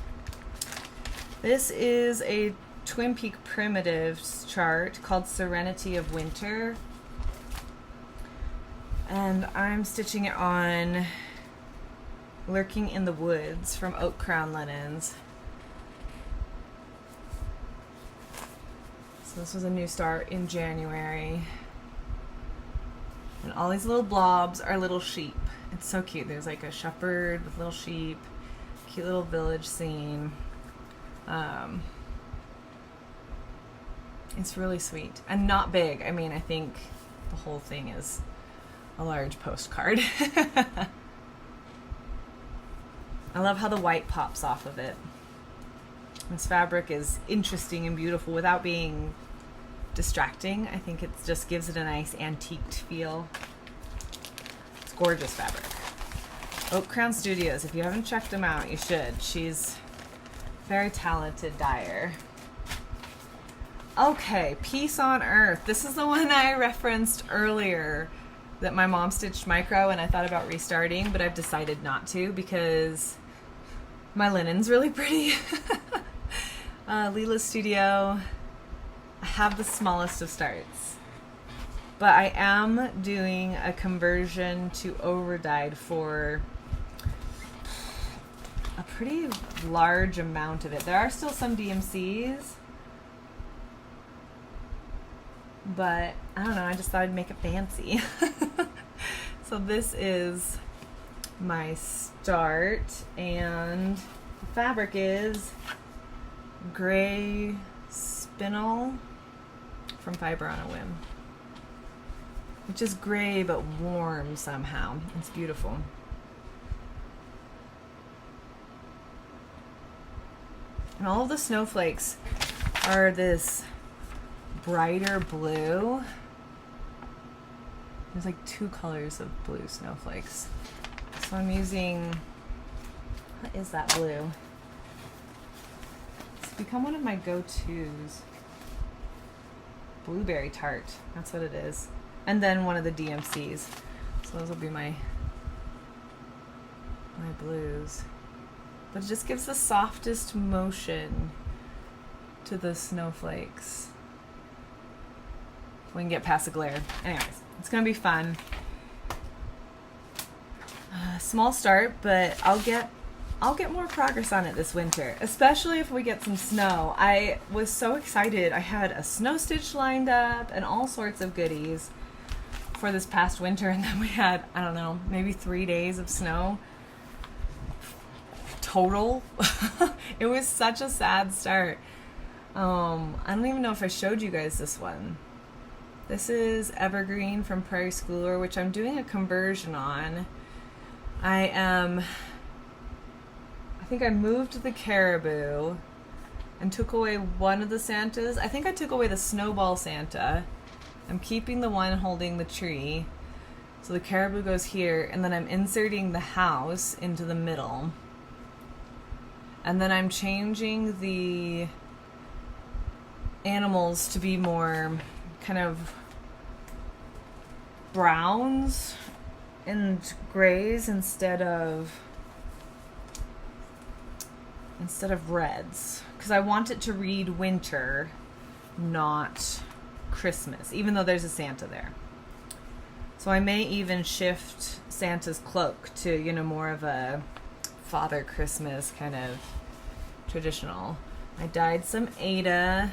This is a Twin Peak Primitives chart called Serenity of Winter. And I'm stitching it on Lurking in the Woods from Oak Crown Linens. So this was a new start in January. And all these little blobs are little sheep. It's so cute. There's like a shepherd with little sheep, cute little village scene. It's really sweet and not big. I mean, I think the whole thing is a large postcard. I love how the white pops off of it. This fabric is interesting and beautiful without being distracting. I think it just gives it a nice antiqued feel. It's gorgeous fabric. Oak Crown Studios, if you haven't checked them out, you should. She's a very talented dyer. Okay, Peace on Earth. This is the one I referenced earlier that my mom stitched micro and I thought about restarting, but I've decided not to because my linen's really pretty. Leela Studio. I have the smallest of starts, but I am doing a conversion to overdyed for a pretty large amount of it. There are still some DMCs, but I don't know, I just thought I'd make it fancy. So this is my start, and the fabric is gray spinel from Fiber on a Whim, which is gray but warm somehow. It's beautiful. And all of the snowflakes are this brighter blue. There's like 2 colors of blue snowflakes. So I'm using What is that blue? It's become one of my go-tos. Blueberry tart. That's what it is. And then one of the DMCs. So those will be my blues. But it just gives the softest motion to the snowflakes. If we can get past the glare. Anyways, it's gonna be fun. Small start, but I'll get more progress on it this winter, especially if we get some snow. I was so excited. I had a snow stitch lined up and all sorts of goodies for this past winter, and then we had, I don't know, maybe 3 days of snow total. It was such a sad start. I don't even know if I showed you guys this one. This is Evergreen from Prairie Schooler, which I'm doing a conversion on. I think I moved the caribou and took away one of the Santas. I think I took away the snowball Santa. I'm keeping the one holding the tree. So the caribou goes here, and then I'm inserting the house into the middle. And then I'm changing the animals to be more kind of browns and grays instead of reds, because I want it to read winter, not Christmas, even though there's a Santa there. So I may even shift Santa's cloak to, you know, more of a Father Christmas kind of traditional. I dyed some Ada.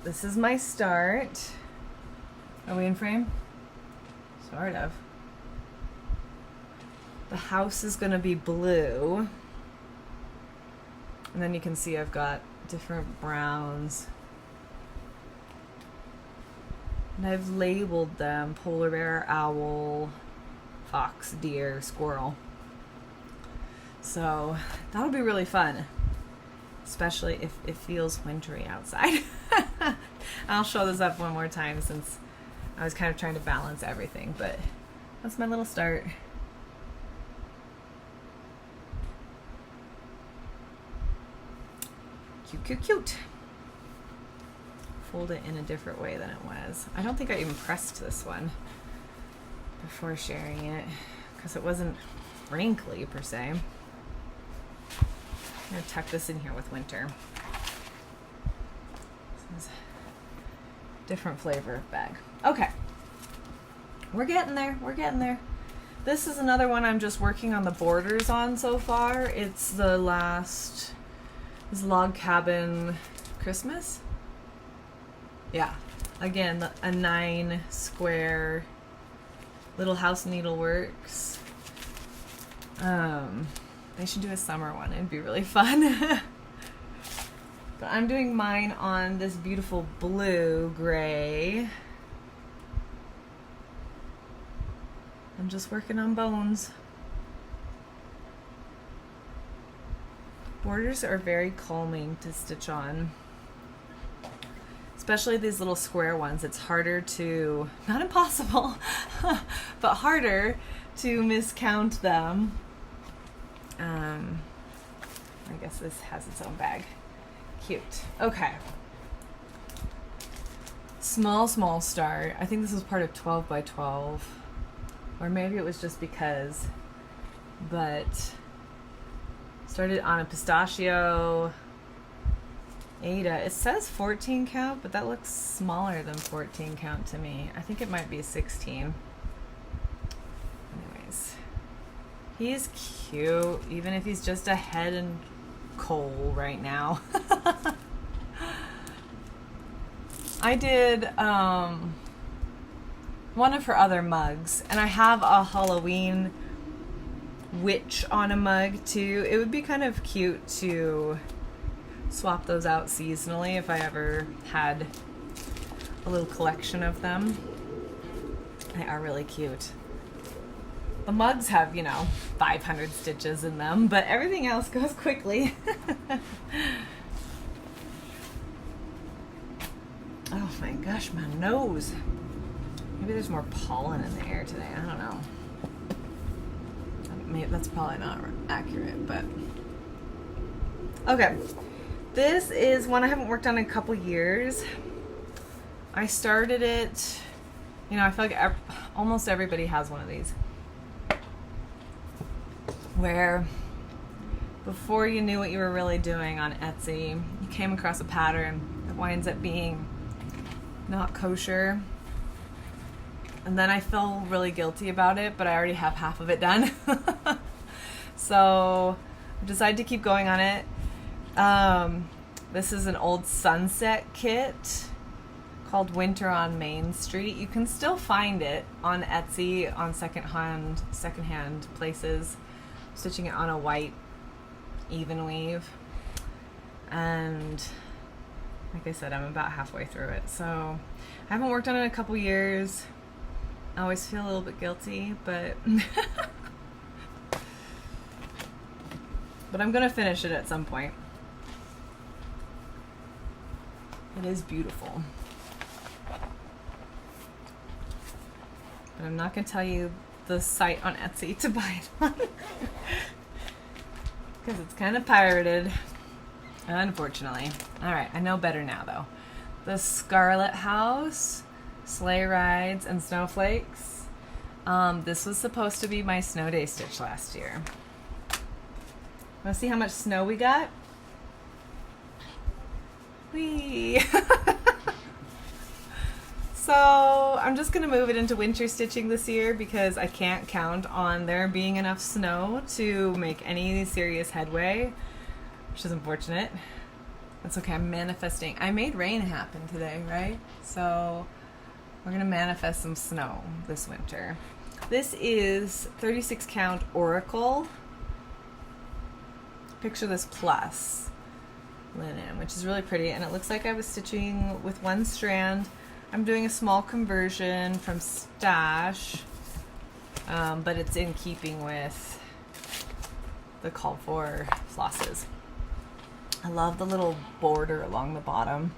This is my start. Are we in frame? Sort of. The house is going to be blue. And then you can see I've got different browns. And I've labeled them polar bear, owl, fox, deer, squirrel. So that'll be really fun. Especially if it feels wintry outside. I'll show this up one more time since I was kind of trying to balance everything. But that's my little start. Cute, cute, cute. Fold it in a different way than it was. I don't think I even pressed this one before sharing it because it wasn't wrinkly per se. I'm going to tuck this in here with winter. This is a different flavor of bag. Okay. We're getting there. We're getting there. This is another one I'm just working on the borders on so far. It's the last... This log cabin Christmas? Yeah. Again, a 9 square Little House Needleworks. They should do a summer one. It'd be really fun. But I'm doing mine on this beautiful blue gray. I'm just working on bones. Borders are very calming to stitch on. Especially these little square ones. It's harder to, not impossible, but harder to miscount them. I guess this has its own bag. Cute. Okay. Small start. I think this was part of 12 by 12. Or maybe it was just because. But started on a pistachio Ada. It says 14 count, but that looks smaller than 14 count to me. I think it might be 16. Anyways. He's cute, even if he's just a head and coal right now. I did one of her other mugs, and I have a Halloween witch on a mug too. It would be kind of cute to swap those out seasonally if I ever had a little collection of them. They are really cute. The mugs have, 500 stitches in them, but everything else goes quickly. Oh my gosh, my nose. Maybe there's more pollen in the air today. I don't know. maybe that's probably not accurate, but okay. This is one I haven't worked on in a couple years. I started it, you know, I feel like almost everybody has one of these, where before you knew what you were really doing on Etsy, you came across a pattern that winds up being not kosher. And then I feel really guilty about it, but I already have half of it done. So I decided to keep going on it. This is an old sunset kit called Winter on Main Street. You can still find it on Etsy on secondhand places. I'm stitching it on a white even weave. And like I said, I'm about halfway through it. So I haven't worked on it in a couple years. I always feel a little bit guilty, but but I'm gonna finish it at some point. It is beautiful. But I'm not gonna tell you the site on Etsy to buy it on. Because it's kind of pirated, unfortunately. Alright, I know better now though. The Scarlet House, Sleigh Rides, and Snowflakes. This was supposed to be my snow day stitch last year. Want to see how much snow we got? Whee! So I'm just going to move it into winter stitching this year because I can't count on there being enough snow to make any serious headway, which is unfortunate. That's okay, I'm manifesting. I made rain happen today, right? So we're going to manifest some snow this winter. This is 36 count Oracle. Picture this plus linen, which is really pretty, and it looks like I was stitching with one strand. I'm doing a small conversion from stash, but it's in keeping with the called for flosses. I love the little border along the bottom.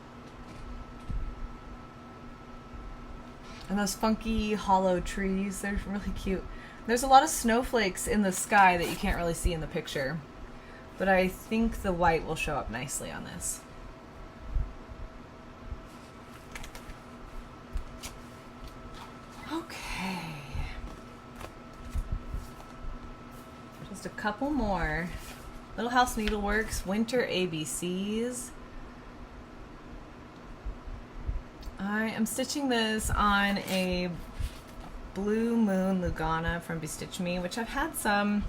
And those funky hollow trees, they're really cute. There's a lot of snowflakes in the sky that you can't really see in the picture, but I think the white will show up nicely on this. Okay. Just a couple more. Little House Needleworks, Winter ABCs. I am stitching this on a Blue Moon Lugana from Bestitch Me, which I've had some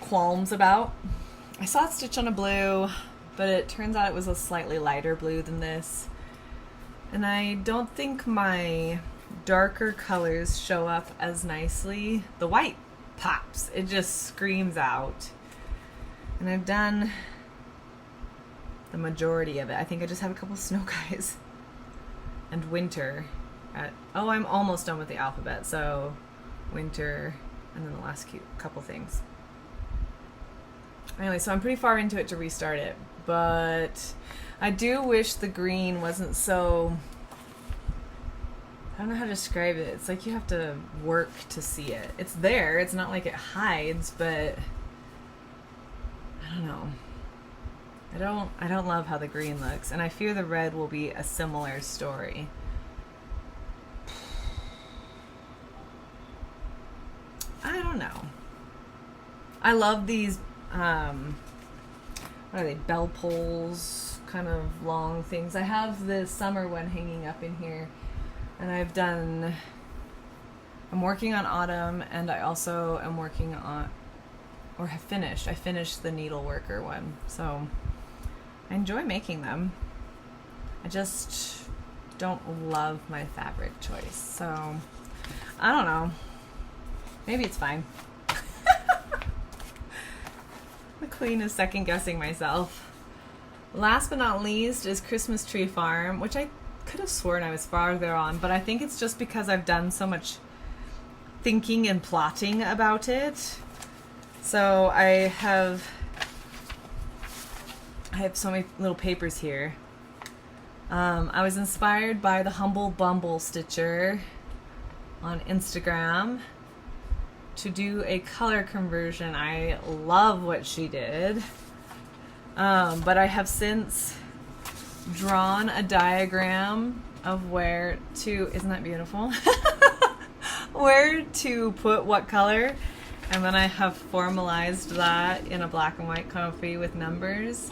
qualms about. I saw it stitched on a blue, but it turns out it was a slightly lighter blue than this. And I don't think my darker colors show up as nicely. The white pops. It just screams out. And I've done the majority of it. I think I just have a couple snow guys. And winter. I'm almost done with the alphabet. So winter and then the last couple things. Anyway, so I'm pretty far into it to restart it. But I do wish the green wasn't so... I don't know how to describe it. It's like you have to work to see it. It's there. It's not like it hides, but I don't know. I don't love how the green looks, and I fear the red will be a similar story. I don't know. I love these what are they? Bell pulls, kind of long things. I have the summer one hanging up in here. And I'm working on autumn, and I also am working on, or have finished. I finished the needleworker one. So I enjoy making them. I just don't love my fabric choice. So I don't know. Maybe it's fine. The queen is second guessing myself. Last but not least is Christmas Tree Farm, which I could have sworn I was farther on, but I think it's just because I've done so much thinking and plotting about it. So I have so many little papers here. I was inspired by the Humble Bumble Stitcher on Instagram, to do a color conversion. I love what she did. But I have since drawn a diagram of where to, isn't that beautiful? Where to put what color. And then I have formalized that in a black and white copy with numbers.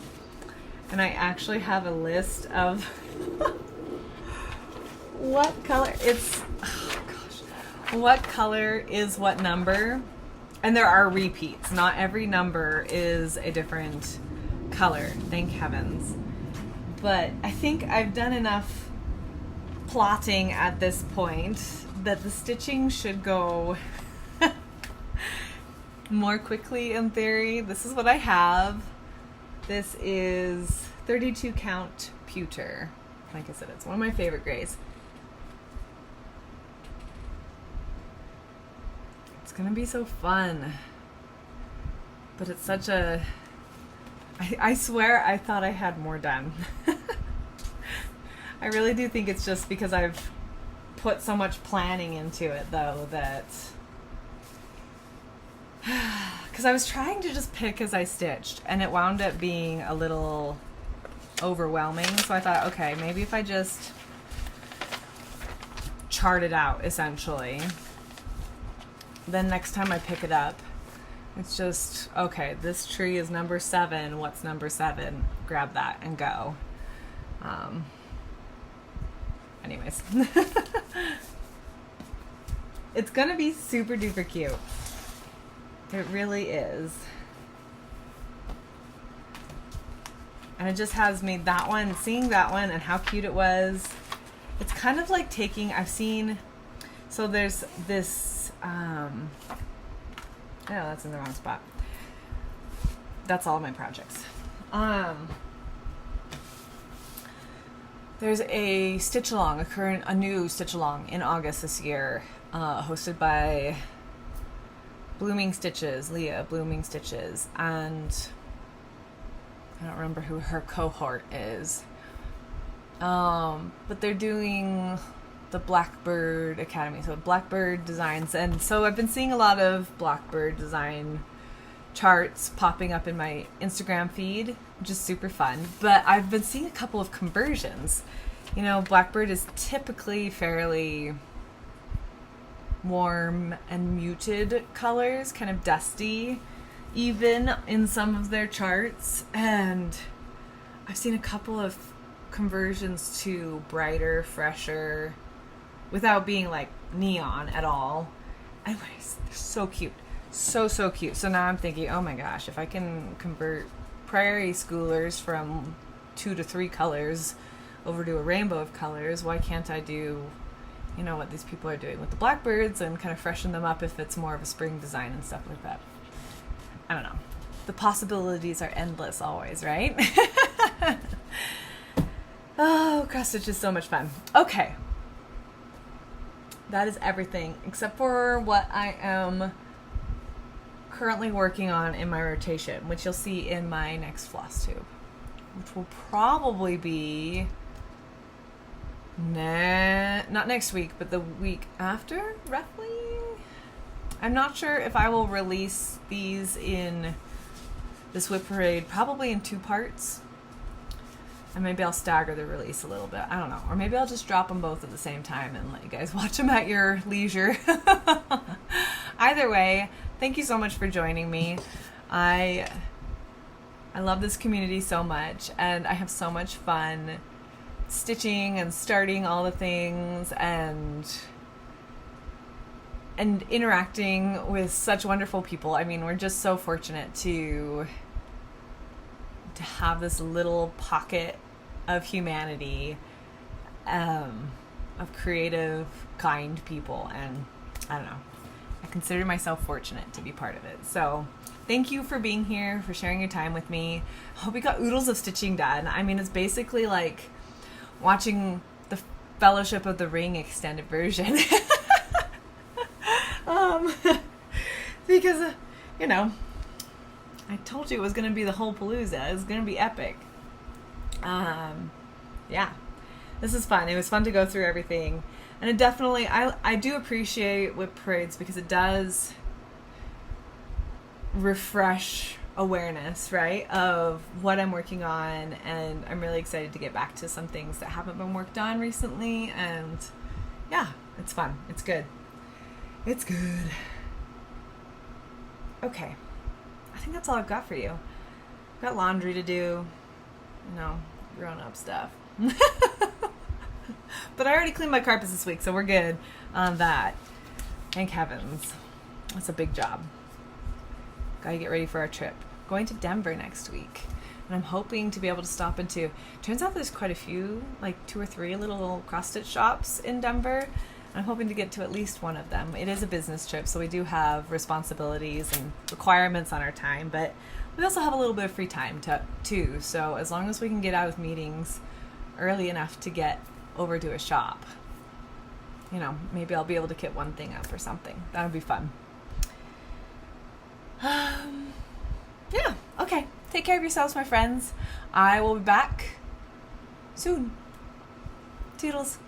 And I actually have a list of what color what color is what number. And there are repeats. Not every number is a different color, thank heavens. But I think I've done enough plotting at this point that the stitching should go more quickly in theory. This is what I have. This is 32 count pewter. Like I said, it's one of my favorite grays. It's gonna be so fun. But it's such a... I swear I thought I had more done. I really do think it's just because I've put so much planning into it, though, that... Because I was trying to just pick as I stitched, and it wound up being a little overwhelming. So I thought, okay, maybe if I just chart it out, essentially, then next time I pick it up, it's just, okay, this tree is number 7. What's number 7? Grab that and go. Anyways. It's gonna be super duper cute. It really is. And it just has me, that one, seeing that one and how cute it was. It's kind of like taking, I've seen, so there's this, oh, that's in the wrong spot. That's all of my projects. There's a stitch along, a new stitch along in August this year, hosted by Blooming Stitches, Leah Blooming Stitches, and I don't remember who her cohort is. But they're doing the Blackbird Academy, so Blackbird designs, and so I've been seeing a lot of Blackbird design charts popping up in my Instagram feed, which is super fun. But I've been seeing a couple of conversions. You know, Blackbird is typically fairly warm and muted colors, kind of dusty even in some of their charts, and I've seen a couple of conversions to brighter, fresher, without being like neon at all. Anyways, they're so cute. So cute. So now I'm thinking, oh my gosh, if I can convert prairie schoolers from 2 to 3 colors over to a rainbow of colors, why can't I do, you know, what these people are doing with the blackbirds and kind of freshen them up if it's more of a spring design and stuff like that. I don't know. The possibilities are endless always, right? Oh, cross stitch is so much fun. Okay. That is everything except for what I am currently working on in my rotation, which you'll see in my next floss tube, which will probably be not next week, but the week after, roughly. I'm not sure if I will release these in this WIP Parade, probably in 2 parts. And maybe I'll stagger the release a little bit. I don't know. Or maybe I'll just drop them both at the same time and let you guys watch them at your leisure. Either way, thank you so much for joining me. I love this community so much, and I have so much fun stitching and starting all the things and interacting with such wonderful people. I mean, we're just so fortunate to have this little pocket of humanity, of creative, kind people, and I don't know. I consider myself fortunate to be part of it. So thank you for being here, for sharing your time with me. I hope you got oodles of stitching done. I mean, it's basically like watching the Fellowship of the Ring extended version. Because, you know, I told you it was going to be the whole palooza. It was going to be epic. Yeah, this is fun. It was fun to go through everything. And it definitely, I do appreciate WIP parades because it does refresh awareness, right, of what I'm working on, and I'm really excited to get back to some things that haven't been worked on recently, and yeah, it's fun. It's good. It's good. Okay. I think that's all I've got for you. I've got laundry to do, grown-up stuff. But I already cleaned my carpets this week, so we're good on that. Thank heavens. That's a big job. Gotta get ready for our trip. Going to Denver next week. And I'm hoping to be able to stop into... Turns out there's quite a few, like 2 or 3 little cross-stitch shops in Denver. I'm hoping to get to at least one of them. It is a business trip, so we do have responsibilities and requirements on our time, but we also have a little bit of free time too. So as long as we can get out of meetings early enough to get over to a shop, maybe I'll be able to kit one thing up or something. That would be fun. Yeah, okay. Take care of yourselves, my friends. I will be back soon. Toodles.